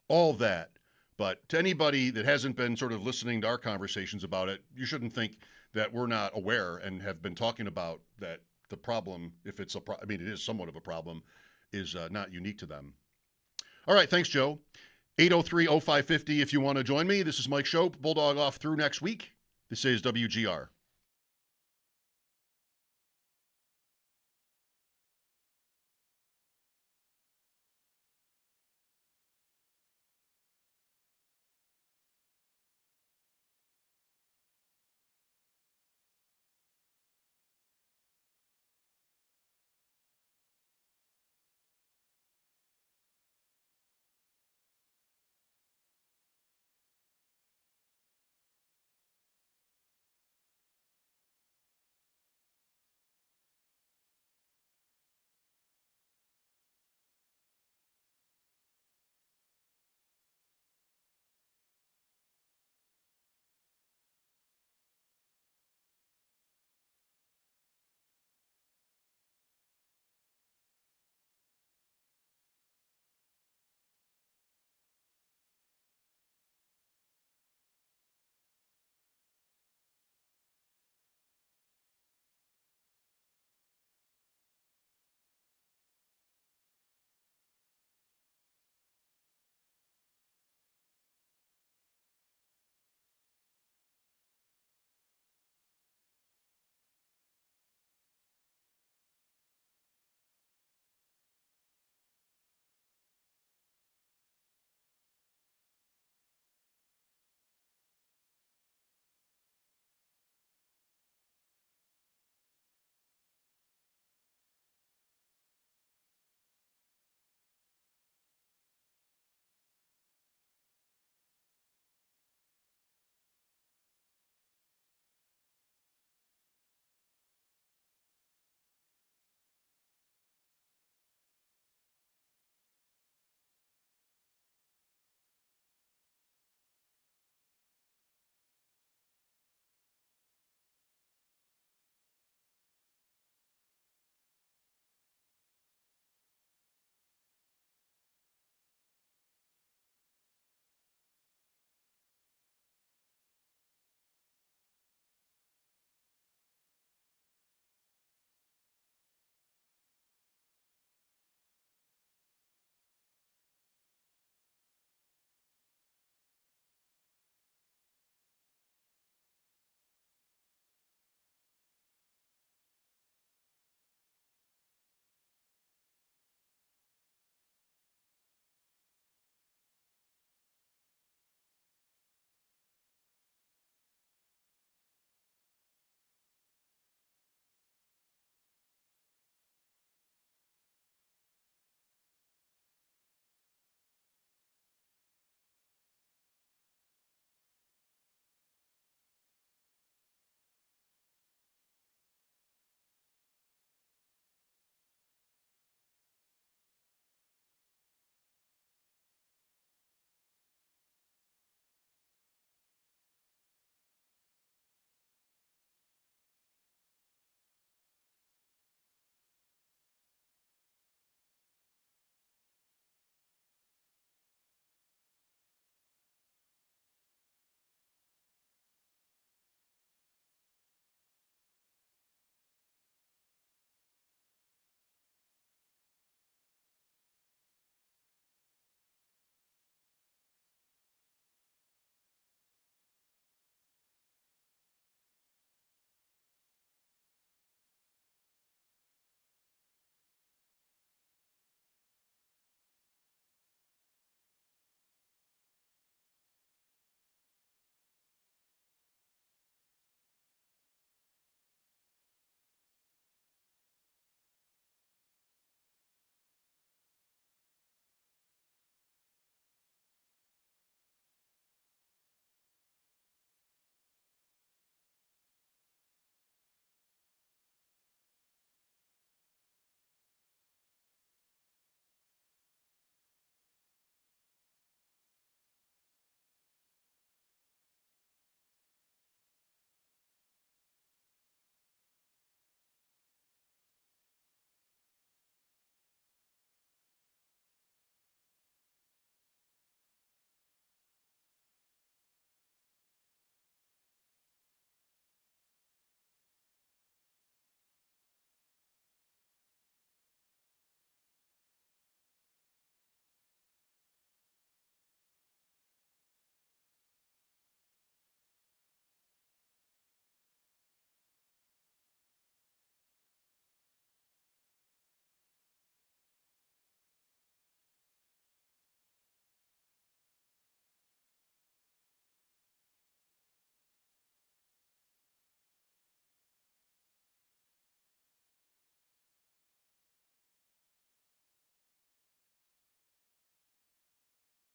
all that. But to anybody that hasn't been sort of listening to our conversations about it, you shouldn't think that we're not aware and have been talking about that the problem, if it's it is somewhat of a problem, is not unique to them. All right, thanks, Joe. 803-0550 if you want to join me. This is Mike Schopp, Bulldog off through next week. This is WGR.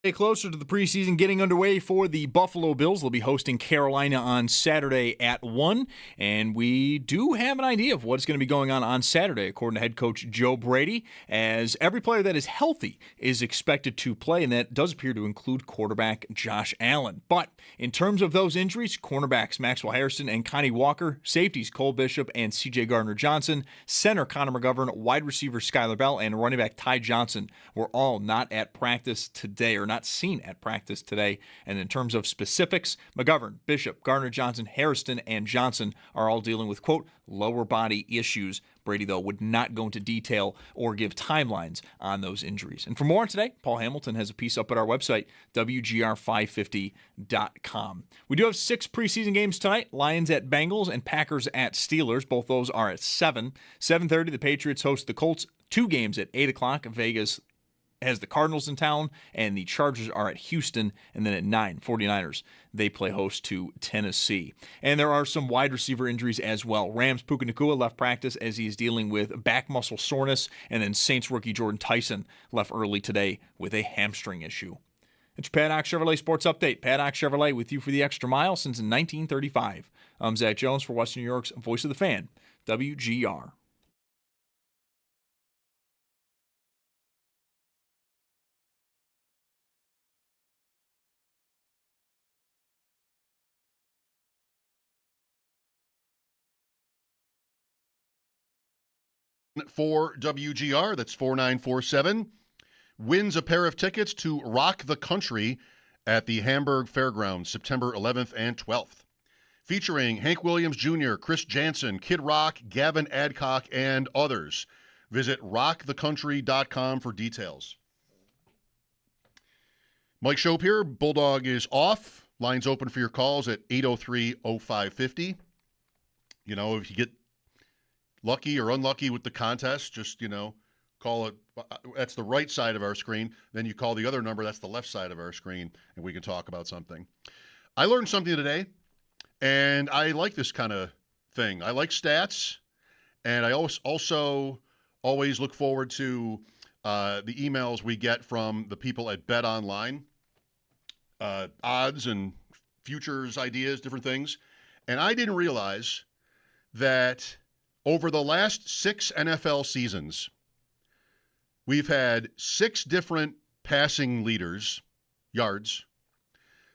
Closer to the preseason getting underway for the Buffalo Bills. They'll be hosting Carolina on Saturday at 1, and we do have an idea of what's going to be going on Saturday, according to head coach Joe Brady, as every player that is healthy is expected to play, and that does appear to include quarterback Josh Allen. But in terms of those injuries, cornerbacks Maxwell Harrison and Connie Walker, safeties Cole Bishop and C.J. Gardner-Johnson, center Connor McGovern, wide receiver Skylar Bell, and running back Ty Johnson were all not at practice today, or not seen at practice today. And in terms of specifics, McGovern, Bishop, Gardner-Johnson, Harrison, and Johnson are all dealing with, quote, lower body issues. Brady, though, would not go into detail or give timelines on those injuries. And for more on today, Paul Hamilton has a piece up at our website, WGR550.com. We do have 6 preseason games tonight, Lions at Bengals and Packers at Steelers. Both those are at 7. 7:30, the Patriots host the Colts. 2 games at 8 o'clock. Vegas has the Cardinals in town, and the Chargers are at Houston. And then at 9, 49ers, they play host to Tennessee. And there are some wide receiver injuries as well. Rams' Puka Nacua left practice as he is dealing with back muscle soreness, and then Saints rookie Jordan Tyson left early today with a hamstring issue. It's your Paddock Chevrolet Sports Update. Paddock Chevrolet with you for the extra mile since 1935. I'm Zach Jones for Western New York's Voice of the Fan, WGR. For WGR, that's 4947, wins a pair of tickets to Rock the Country at the Hamburg Fairgrounds, September 11th and 12th. Featuring Hank Williams Jr., Chris Jansen, Kid Rock, Gavin Adcock, and others. Visit rockthecountry.com for details. Mike Schopp here. Bulldog is off. Lines open for your calls at 803-0550. You know, if you get lucky or unlucky with the contest, just, call it. That's the right side of our screen. Then you call the other number. That's the left side of our screen, and we can talk about something. I learned something today, and I like this kind of thing. I like stats, and I also always look forward to the emails we get from the people at Bet Online, odds and futures ideas, different things. And I didn't realize that over the last 6 NFL seasons, we've had 6 different passing leaders, yards,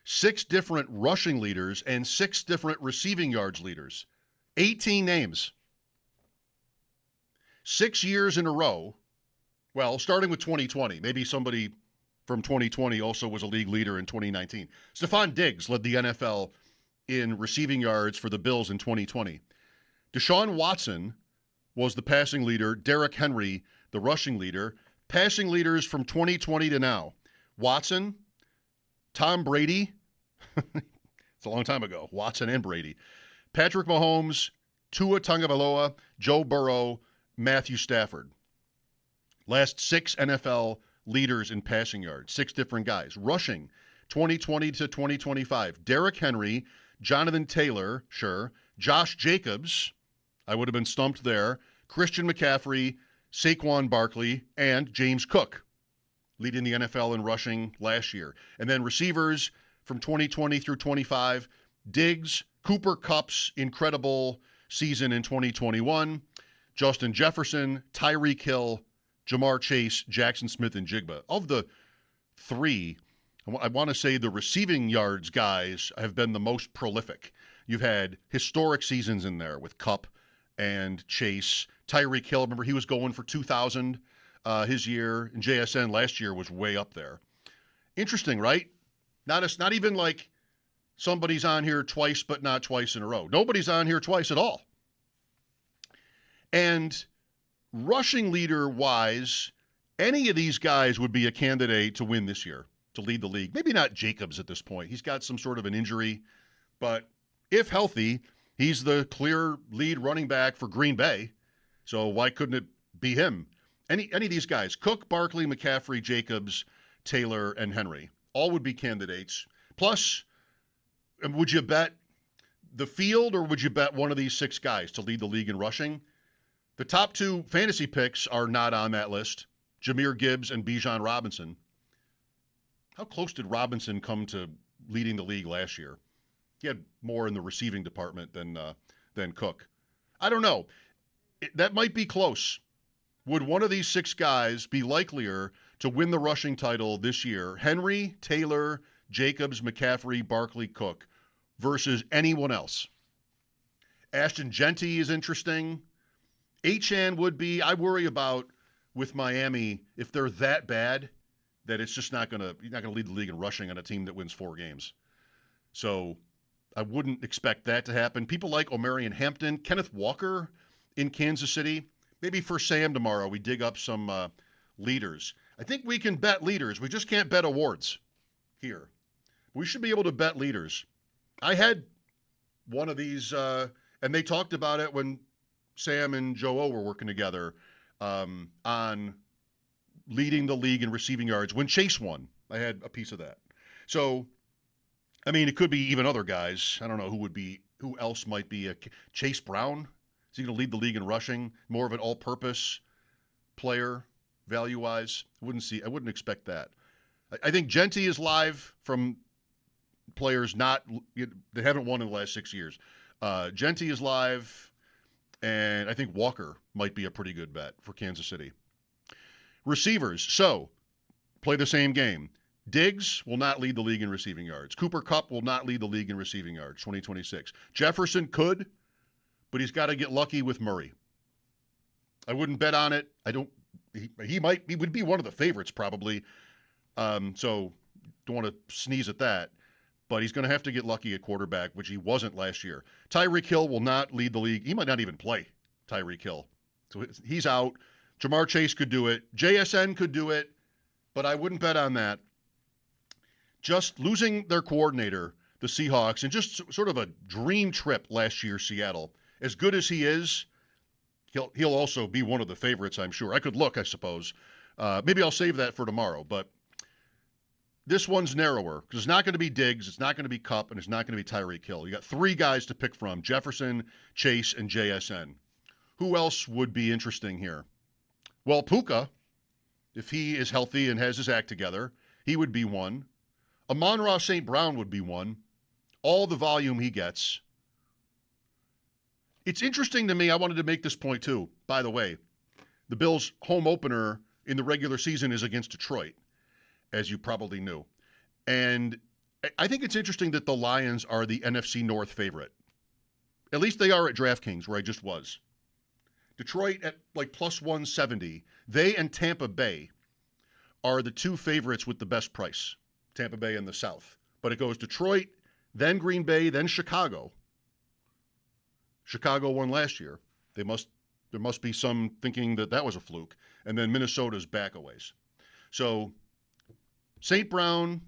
6 different rushing leaders, and 6 different receiving yards leaders. 18 names. 6 years in a row. Well, starting with 2020. Maybe somebody from 2020 also was a league leader in 2019. Stephon Diggs led the NFL in receiving yards for the Bills in 2020. Deshaun Watson was the passing leader. Derrick Henry, the rushing leader. Passing leaders from 2020 to now. Watson, Tom Brady. It's a long time ago. Watson and Brady. Patrick Mahomes, Tua Tagovailoa, Joe Burrow, Matthew Stafford. Last 6 NFL leaders in passing yards. 6 different guys. Rushing, 2020 to 2025. Derrick Henry, Jonathan Taylor, sure. Josh Jacobs, I would have been stumped there. Christian McCaffrey, Saquon Barkley, and James Cook, leading the NFL in rushing last year. And then receivers from 2020 through 25, Diggs, Cooper Kupp's incredible season in 2021, Justin Jefferson, Tyreek Hill, Jamar Chase, Jackson Smith, and Jigba. Of the 3, I want to say the receiving yards guys have been the most prolific. You've had historic seasons in there with Kupp and Chase. Tyreek Hill, remember he was going for 2,000 his year, and JSN last year was way up there. Interesting, right? Not even like somebody's on here twice, but not twice in a row. Nobody's on here twice at all. And rushing leader-wise, any of these guys would be a candidate to win this year, to lead the league. Maybe not Jacobs at this point. He's got some sort of an injury, but if healthy, he's the clear lead running back for Green Bay. So why couldn't it be him? Any of these guys, Cook, Barkley, McCaffrey, Jacobs, Taylor, and Henry, all would be candidates. Plus, would you bet the field or would you bet one of these 6 guys to lead the league in rushing? The top 2 fantasy picks are not on that list, Jahmyr Gibbs and Bijan Robinson. How close did Robinson come to leading the league last year? He had more in the receiving department than Cook. I don't know. That might be close. Would one of these 6 guys be likelier to win the rushing title this year? Henry, Taylor, Jacobs, McCaffrey, Barkley, Cook versus anyone else? Ashton Genty is interesting. Achane would be. I worry about with Miami if they're that bad that it's just not going to lead the league in rushing on a team that wins 4 games. So I wouldn't expect that to happen. People like Omarion Hampton, Kenneth Walker in Kansas City. Maybe for Sam tomorrow we dig up some leaders. I think we can bet leaders. We just can't bet awards here. We should be able to bet leaders. I had one of these, and they talked about it when Sam and Joe O were working together on leading the league in receiving yards. When Chase won, I had a piece of that. So, I mean, it could be even other guys. I don't know who else might be. Chase Brown? Is he going to lead the league in rushing? More of an all-purpose player, value-wise? I wouldn't expect that. I think Genty is live from players that haven't won in the last 6 years. Genty is live, and I think Walker might be a pretty good bet for Kansas City. Receivers, so play the same game. Diggs will not lead the league in receiving yards. Cooper Kupp will not lead the league in receiving yards, 2026. Jefferson could, but he's got to get lucky with Murray. I wouldn't bet on it. He would be one of the favorites probably. So don't want to sneeze at that. But he's going to have to get lucky at quarterback, which he wasn't last year. Tyreek Hill will not lead the league. He might not even play, Tyreek Hill. So he's out. Jamar Chase could do it. JSN could do it, but I wouldn't bet on that. Just losing their coordinator, the Seahawks, and just sort of a dream trip last year, Seattle. As good as he is, he'll also be one of the favorites, I'm sure. I could look, I suppose. Maybe I'll save that for tomorrow, but this one's narrower because it's not going to be Diggs, it's not going to be Kupp, and it's not going to be Tyreek Hill. You got 3 guys to pick from: Jefferson, Chase, and JSN. Who else would be interesting here? Well, Puka, if he is healthy and has his act together, he would be one. Amon-Ra St. Brown would be one. All the volume he gets. It's interesting to me, I wanted to make this point too, by the way. The Bills' home opener in the regular season is against Detroit, as you probably knew. And I think it's interesting that the Lions are the NFC North favorite. At least they are at DraftKings, where I just was. Detroit at like plus 170. They and Tampa Bay are the 2 favorites with the best price. Tampa Bay in the South. But it goes Detroit, then Green Bay, then Chicago. Chicago won last year. There must be some thinking that was a fluke. And then Minnesota's back a ways. So St. Brown,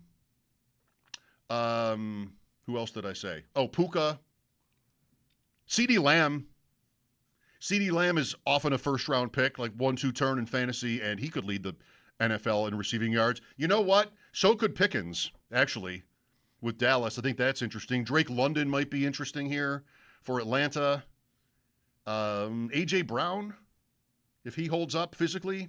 who else did I say? Oh, Puka. CeeDee Lamb. CeeDee Lamb is often a first-round pick, like 1-2 turn in fantasy, and he could lead the NFL in receiving yards. You know what? So could Pickens, actually, with Dallas. I think that's interesting. Drake London might be interesting here for Atlanta. A.J. Brown, if he holds up physically.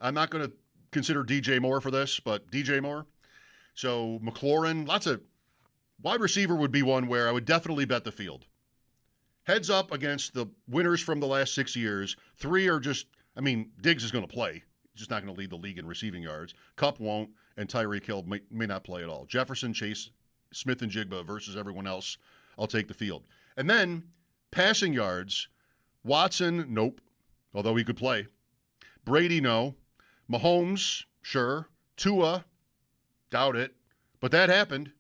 I'm not going to consider DJ Moore for this, but DJ Moore. So McLaurin, lots of wide receiver would be one where I would definitely bet the field. Heads up against the winners from the last 6 years. 3 are just, Diggs is going to play. He's just not going to lead the league in receiving yards. Kupp won't, and Tyreek Hill may not play at all. Jefferson, Chase, Smith, and Jigba versus everyone else. I'll take the field. And then passing yards, Watson, nope, although he could play. Brady, no. Mahomes, sure. Tua, doubt it. But that happened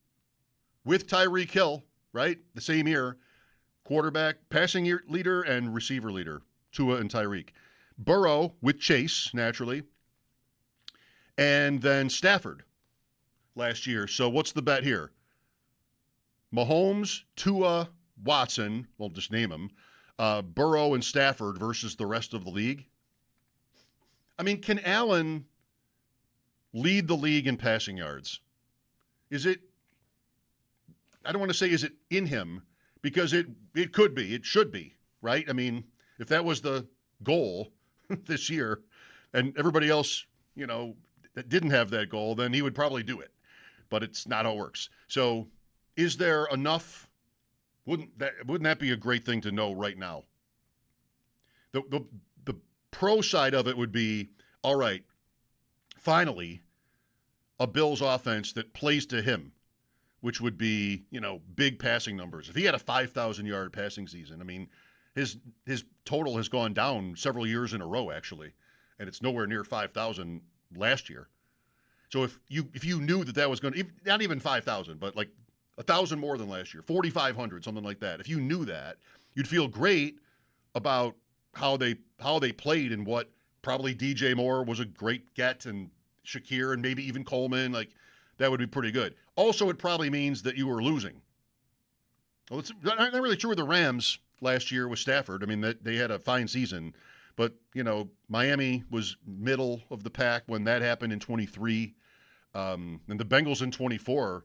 with Tyreek Hill, right? The same year. Quarterback, passing leader, and receiver leader, Tua and Tyreek. Burrow with Chase, naturally. And then Stafford last year. So what's the bet here? Mahomes, Tua, Watson, we'll just name them, Burrow and Stafford versus the rest of the league. Can Allen lead the league in passing yards? Is it, I don't want to say is it in him, because it could be, it should be, right? If that was the goal this year and everybody else, that didn't have that goal, then he would probably do it. But it's not how it works. So is there enough? Wouldn't that be a great thing to know right now? The pro side of it would be, all right, finally, a Bills offense that plays to him, which would be, big passing numbers. If he had a 5,000-yard passing season, I mean, his total has gone down several years in a row, actually, and it's nowhere near 5,000 last year. So if you knew that was going to, not even 5,000, but like 1,000 more than last year, 4,500, something like that. If you knew that, you'd feel great about how they played and what probably DJ Moore was a great get, and Shakir and maybe even Coleman, like that would be pretty good. Also, it probably means that you were losing. Well, it's not really true with the Rams last year with Stafford. I mean, they had a fine season, but Miami was middle of the pack when that happened in 23, and the Bengals in 24.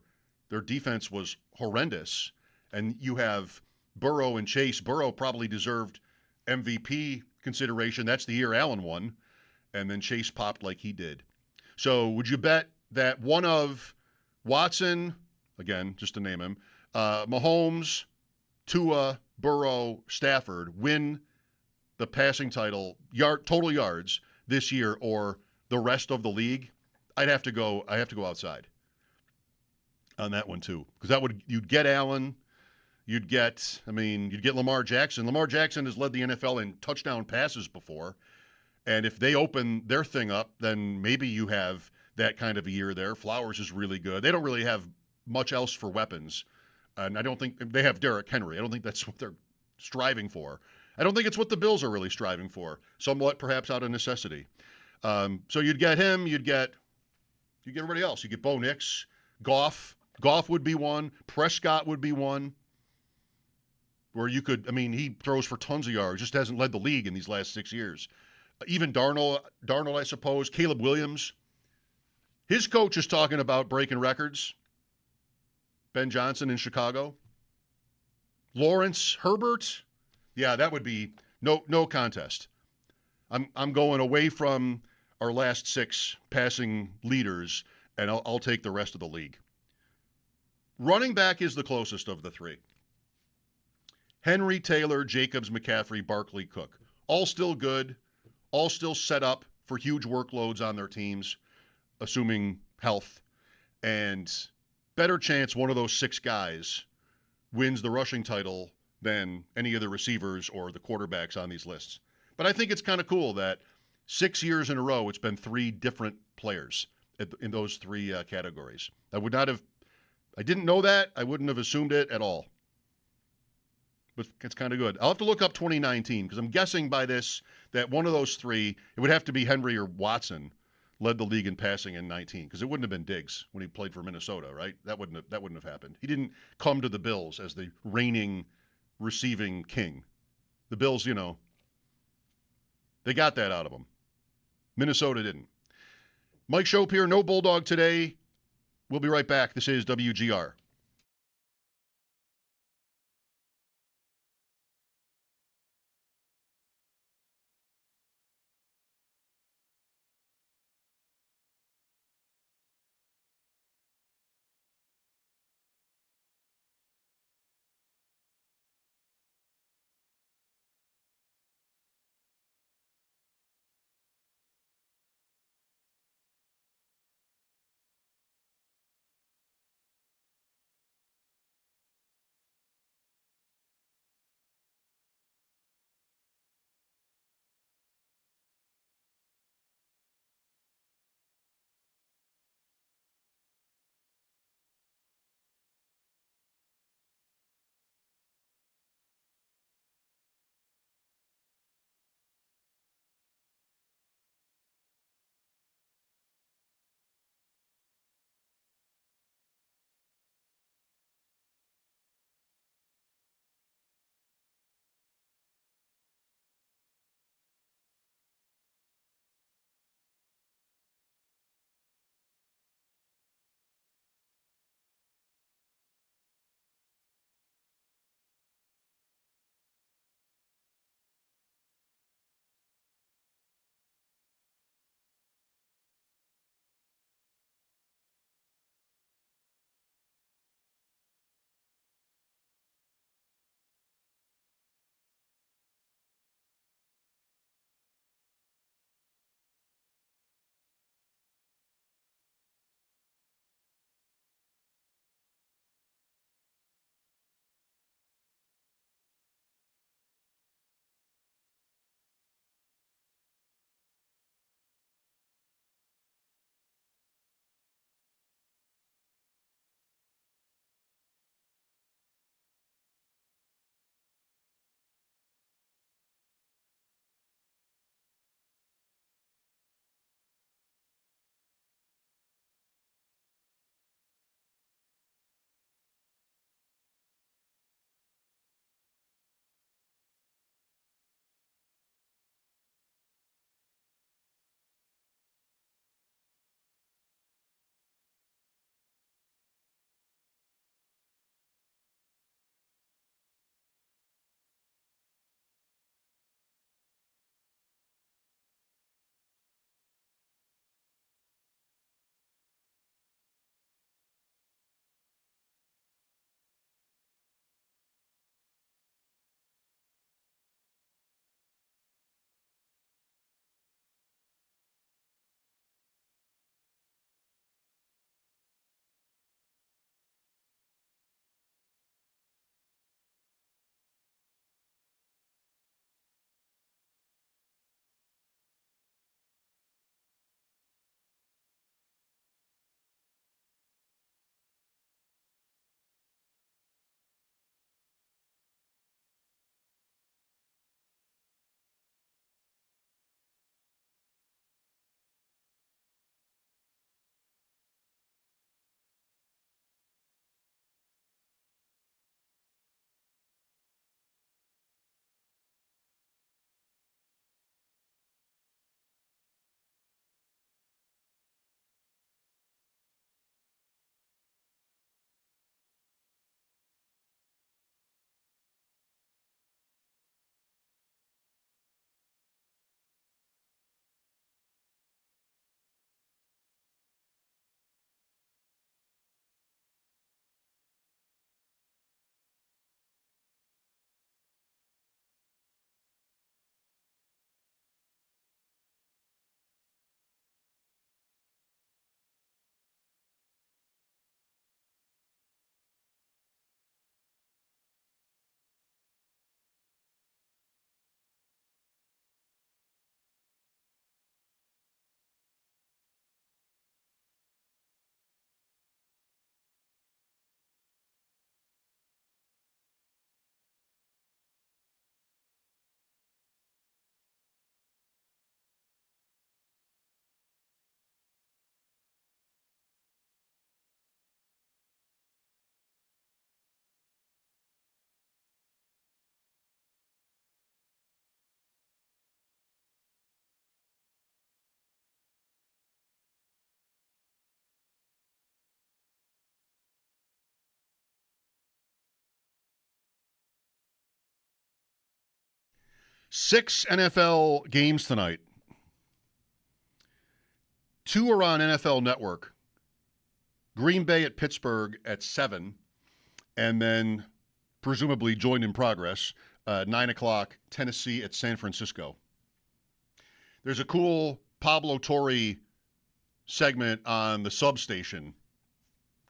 Their defense was horrendous, and you have Burrow and Chase. Burrow probably deserved MVP consideration. That's the year Allen won, and then Chase popped like he did. So would you bet that one of Watson, again, just to name him, Mahomes, Tua, Burrow, Stafford win the passing title, total yards this year, or the rest of the league? I have to go outside on that one too, because you'd get Allen, you'd get Lamar Jackson. Lamar Jackson has led the NFL in touchdown passes before, and if they open their thing up, then maybe you have that kind of a year there. Flowers is really good. They don't really have much else for weapons, and I don't think they have Derrick Henry. I don't think that's what they're striving for. I don't think it's what the Bills are really striving for, somewhat perhaps out of necessity. So you'd get him, you'd get everybody else. You get Bo Nix, Goff. Goff would be one. Prescott would be one. Where you could, he throws for tons of yards, just hasn't led the league in these last 6 years. Even Darnold, I suppose. Caleb Williams. His coach is talking about breaking records. Ben Johnson in Chicago. Lawrence, Herbert. Yeah, that would be no contest. I'm going away from our last 6 passing leaders, and I'll take the rest of the league. Running back is the closest of the 3. Henry, Taylor, Jacobs, McCaffrey, Barkley, Cook. All still good. All still set up for huge workloads on their teams, assuming health. And better chance one of those 6 guys wins the rushing title than any of the receivers or the quarterbacks on these lists. But I think it's kind of cool that 6 years in a row, it's been 3 different players in those 3 categories. I didn't know that. I wouldn't have assumed it at all. But it's kind of good. I'll have to look up 2019 because I'm guessing by this that one of those 3, it would have to be Henry or Watson, led the league in passing in 19, because it wouldn't have been Diggs when he played for Minnesota, right? That wouldn't have happened. He didn't come to the Bills as the reigning receiving king. The Bills, they got that out of him. Minnesota didn't. Mike Schopp here, no Bulldog today. We'll be right back. This is WGR. 6 NFL games tonight. 2 are on NFL Network. Green Bay at Pittsburgh at 7, and then presumably joined in progress, 9 o'clock, Tennessee at San Francisco. There's a cool Pablo Torre segment on the Substation,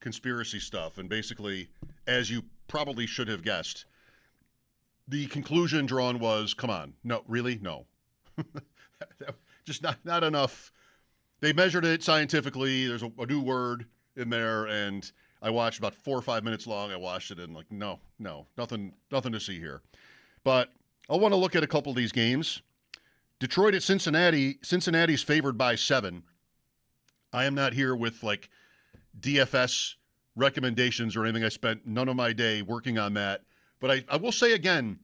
conspiracy stuff, and basically, as you probably should have guessed, the conclusion drawn was, come on, no, really? No. Just not enough. They measured it scientifically. There's a new word in there, and I watched about 4 or 5 minutes long. I watched it and like, no, nothing to see here. But I want to look at a couple of these games. Detroit at Cincinnati. Cincinnati's favored by 7. I am not here with like DFS recommendations or anything. I spent none of my day working on that. But I will say again,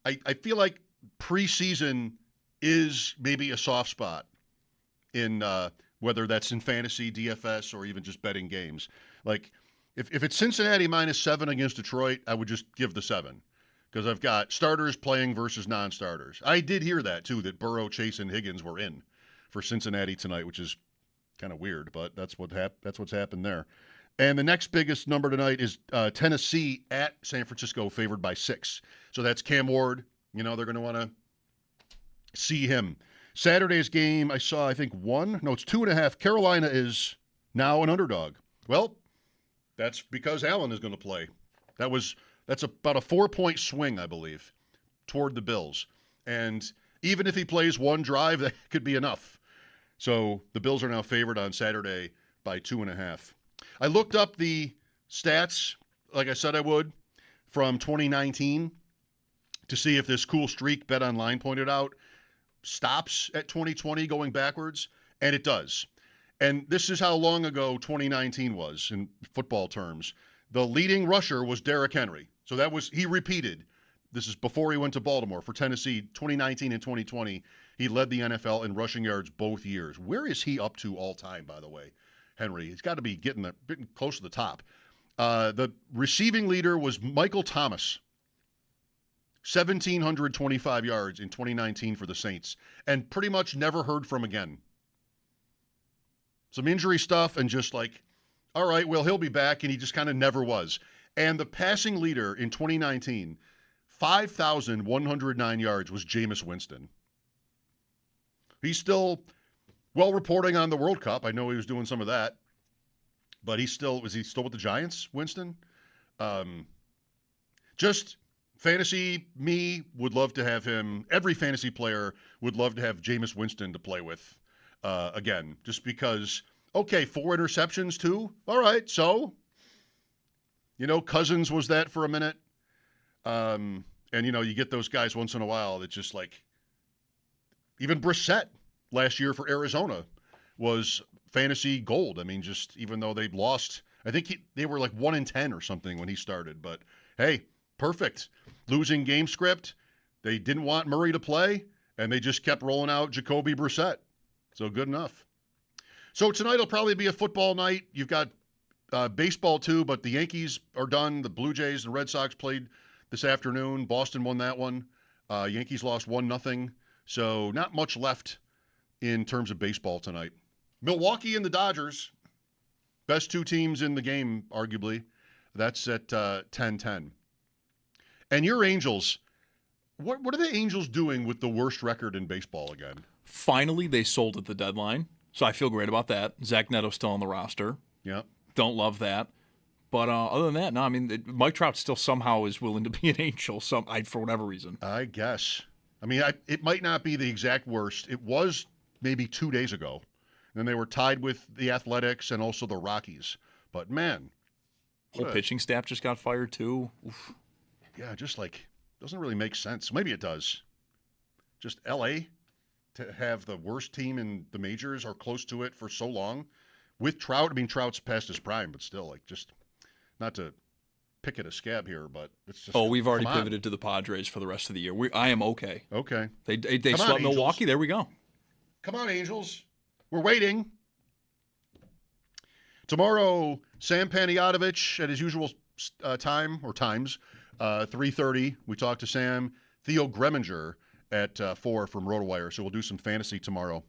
I feel like preseason is maybe a soft spot in whether that's in fantasy, DFS, or even just betting games. Like, if it's Cincinnati minus 7 against Detroit, I would just give the 7 because I've got starters playing versus non-starters. I did hear that, too, that Burrow, Chase, and Higgins were in for Cincinnati tonight, which is kind of weird, but that's what's happened there. And the next biggest number tonight is Tennessee at San Francisco, favored by 6. So that's Cam Ward. You know, they're going to want to see him. Saturday's game, I saw, I think, 1. No, it's 2.5. Carolina is now an underdog. Well, that's because Allen is going to play. That's about a 4-point swing, I believe, toward the Bills. And even if he plays one drive, that could be enough. So the Bills are now favored on Saturday by 2.5. I looked up the stats, like I said I would, from 2019 to see if this cool streak BetOnline pointed out stops at 2020 going backwards, and it does. And this is how long ago 2019 was in football terms. The leading rusher was Derrick Henry. So he repeated. This is before he went to Baltimore for Tennessee, 2019 and 2020. He led the NFL in rushing yards both years. Where is he up to all time, by the way, Henry? He's got to be getting close to the top. The receiving leader was Michael Thomas. 1,725 yards in 2019 for the Saints, and pretty much never heard from again. Some injury stuff and just like, all right, well, he'll be back, and he just kind of never was. And the passing leader in 2019, 5,109 yards, was Jameis Winston. He's still, well, reporting on the World Cup. I know he was doing some of that, but is he still with the Giants, Winston? Just fantasy, me would love to have him. Every fantasy player would love to have Jameis Winston to play with again, just because, okay, 4 interceptions too. All right, so, Cousins was that for a minute. And, you get those guys once in a while that just like, even Brissett last year for Arizona was fantasy gold. I mean, just even though they lost, I think they were like 1-10 or something when he started. But, hey, perfect. Losing game script. They didn't want Murray to play, and they just kept rolling out Jacoby Brissett. So good enough. So tonight will probably be a football night. You've got baseball too, but the Yankees are done. The Blue Jays and Red Sox played this afternoon. Boston won that one. Yankees lost 1-0. So not much left in terms of baseball tonight. Milwaukee and the Dodgers, best 2 teams in the game, arguably. That's at 10-10. And your Angels, what are the Angels doing with the worst record in baseball again? Finally, they sold at the deadline, so I feel great about that. Zach Neto's still on the roster. Yeah. Don't love that. But other than that, no, I mean, Mike Trout still somehow is willing to be an Angel for whatever reason. I guess. I mean, it might not be the exact worst. It was maybe 2 days ago. Then they were tied with the Athletics and also the Rockies. But, man. Whole pitching staff just got fired, too. Oof. Yeah, just like, doesn't really make sense. Maybe it does. Just L.A. to have the worst team in the majors or close to it for so long. With Trout, I mean, Trout's past his prime, but still, like, just not to pick at a scab here, but it's just. Oh, we've already pivoted to the Padres for the rest of the year. I am okay. Okay. They swept Milwaukee. There we go. Come on, Angels. We're waiting. Tomorrow, Sam Panayotovich at his usual times, 3:30. We talked to Sam. Theo Greminger at 4 from RotoWire. So we'll do some fantasy tomorrow.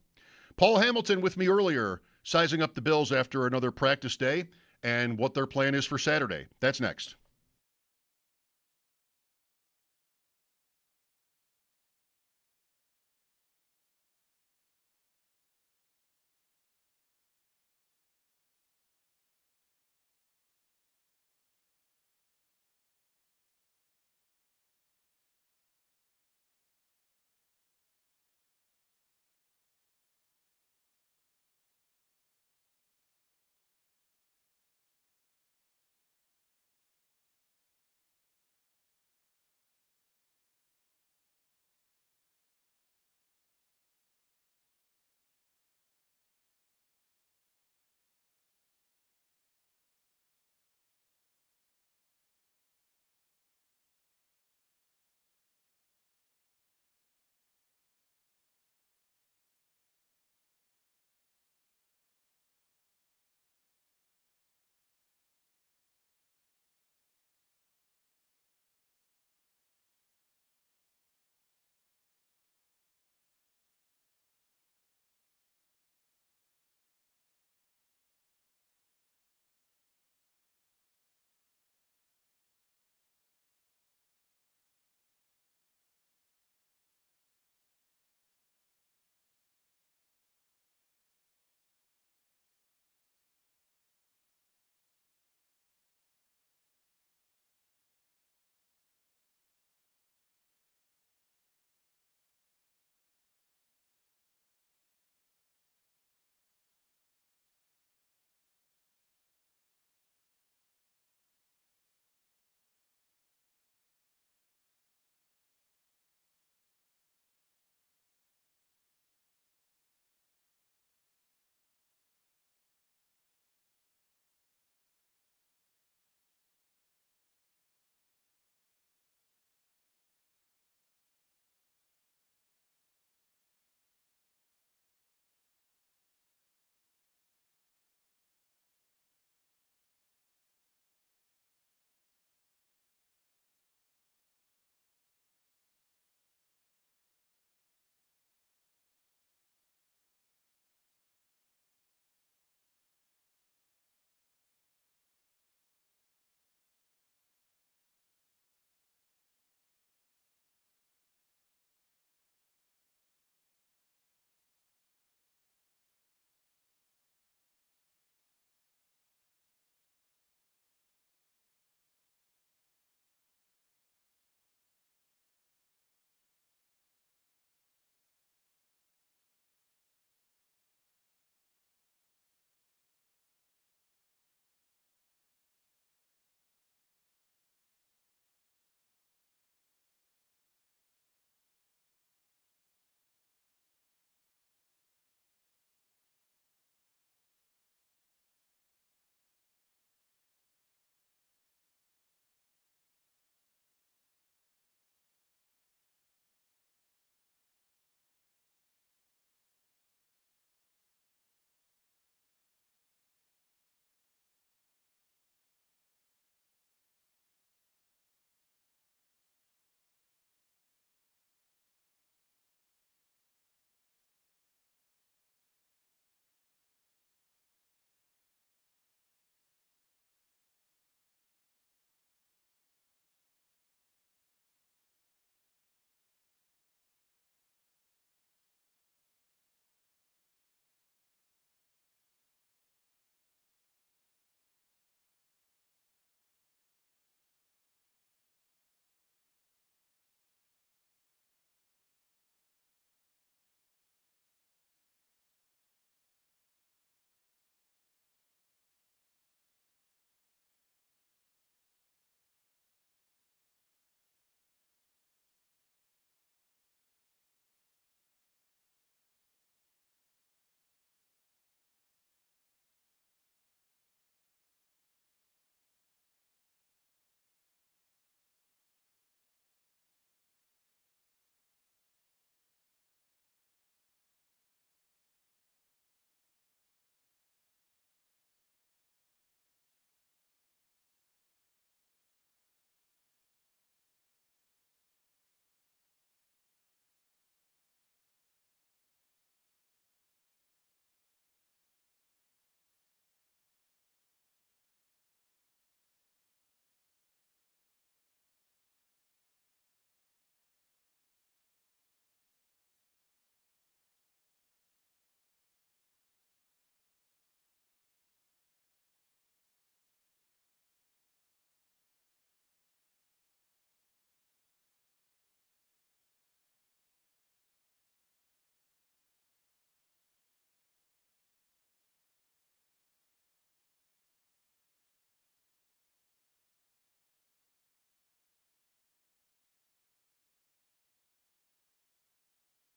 Paul Hamilton with me earlier, sizing up the Bills after another practice day and what their plan is for Saturday. That's next.